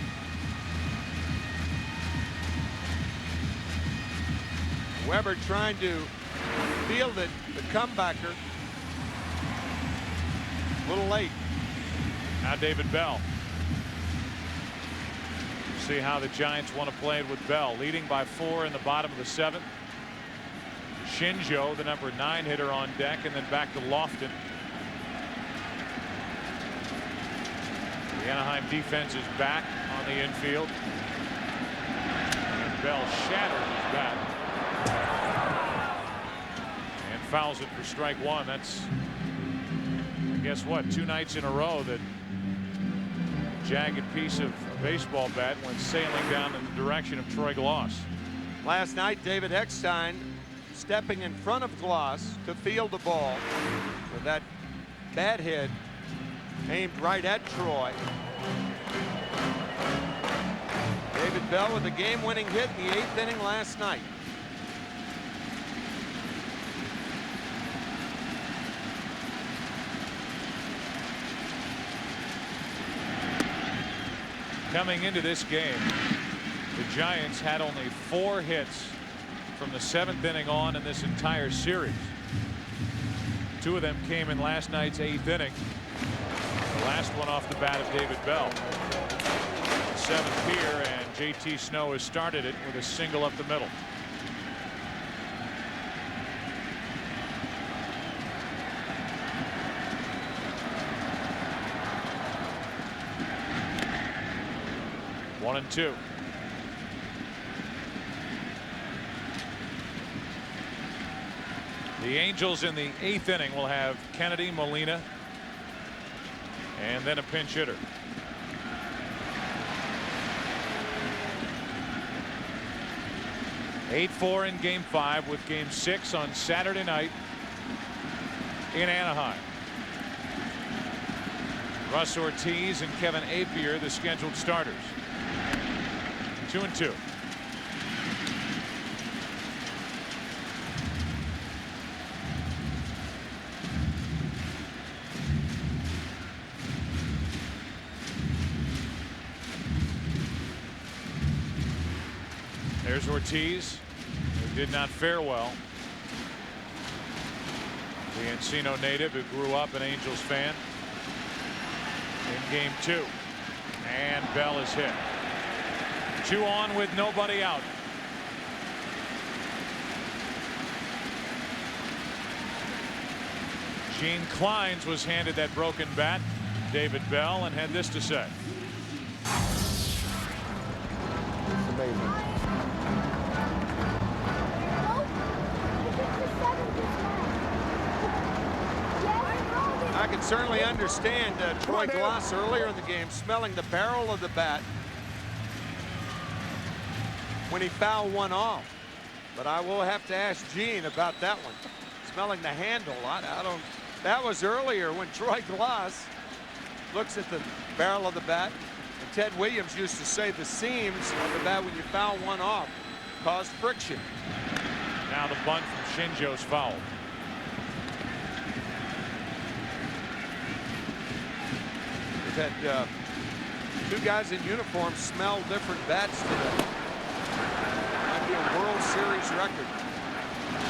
Weber trying to field it, the comebacker. A little late. Now David Bell. See how the Giants want to play it with Bell, leading by 4 in the bottom of the 7th. Shinjo, the number 9 hitter, on deck, and then back to Lofton. The Anaheim defense is back on the infield. And Bell shatters his bat and fouls it for strike one. That's, guess what, 2 nights in a row that jagged piece of baseball bat went sailing down in the direction of Troy Gloss. Last night, David Eckstein stepping in front of Gloss to field the ball with that bat hit aimed right at Troy. David Bell with a game-winning hit in the 8th inning last night. Coming into this game, the Giants had only 4 hits from the 7th inning on in this entire series. 2 of them came in last night's 8th inning. The last one off the bat of David Bell. 7th here, and JT Snow has started it with a single up the middle. One and two. The Angels in the 8th inning will have Kennedy, Molina, and then a pinch hitter. Eight 8-4 in Game 5, with Game 6 on Saturday night in Anaheim. Russ Ortiz and Kevin Apier, the scheduled starters. 2-2. There's Ortiz. There's did not fare well. The Encino native who grew up an Angels fan in game 2. And Bell is hit. 2 on with nobody out. Gene Kleins was handed that broken bat, David Bell, and had this to say. It's amazing. I can certainly understand Troy Glass earlier in the game smelling the barrel of the bat when he fouled one off. But I will have to ask Gene about that one. Smelling the handle. I don't. That was earlier when Troy Glass looks at the barrel of the bat. And Ted Williams used to say the seams of the bat when you foul one off cause friction. Now the bunt from Shinjo's foul. We've had 2 guys in uniform smell different bats today. Might be a World Series record.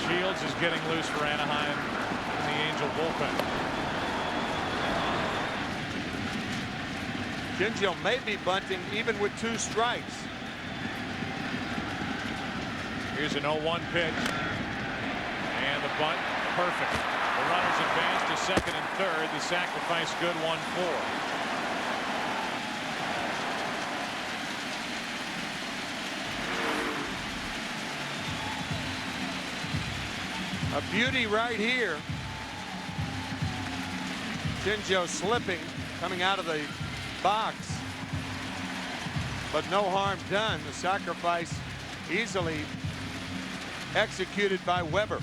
Shields is getting loose for Anaheim in the Angel bullpen. Shinjo may be bunting even with 2 strikes. Here's an 0-1 pitch. And the bunt, perfect. The runners advance to second and third. The sacrifice good, 1-4. A beauty right here. Shinjo slipping, coming out of the box. But no harm done. The sacrifice easily executed by Weber.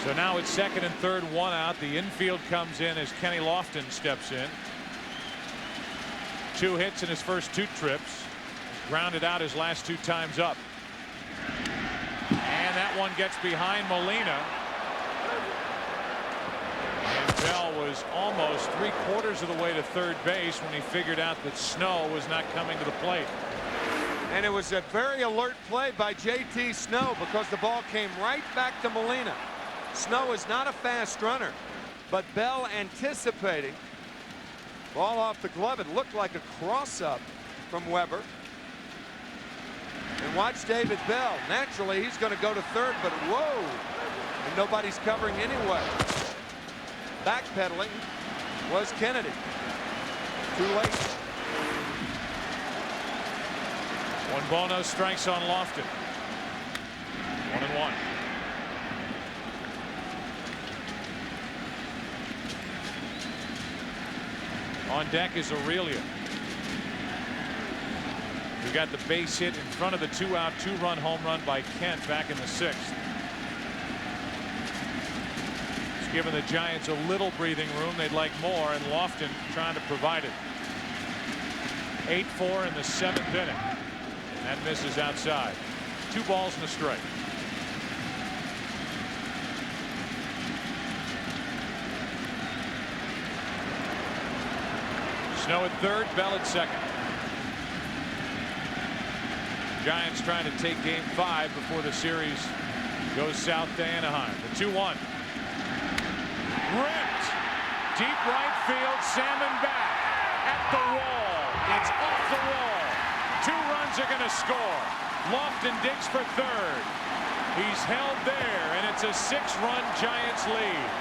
So now it's second and third, 1 out. The infield comes in as Kenny Lofton steps in. 2 hits in his first 2 trips. Grounded out his last 2 times up. And that one gets behind Molina. And Bell was almost 3/4 of the way to third base when he figured out that Snow was not coming to the plate. And it was a very alert play by JT Snow because the ball came right back to Molina. Snow is not a fast runner, but Bell anticipating. Ball off the glove. It looked like a cross-up from Weber. And watch David Bell. Naturally, he's going to go to third, but whoa! And nobody's covering anyway. Backpedaling was Kennedy. Too late. 1 ball, no strikes on Lofton. 1-1. On deck is Aurelia. We got the base hit in front of the 2-out, 2-run home run by Kent back in the 6th. It's given the Giants a little breathing room. They'd like more, and Lofton trying to provide it. 8-4 in the 7th inning. And that misses outside. 2 balls and a strike. Snow at third, Bell at second. Giants trying to take game 5 before the series goes south to Anaheim. The 2-1. Ripped. Deep right field. Salmon back. At the wall. It's off the wall. 2 runs are going to score. Lofton digs for third. He's held there, and it's a 6-run Giants lead.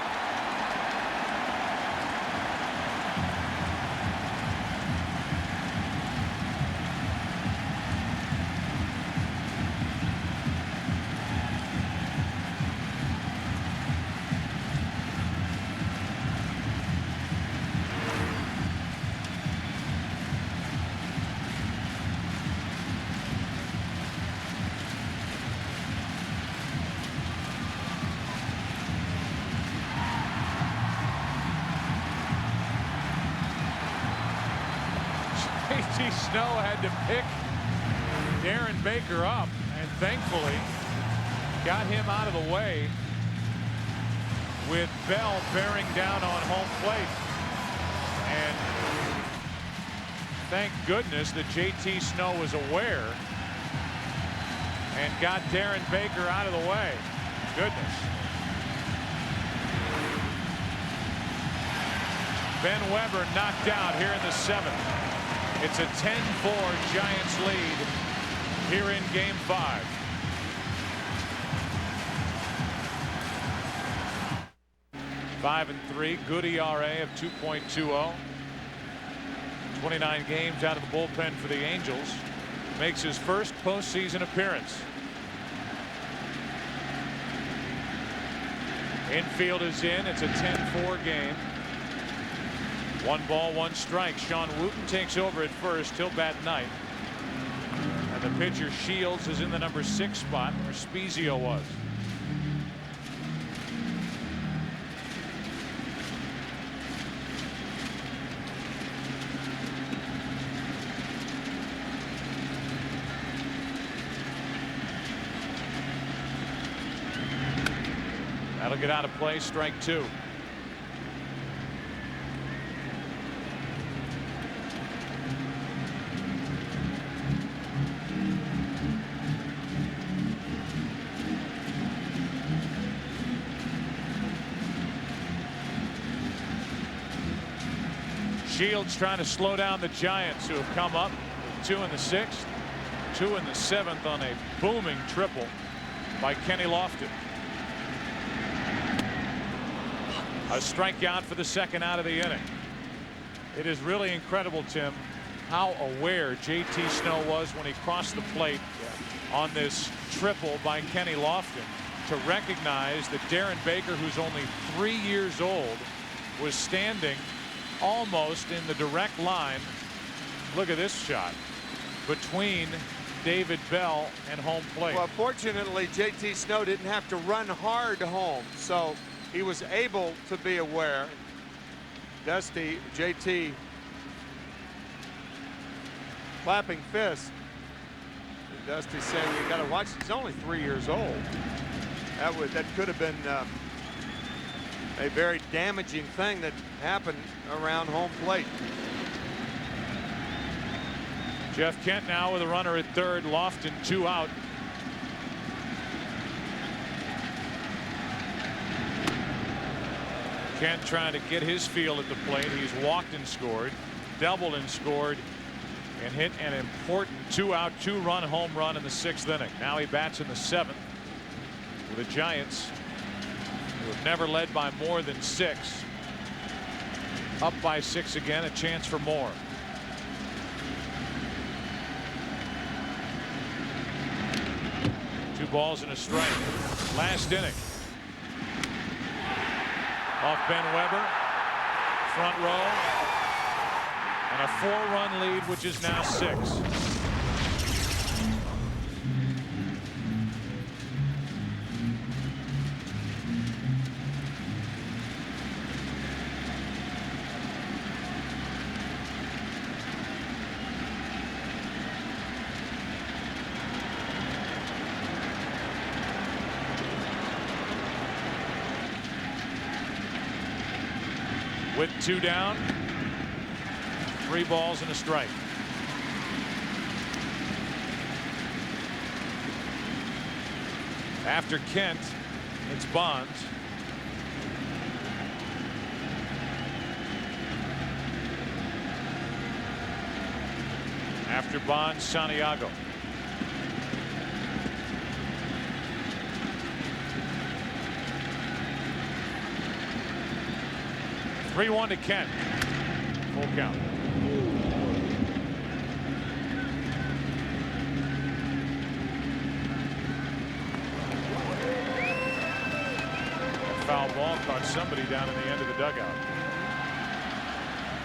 Snow had to pick Darren Baker up, and thankfully got him out of the way. with Bell bearing down on home plate. And thank goodness that JT Snow was aware and got Darren Baker out of the way. Goodness. Ben Weber knocked out here in the 7th. It's a 10-4 Giants lead here in Game 5. Five and 3, good ERA of 2.20. 29 games out of the bullpen for the Angels. Makes his first postseason appearance. Infield is in. It's a 10-4 game. 1 ball, 1 strike. Sean Wooten takes over at first. He'll bat ninth. And the pitcher Shields is in the number 6 spot where Spezio was. That'll get out of play. Strike 2. Shields trying to slow down the Giants, who have come up with 2 in the 6th, 2 in the 7th on a booming triple by Kenny Lofton. A strikeout for the 2nd out of the inning. It is really incredible, Tim, how aware JT Snow was when he crossed the plate on this triple by Kenny Lofton to recognize that Darren Baker, who's only 3 years old, was standing almost in the direct line. Look at this shot between David Bell and home plate. Well, fortunately, JT Snow didn't have to run hard home, so he was able to be aware. Dusty, JT clapping fists. Dusty saying, you got to watch. He's only 3 years old. That could have been a very damaging thing that happened around home plate. Jeff Kent now with a runner at third. Lofton 2 out. Kent trying to get his feel at the plate. He's walked and scored, doubled and scored, and hit an important 2-out, 2-run home run in the 6th inning. Now he bats in the 7th with the Giants, who have never led by more than 6. Up by 6 again, a chance for more. Two balls and a strike. Last inning. Off Ben Weber, front row, and a 4-run lead, which is now 6. With 2 down, 3 balls and a strike. After Kent, it's Bonds. After Bonds, Santiago. Three-1 to Kent. Full count. That foul ball caught somebody down in the end of the dugout.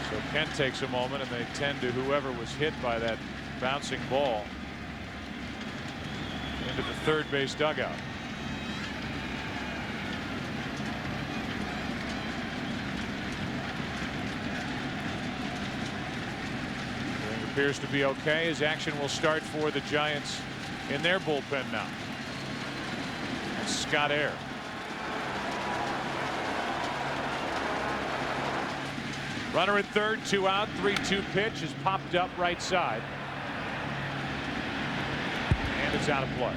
So Kent takes a moment, and they tend to whoever was hit by that bouncing ball into the third base dugout. Appears to be okay. His action will start for the Giants in their bullpen now. That's Scott Air. Runner at third, 2 out, 3-2 pitch is popped up right side. And it's out of play.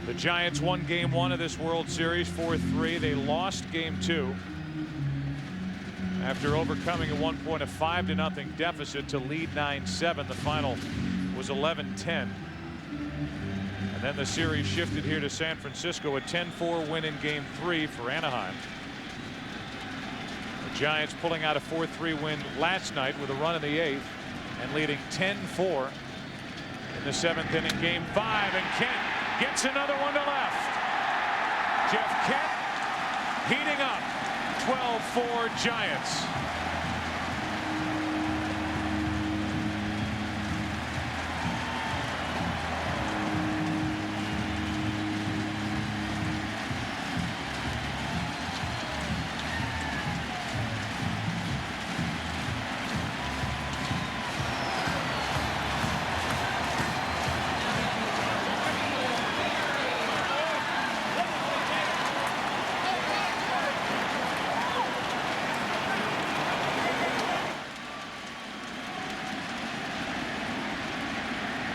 The Giants won game 1 of this World Series 4-3. They lost game 2 after overcoming at one point a 5-0 deficit to lead 9-7. The final was 11-10. And then the series shifted here to San Francisco, a 10-4 win in game 3 for Anaheim. The Giants pulling out a 4-3 win last night with a run in the 8th and leading 10-4 in the 7th inning, game 5, and Kent gets another one to left. Jeff Kent heating up. 12-4 Giants.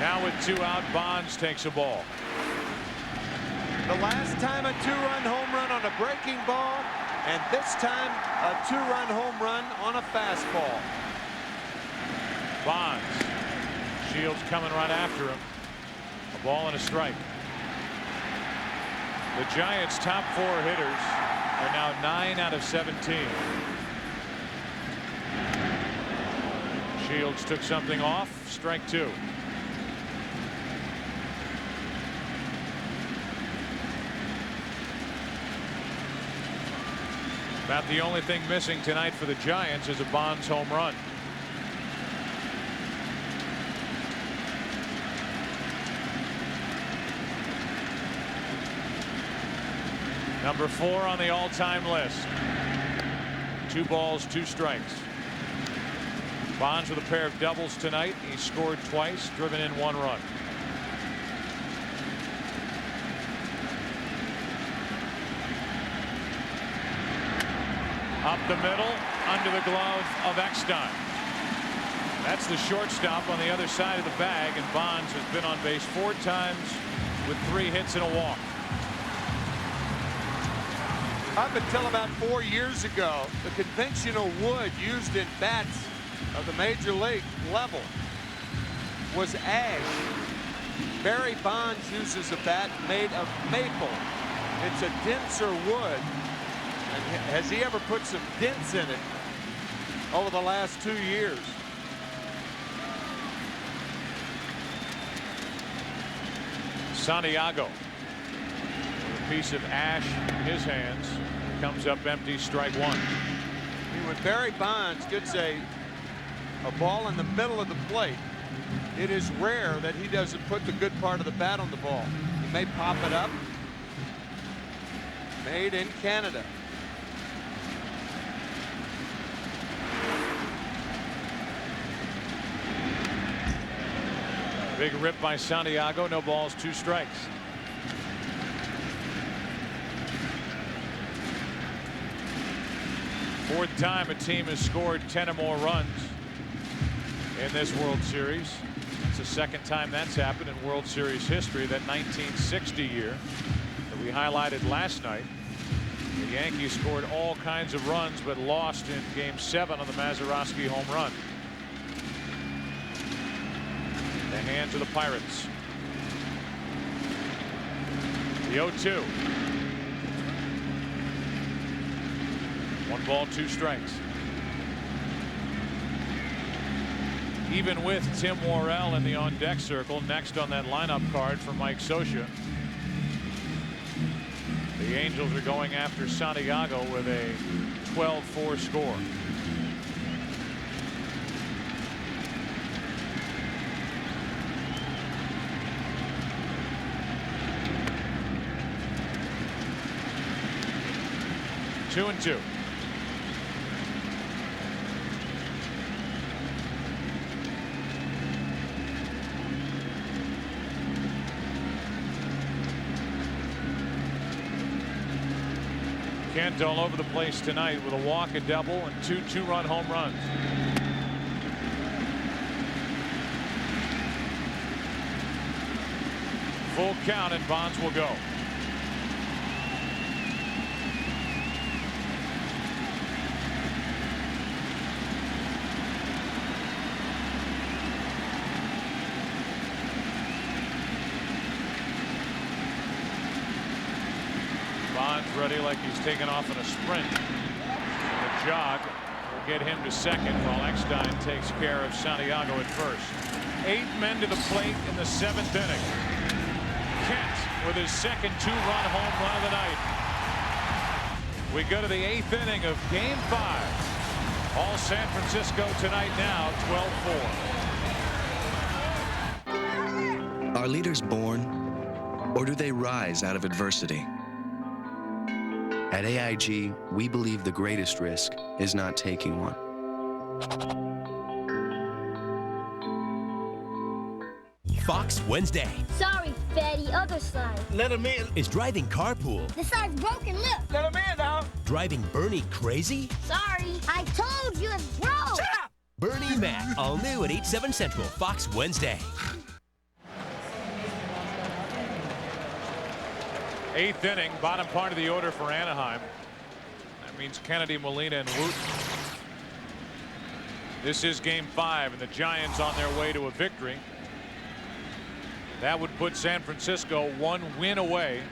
Now with 2 out, Bonds takes a ball. The last time a 2-run home run on a breaking ball, and this time a 2-run home run on a fastball. Bonds. Shields coming right after him. A ball and a strike. The Giants' top 4 hitters are now 9 out of 17. Shields took something off. Strike 2. About the only thing missing tonight for the Giants is a Bonds home run. Number 4 on the all-time list. 2 balls, 2 strikes. Bonds with a pair of doubles tonight. He scored twice, driven in 1 run. Up the middle, under the glove of Eckstein. That's the shortstop on the other side of the bag, and Bonds has been on base 4 times with 3 hits and a walk. Up until about 4 years ago, the conventional wood used in bats of the major league level was ash. Barry Bonds uses a bat made of maple. It's a denser wood. And has he ever put some dents in it over the last 2 years? Santiago with a piece of ash in his hands, comes up empty, strike 1. I mean, when Barry Bonds gets a ball in the middle of the plate, it is rare that he doesn't put the good part of the bat on the ball. He may pop it up. Made in Canada. Big rip by Santiago. No balls, 2 strikes. Fourth time a team has scored 10 or more runs in this World Series. It's the second time that's happened in World Series history. That 1960 year that we highlighted last night. The Yankees scored all kinds of runs but lost in game 7 on the Mazeroski home run. The hands of the Pirates. The 0-2. 1 ball, 2 strikes. Even with Tim Worrell in the on-deck circle, next on that lineup card for Mike Scioscia. The Angels are going after Santiago with a 12-4 score. Two and 2. went all over the place tonight with a walk, a double, and two two-run home runs. Full count, and Bonds will go. Bonds ready like he's taken off in a sprint. And the jog will get him to second while Eckstein takes care of Santiago at first. 8 men to the plate in the 7th inning. Kent with his second two-run home run of the night. We go to the 8th inning of Game 5. All San Francisco tonight now, 12-4. Are leaders born, or do they rise out of adversity? At AIG, we believe the greatest risk is not taking one. Fox Wednesday. Sorry, fatty, other side. Let him in. Is driving carpool. The side's broken, look. Let him in now. Driving Bernie crazy? Sorry, I told you it's broke. Shut up! Bernie Mac, all new at 8/7 Central, Fox Wednesday. 8th inning, bottom part of the order for Anaheim. That means Kennedy, Molina, and Wooten. This is Game 5, and the Giants on their way to a victory. That would put San Francisco 1 win away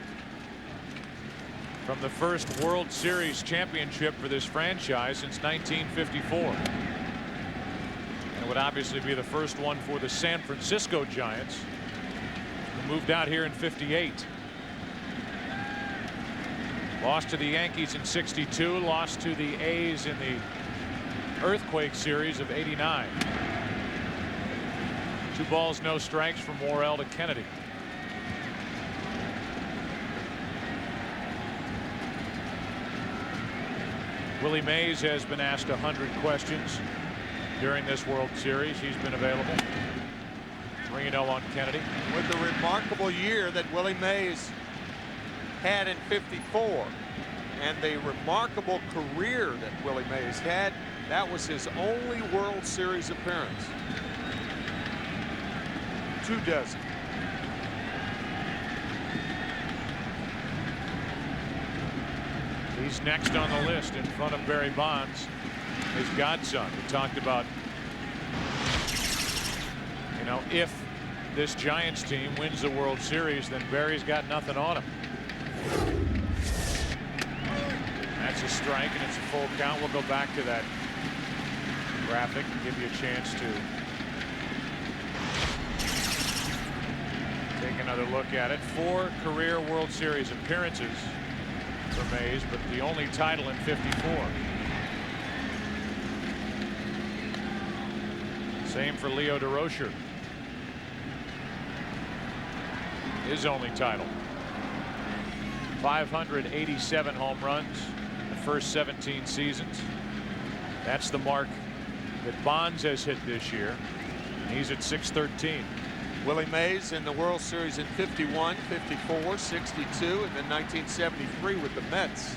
from the first World Series championship for this franchise since 1954. And it would obviously be the first one for the San Francisco Giants, who moved out here in '58. Lost to the Yankees in '62, lost to the A's in the Earthquake series of '89. 2 balls, no strikes from Worrell to Kennedy. Willie Mays has been asked 100 questions during this World Series. He's been available. 3-0 on Kennedy. With the remarkable year that Willie Mays had in '54 and the remarkable career that Willie Mays had, that was his only World Series appearance. 2 dozen. He's next on the list in front of Barry Bonds, his godson. We talked about, you know, if this Giants team wins the World Series, then Barry's got nothing on him. That's a strike, and it's a full count. We'll go back to that graphic and give you a chance to take another look at it. 4 career World Series appearances for Mays, but the only title in '54. Same for Leo DeRocher. His only title. 587 home runs in the first 17 seasons. That's the mark that Bonds has hit this year. He's at 613. Willie Mays in the World Series in '51, '54, '62, and then 1973 with the Mets.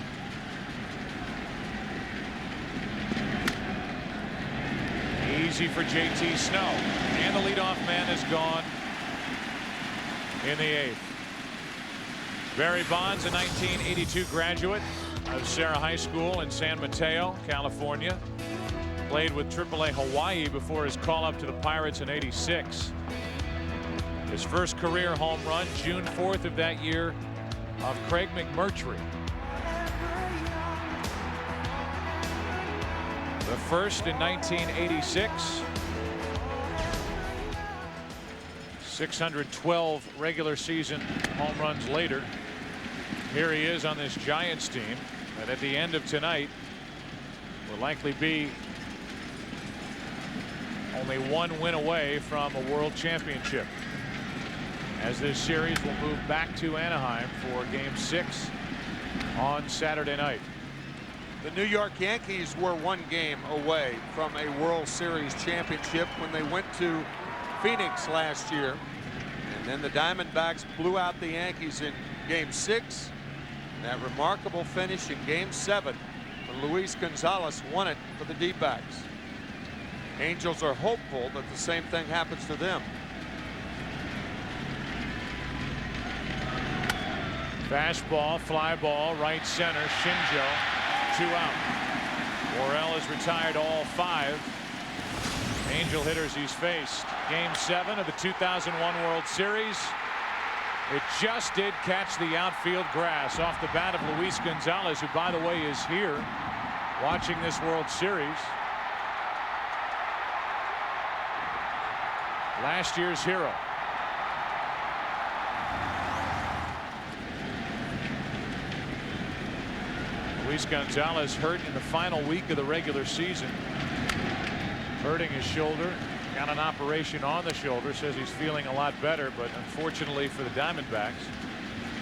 Easy for JT Snow, and the leadoff man is gone in the 8th. Barry Bonds, a 1982 graduate of Serra High School in San Mateo, California. Played with AAA Hawaii before his call up to the Pirates in '86. His first career home run, June 4th of that year, of Craig McMurtry. The first in 1986. 612 regular season home runs later. Here he is on this Giants team that at the end of tonight will likely be only 1 win away from a world championship, as this series will move back to Anaheim for Game 6 on Saturday night. The New York Yankees were 1 game away from a World Series championship when they went to Phoenix last year. And then the Diamondbacks blew out the Yankees in Game 6. That remarkable finish in Game 7 when Luis Gonzalez won it for the D-backs. Angels are hopeful that the same thing happens to them. Fastball, fly ball, right center, Shinjo, 2 out. Worrell has retired all 5 Angel hitters he's faced. Game 7 of the 2001 World Series. It just did catch the outfield grass off the bat of Luis Gonzalez, who, by the way, is here watching this World Series. Last year's hero. Luis Gonzalez hurt in the final week of the regular season. Hurting his shoulder. Got an operation on the shoulder. Says he's feeling a lot better, but unfortunately for the Diamondbacks,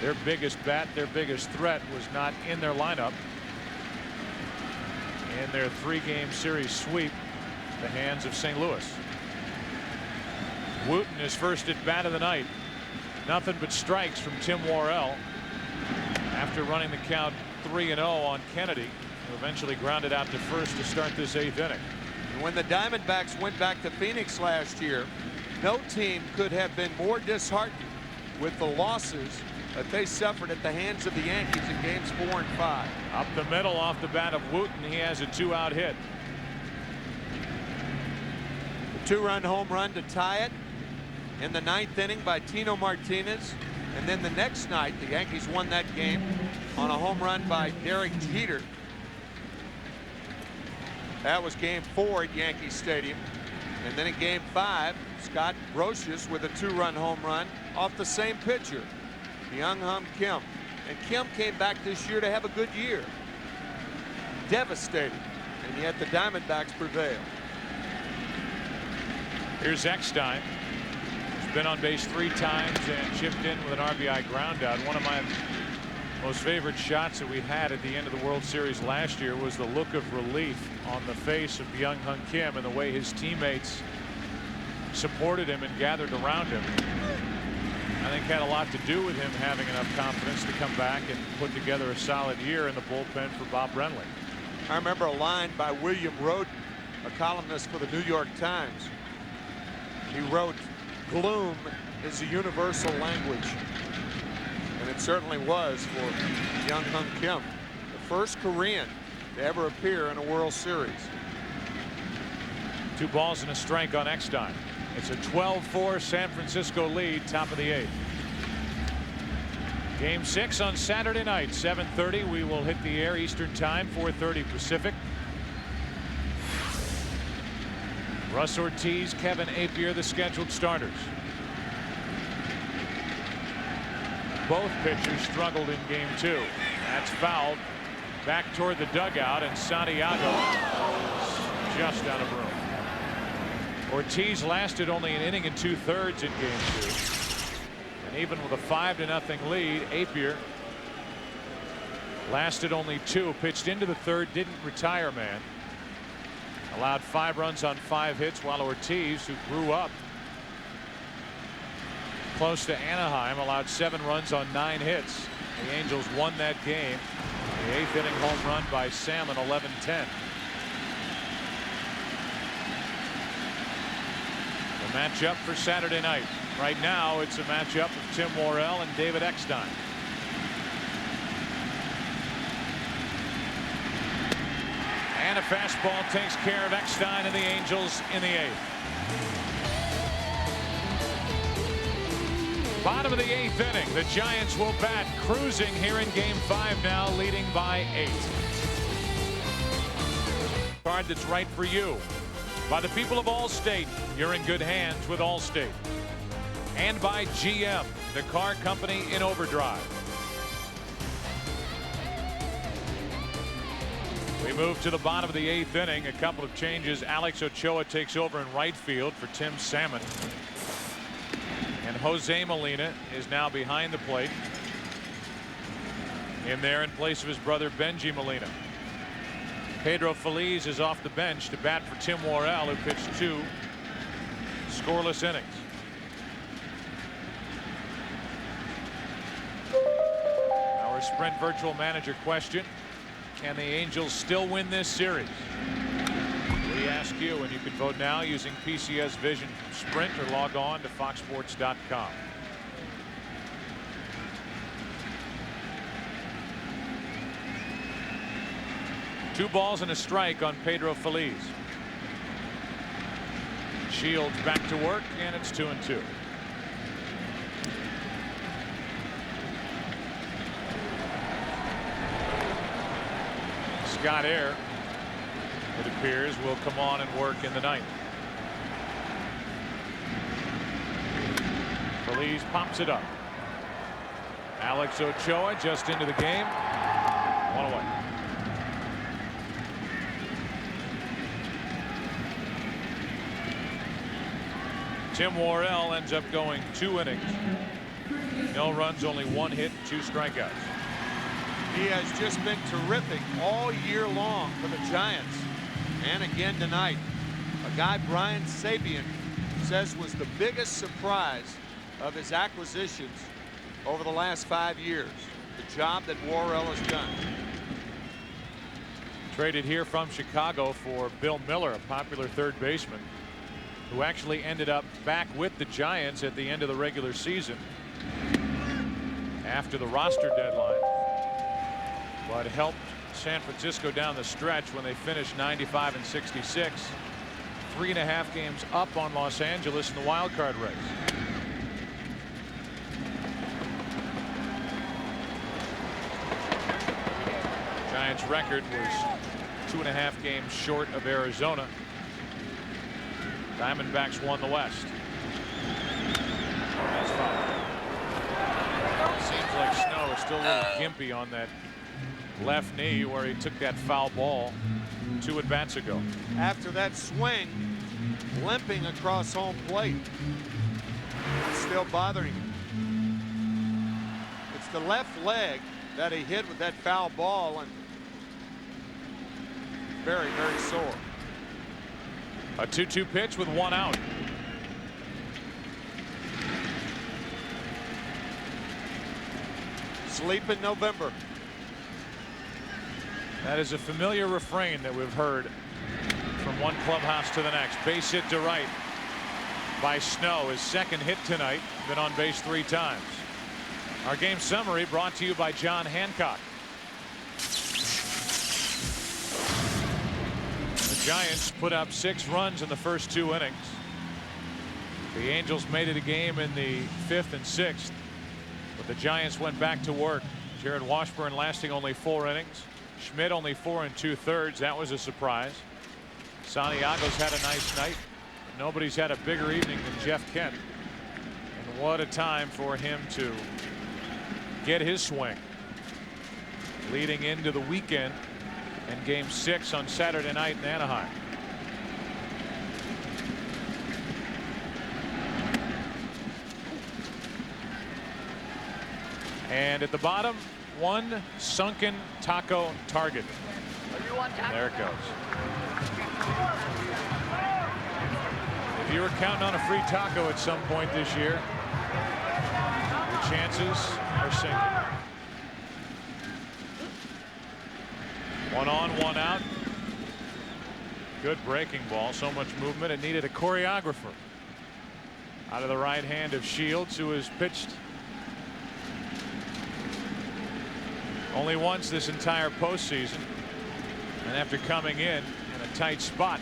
their biggest bat, their biggest threat, was not in their lineup in their 3-game series sweep at the hands of St. Louis. Wooten is first at bat of the night. Nothing but strikes from Tim Worrell after running the count 3-0 on Kennedy, who eventually grounded out to first to start this 8th inning. And when the Diamondbacks went back to Phoenix last year, no team could have been more disheartened with the losses that they suffered at the hands of the Yankees in games 4 and 5. Up the middle off the bat of Wooten, he has a 2-out hit. The 2-run home run to tie it in the 9th inning by Tino Martinez. And then the next night, the Yankees won that game on a home run by Derek Jeter. That was Game 4 at Yankee Stadium. And then in Game 5, Scott Brocious with a 2-run home run off the same pitcher, Byung-Hyun Kim. And Kim came back this year to have a good year. Devastating. And yet the Diamondbacks prevail. Here's Eckstein. He's been on base 3 times and chipped in with an RBI ground out. One of my most favorite shots that we had at the end of the World Series last year was the look of relief on the face of Byung-Hyun Kim and the way his teammates supported him and gathered around him. I think had a lot to do with him having enough confidence to come back and put together a solid year in the bullpen for Bob Brenly. I remember a line by William Roden, a columnist for the New York Times. He wrote, "Gloom is a universal language." And it certainly was for Byung-Hyun Kim, the first Korean to ever appear in a World Series. 2 balls and a strike on Eckstein. It's a 12-4 San Francisco lead, top of the 8th. Game 6 on Saturday night, 7:30. We will hit the air Eastern Time, 4:30 Pacific. Russ Ortiz, Kevin Appier, the scheduled starters. Both pitchers struggled in Game 2. That's fouled back toward the dugout, and Santiago is just out of room. Ortiz lasted only an inning and 2/3 in Game 2. And even with a 5-0 lead, Appier lasted only 2, pitched into the 3rd, didn't retire man. Allowed 5 runs on 5 hits, while Ortiz, who grew up close to Anaheim, allowed 7 runs on 9 hits. The Angels won that game. The 8th inning home run by Salmon, 11-10. The matchup for Saturday night. Right now, it's a matchup of Tim Worrell and David Eckstein. And a fastball takes care of Eckstein and the Angels in the 8th. Bottom of the 8th inning. The Giants will bat, cruising here in Game 5 now, leading by 8. Card that's right for you. By the people of Allstate, you're in good hands with Allstate. And by GM, the car company in overdrive. We move to the bottom of the 8th inning. A couple of changes. Alex Ochoa takes over in right field for Tim Salmon. And Jose Molina is now behind the plate. In there in place of his brother Benji Molina. Pedro Feliz is off the bench to bat for Tim Worrell, who pitched 2 scoreless innings. Our Sprint Virtual Manager question: can the Angels still win this series? We ask you, and you can vote now using PCS Vision from Sprint or log on to foxsports.com. Two balls and a strike on Pedro Feliz. Shields back to work, and it's 2-2. Scott Air, it appears, will come on and work in the ninth. Feliz pops it up. Alex Ochoa just into the game. 1 away. Tim Worrell ends up going 2 innings. No runs, only 1 hit, 2 strikeouts. He has just been terrific all year long for the Giants. And again tonight, a guy Brian Sabian says was the biggest surprise of his acquisitions over the last 5 years. The job that Worrell has done. Traded here from Chicago for Bill Miller, a popular third baseman, who actually ended up back with the Giants at the end of the regular season after the roster deadline, but helped San Francisco down the stretch when they finished 95-66, 3.5 games up on Los Angeles in the wild card race. Giants record was 2.5 games short of Arizona. Diamondbacks won the West. That's foul. Seems like Snow is still a little gimpy on that left knee where he took that foul ball 2 at bats ago. After that swing, limping across home plate. It's still bothering him. It's the left leg that he hit with that foul ball, and very, very sore. A 2-2 pitch with 1 out. Sleep in November. That is a familiar refrain that we've heard from one clubhouse to the next. Base hit to right by Snow. His second hit tonight. Been on base 3 times. Our game summary brought to you by John Hancock. The Giants put up 6 runs in the first 2 innings. The Angels made it a game in the 5th and 6th, but the Giants went back to work. Jared Washburn lasting only 4 innings. Schmidt only 4 2/3. That was a surprise. Santiago's had a nice night. Nobody's had a bigger evening than Jeff Kent. And what a time for him to get his swing leading into the weekend and game 6 on Saturday night in Anaheim. And at the bottom, 1 sunken taco target. There it goes. If you were counting on a free taco at some point this year, your chances are sinking. 1 on, 1 out. Good breaking ball. So much movement. It needed a choreographer. Out of the right hand of Shields, who has pitched only once this entire postseason. And after coming in a tight spot,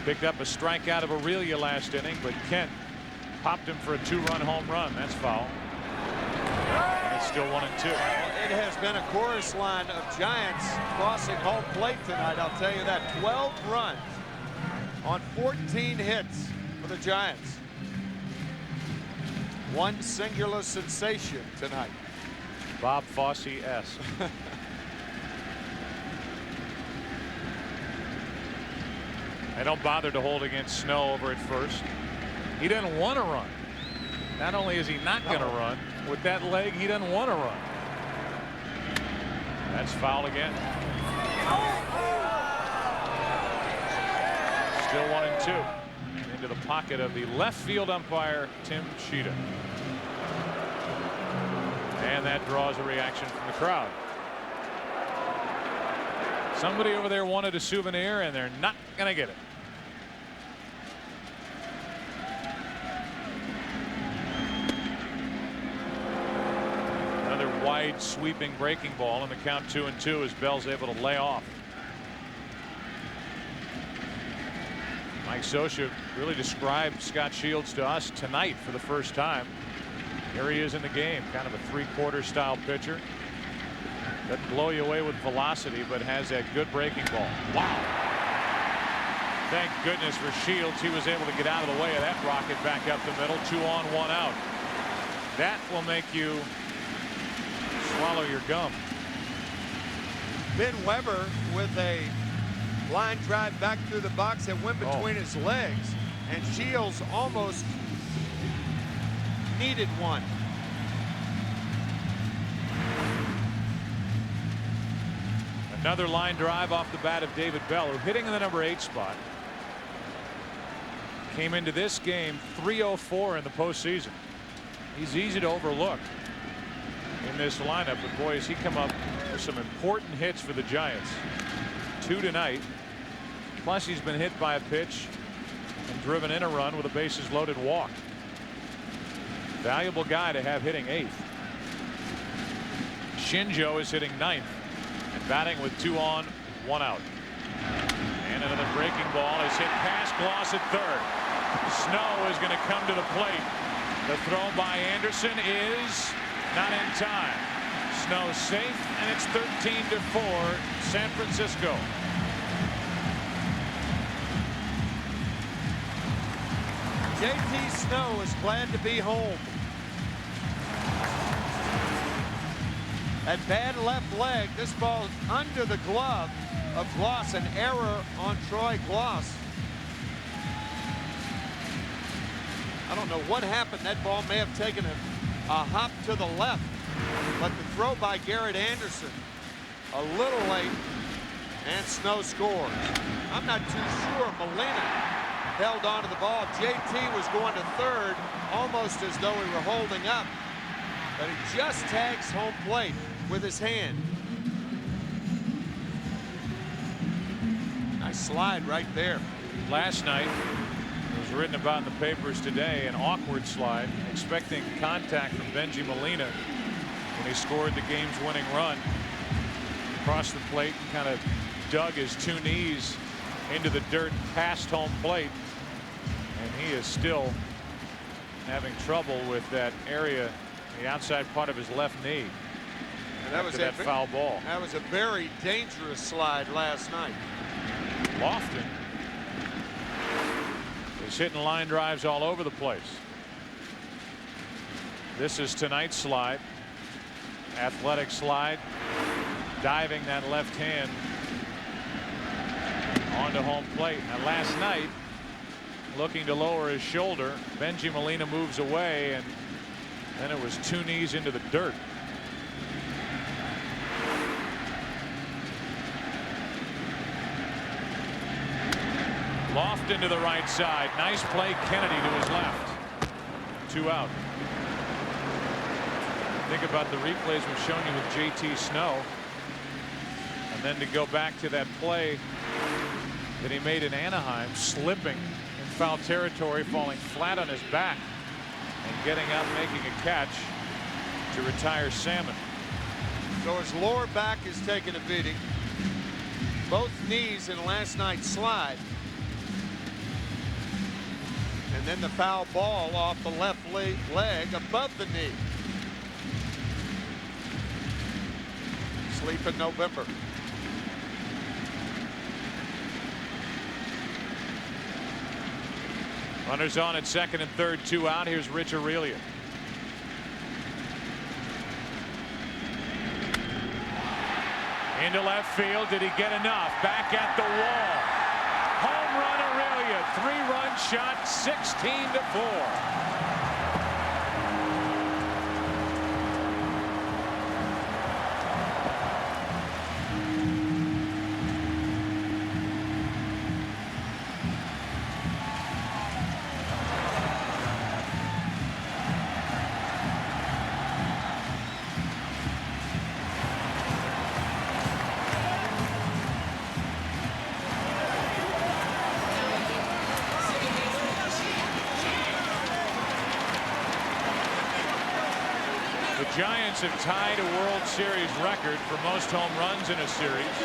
picked up a strikeout of Aurelia last inning, but Kent popped him for a 2-run home run. That's foul. And it's still 1-2. It has been a chorus line of Giants crossing home plate tonight. I'll tell you that. 12 runs on 14 hits for the Giants. One singular sensation tonight. Bob Fosse-esque. They don't bother to hold against Snow over at first. He doesn't want to run. Not only is he not going to run, with that leg, he doesn't want to run. That's foul again. Still 1-2. Into the pocket of the left field umpire, Tim Cheetah. And that draws a reaction from the crowd. Somebody over there wanted a souvenir, and they're not going to get it. Another wide sweeping breaking ball, and the count 2-2 as Bell's able to lay off. Mike Scioscia really described Scott Shields to us tonight for the first time. Here he is in the game, kind of a three-quarter style pitcher. Doesn't blow you away with velocity, but has that good breaking ball. Wow. Thank goodness for Shields. He was able to get out of the way of that rocket back up the middle. 2 on, 1 out. That will make you swallow your gum. Ben Weber with a line drive back through the box that went between his legs, and Shields almost needed one. Another line drive off the bat of David Bell, who hitting in the number 8 spot. Came into this game 304 in the postseason. He's easy to overlook in this lineup, but boy, has he come up with some important hits for the Giants. 2 tonight. Plus he's been hit by a pitch and driven in a run with a bases loaded walk. Valuable guy to have hitting 8th. Shinjo is hitting 9th and batting with 2 on, 1 out. And another breaking ball is hit past Gloss at third. Snow is going to come to the plate. The throw by Anderson is not in time. Snow safe, and it's 13-4 San Francisco. JT Snow is glad to be home. That bad left leg, this ball under the glove of Gloss, an error on Troy Gloss. I don't know what happened. That ball may have taken a hop to the left, but the throw by Garrett Anderson a little late, and Snow scores. I'm not too sure Molina held onto the ball. JT was going to third almost as though he were holding up, but he just tags home plate with his hand. Nice slide right there. Last night, it was written about in the papers today, an awkward slide, expecting contact from Benji Molina when he scored the game's winning run. Across the plate and kind of dug his 2 knees into the dirt past home plate, and he is still having trouble with that area, the outside part of his left knee. And that was that foul ball. That was a very dangerous slide last night. Lofton is hitting line drives all over the place. This is tonight's slide. Athletic slide, diving that left hand onto home plate. Now last night, looking to lower his shoulder, Benji Molina moves away, and then it was 2 knees into the dirt. Lofton to the right side. Nice play. Kennedy to his left. 2 out. Think about the replays we've shown you with JT Snow, and then to go back to that play that he made in Anaheim, slipping in foul territory, falling flat on his back and getting up, making a catch to retire Salmon. So his lower back is taking a beating. Both knees in last night's slide. And then the foul ball off the left leg above the knee. Sleep in November. Runners on at second and third, 2 out. Here's Rich Aurelia. Into left field. Did he get enough? Back at the wall. Home run Aurelia. 3-run shot, 16-4. The Giants have tied a World Series record for most home runs in a series,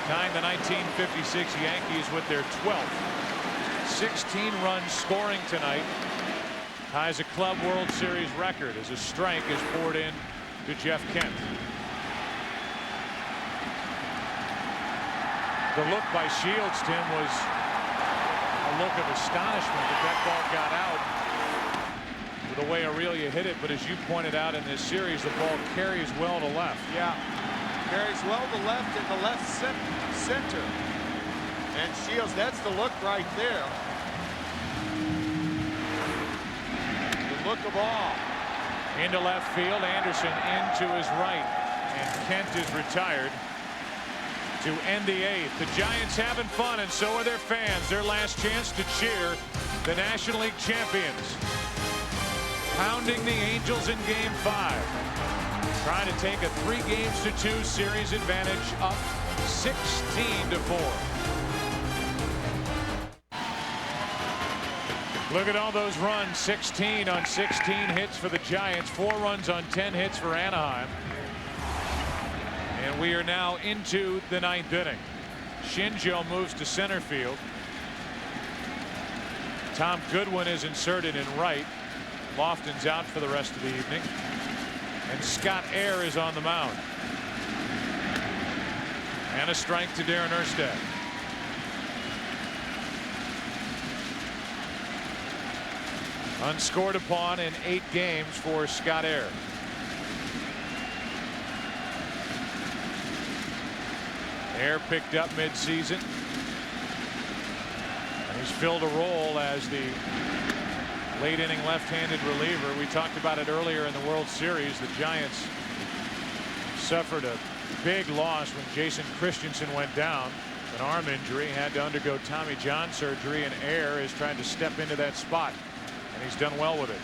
tying the 1956 Yankees with their 12th. 16 runs scoring tonight ties a club World Series record as a strike is poured in to Jeff Kent. The look by Shields, Tim, was a look of astonishment that that ball got out with the way Aurelia hit it. But as you pointed out in this series, the ball carries well to left. Yeah, carries well to left in the left center. And Shields, that's the look right there. The look of all. Into left field, Anderson into his right, and Kent is retired to end the 8th. The Giants having fun, and so are their fans. Their last chance to cheer the National League champions. Pounding the Angels in Game 5. Trying to take a 3-2 series advantage, up 16-4. Look at all those runs. 16 on 16 hits for the Giants. 4 runs on 10 hits for Anaheim. And we are now into the 9th inning. Shinjo moves to center field. Tom Goodwin is inserted in right. Lofton's out for the rest of the evening. And Scott Air is on the mound. And a strike to Darren Erstad. Unscored upon in 8 games for Scott Air. Air picked up midseason. And he's filled a role as the late inning left-handed reliever. We talked about it earlier in the World Series. The Giants suffered a big loss when Jason Christensen went down. An arm injury, had to undergo Tommy John surgery, and Air is trying to step into that spot. And he's done well with it.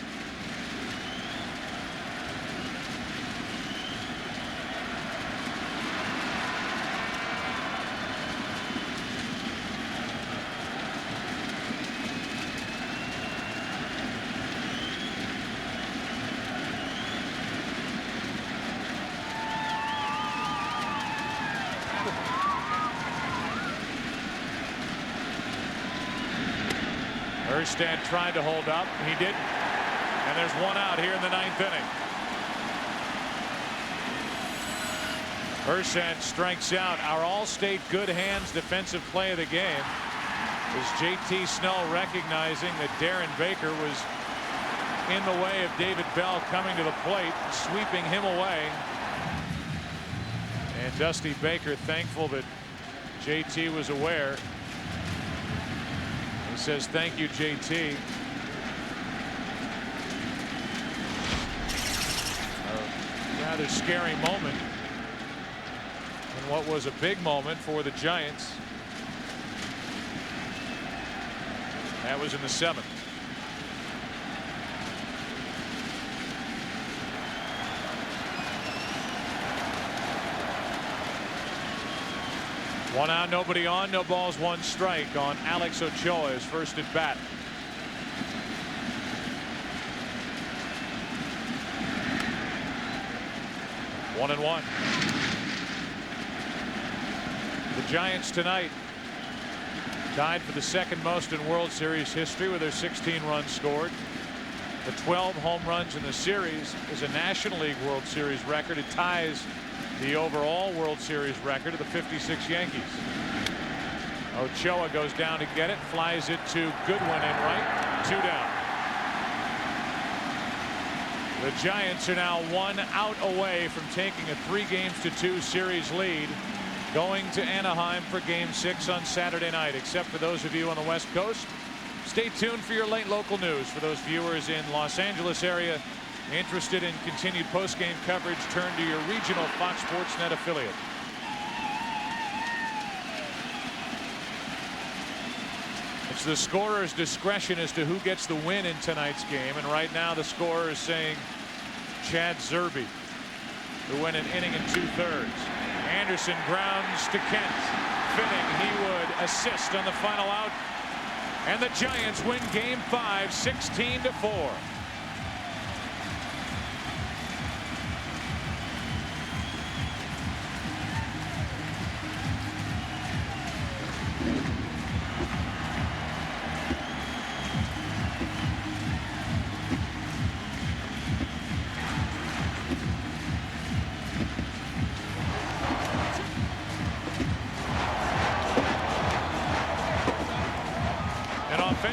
Erstad tried to hold up. He didn't. And there's one out here in the 9th inning. Erstad strikes out. Our all-state good hands defensive play of the game is JT Snow recognizing that Darren Baker was in the way of David Bell coming to the plate, sweeping him away. And Dusty Baker thankful that JT was aware. Says thank you, JT. A rather scary moment in what was a big moment for the Giants. That was in the 7th. One out, nobody on, no balls, 1 strike on Alex Ochoa, his first at bat. One and one. The Giants tonight tied for the 2nd most in World Series history with their 16 runs scored. The 12 home runs in the series is a National League World Series record. It ties the overall World Series record of the '56 Yankees. Ochoa goes down to get it, flies it to Goodwin in right, 2 down. The Giants are now 1 out away from taking a 3-2 series lead, going to Anaheim for Game 6 on Saturday night. Except for those of you on the West Coast, stay tuned for your late local news. For those viewers in Los Angeles area interested in continued post-game coverage, turn to your regional Fox Sports Net affiliate. It's the scorer's discretion as to who gets the win in tonight's game, and right now the scorer is saying Chad Zerbe to win an inning and 2/3. Anderson grounds to Kent. Fitting he would assist on the final out, and the Giants win Game 5 16-4.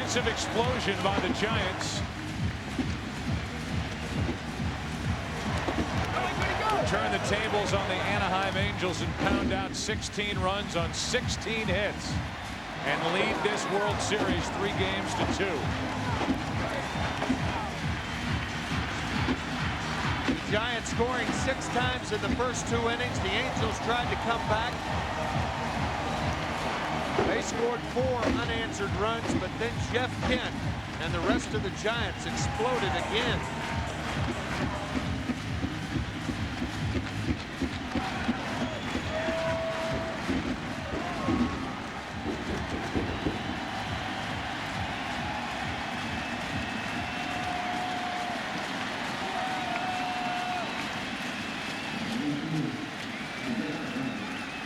offensive explosion by the Giants. Turn the tables on the Anaheim Angels and pound out 16 runs on 16 hits and lead this World Series 3-2. The Giants scoring 6 times in the first 2 innings. The Angels tried to come back. They scored 4 unanswered runs, but then Jeff Kent and the rest of the Giants exploded again.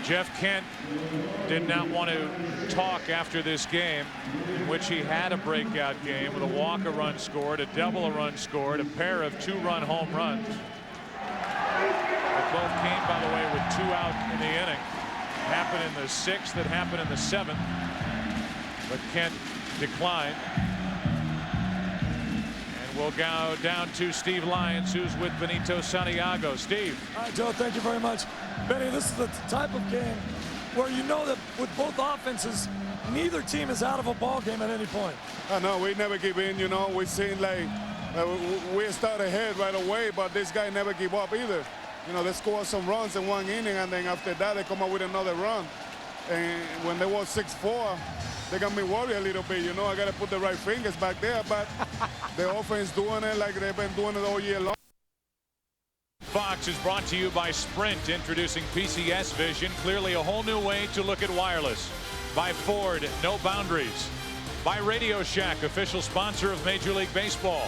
Jeff Kent did not want to talk after this game, in which he had a breakout game with a walk a run scored, a double a run scored, a pair of 2-run home runs. They both came, by the way, with 2 out in the inning. Happened in the 6th, that happened in the 7th, but Kent declined. And we'll go down to Steve Lyons, who's with Benito Santiago. Steve. Hi, Joe. Thank you very much. Benny, this is the type of game where you know that with both offenses, neither team is out of a ball game at any point. I know we never give in. You know, we seem like we start ahead right away, but this guy never give up either. You know, they score some runs in 1 inning, and then after that they come up with another run. And when they were 6-4, they got me worried a little bit. You know, I got to put the right fingers back there, but the offense doing it like they've been doing it all year long. Fox is brought to you by Sprint, introducing PCS Vision, clearly a whole new way to look at wireless. By Ford, no boundaries. By Radio Shack, official sponsor of Major League Baseball.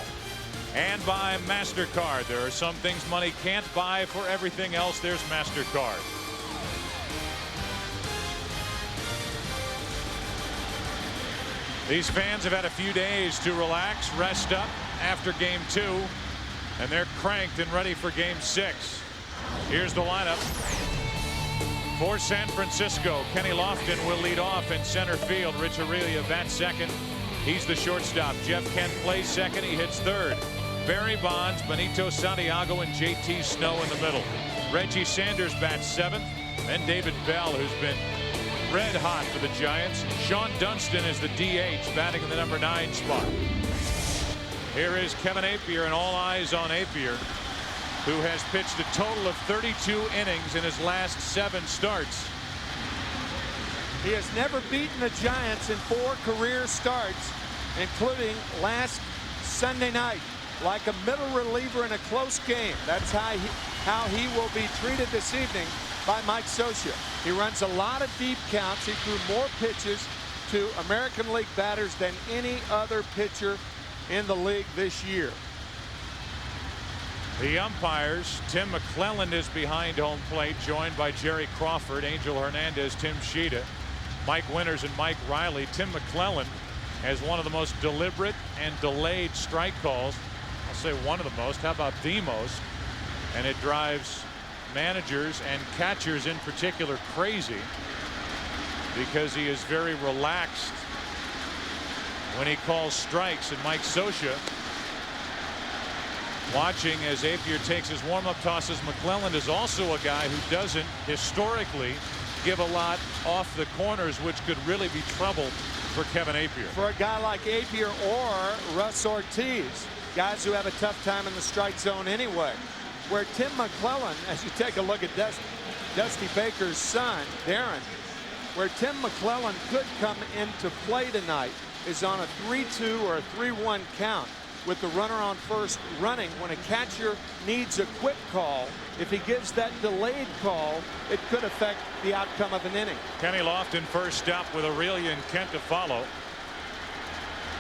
And by MasterCard. There are some things money can't buy. For everything else, there's MasterCard. These fans have had a few days to relax, rest up after Game 2. And they're cranked and ready for Game 6. Here's the lineup. For San Francisco, Kenny Lofton will lead off in center field. Rich Aurelia bats second. He's the shortstop. Jeff Kent plays second. He hits third. Barry Bonds, Benito Santiago, and JT Snow in the middle. Reggie Sanders bats seventh. Then David Bell, who's been red hot for the Giants. Sean Dunston is the DH, batting in the number 9 spot. Here is Kevin Appier, and all eyes on Appier, who has pitched a total of 32 innings in his last 7 starts. He has never beaten the Giants in 4 career starts, including last Sunday night, like a middle reliever in a close game. That's how he will be treated this evening by Mike Scioscia. He runs a lot of deep counts. He threw more pitches to American League batters than any other pitcher in the league this year. The umpires, Tim McClelland is behind home plate, joined by Jerry Crawford, Angel Hernandez, Tim Sheeta, Mike Winters, and Mike Riley. Tim McClelland has one of the most deliberate and delayed strike calls. I'll say one of the most. How about the most? And it drives managers and catchers in particular crazy, because he is very relaxed when he calls strikes. And Mike Scioscia, watching as Appier takes his warm-up tosses. McClelland is also a guy who doesn't historically give a lot off the corners, which could really be trouble for Kevin Appier. For a guy like Appier or Russ Ortiz, guys who have a tough time in the strike zone anyway. Where Tim McClelland, as you take a look at Dusty Baker's son, Darren, where Tim McClelland could come into play tonight is on a 3-2 or a 3-1 count, with the runner on first running. When a catcher needs a quick call, if he gives that delayed call, it could affect the outcome of an inning. Kenny Lofton first up with Aurelia and Kent to follow.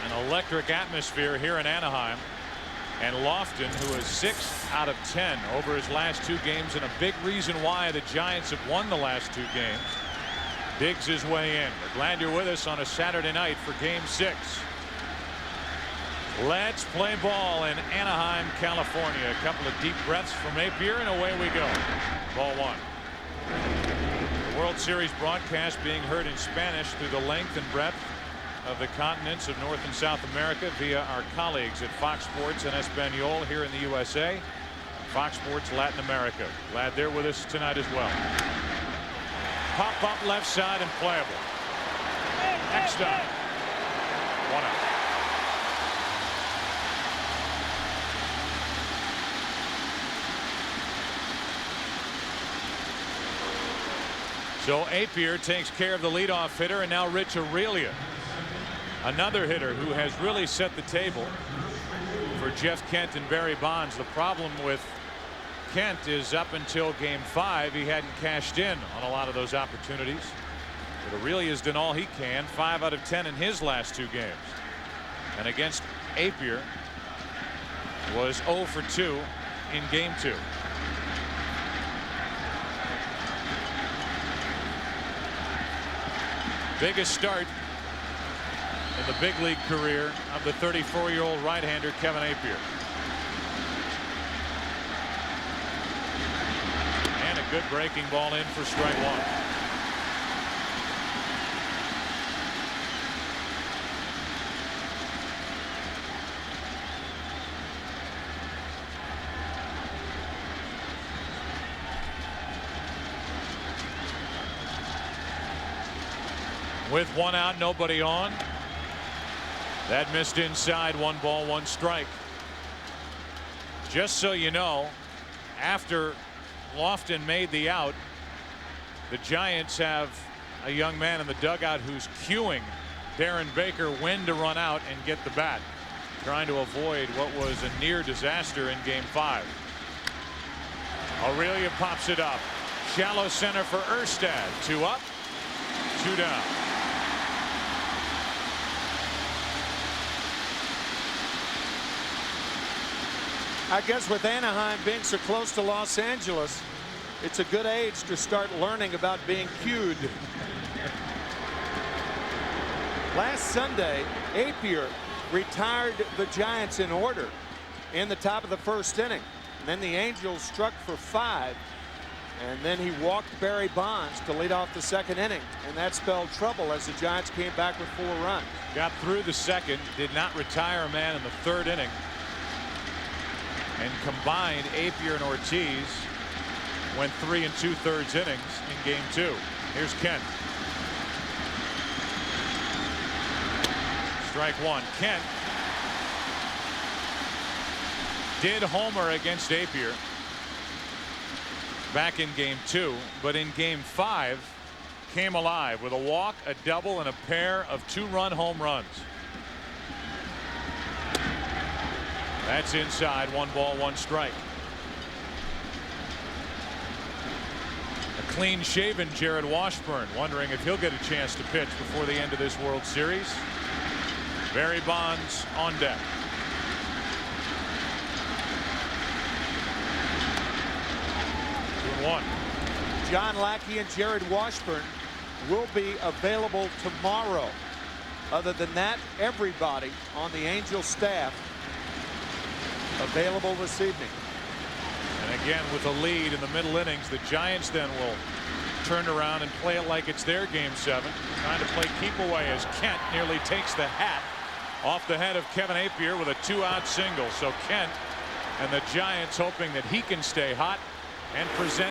An electric atmosphere here in Anaheim. And Lofton, who is 6 out of 10 over his last 2 games, and a big reason why the Giants have won the last 2 games, digs his way in. We're glad you're with us on a Saturday night for Game 6. Let's play ball in Anaheim, California. A couple of deep breaths from Appier, and away we go. Ball 1. The World Series broadcast being heard in Spanish through the length and breadth of the continents of North and South America via our colleagues at Fox Sports and Espanol here in the USA. Fox Sports Latin America. Glad they're with us tonight as well. Pop up left side and playable. Next up. 1 out. So Apier takes care of the leadoff hitter, and now Rich Aurelia, another hitter who has really set the table for Jeff Kent and Barry Bonds. The problem with Kent is up until game 5 he hadn't cashed in on a lot of those opportunities. But Aurelia's done all he can, 5 out of 10 in his last 2 games. And against Apier was 0 for 2 in game 2. Biggest start in the big league career of the 34-year-old right-hander Kevin Apier. And a good breaking ball in for strike 1. With 1 out, nobody on. That missed inside. 1 ball, 1 strike. Just so you know, after Lofton made the out, the Giants have a young man in the dugout who's cueing Darren Baker when to run out and get the bat, trying to avoid what was a near disaster in game 5. Aurelia pops it up. Shallow center for Erstad. 2 up, 2 down. I guess with Anaheim being so close to Los Angeles, it's a good age to start learning about being cued. Last Sunday, Apier retired the Giants in order in the top of the 1st inning. And then the Angels struck for 5. And then he walked Barry Bonds to lead off the 2nd inning. And that spelled trouble as the Giants came back with 4 runs. Got through the 2nd, did not retire a man in the 3rd inning. And combined, Apier and Ortiz went 3 2/3 innings in game 2. Here's Kent. Strike 1. Kent did homer against Apier back in game 2, but in game 5 came alive with a walk, a double, and a pair of 2-run home runs. That's inside. 1 ball, 1 strike. A clean-shaven Jared Washburn wondering if he'll get a chance to pitch before the end of this World Series. Barry Bonds on deck. Two and 1. John Lackey and Jared Washburn will be available tomorrow. Other than that, everybody on the Angels staff available this evening. And again, with a lead in the middle innings, the Giants then will turn around and play it like it's their game 7, trying to play keep away as Kent nearly takes the hat off the head of Kevin Apier with a 2-out single. So Kent and the Giants hoping that he can stay hot and present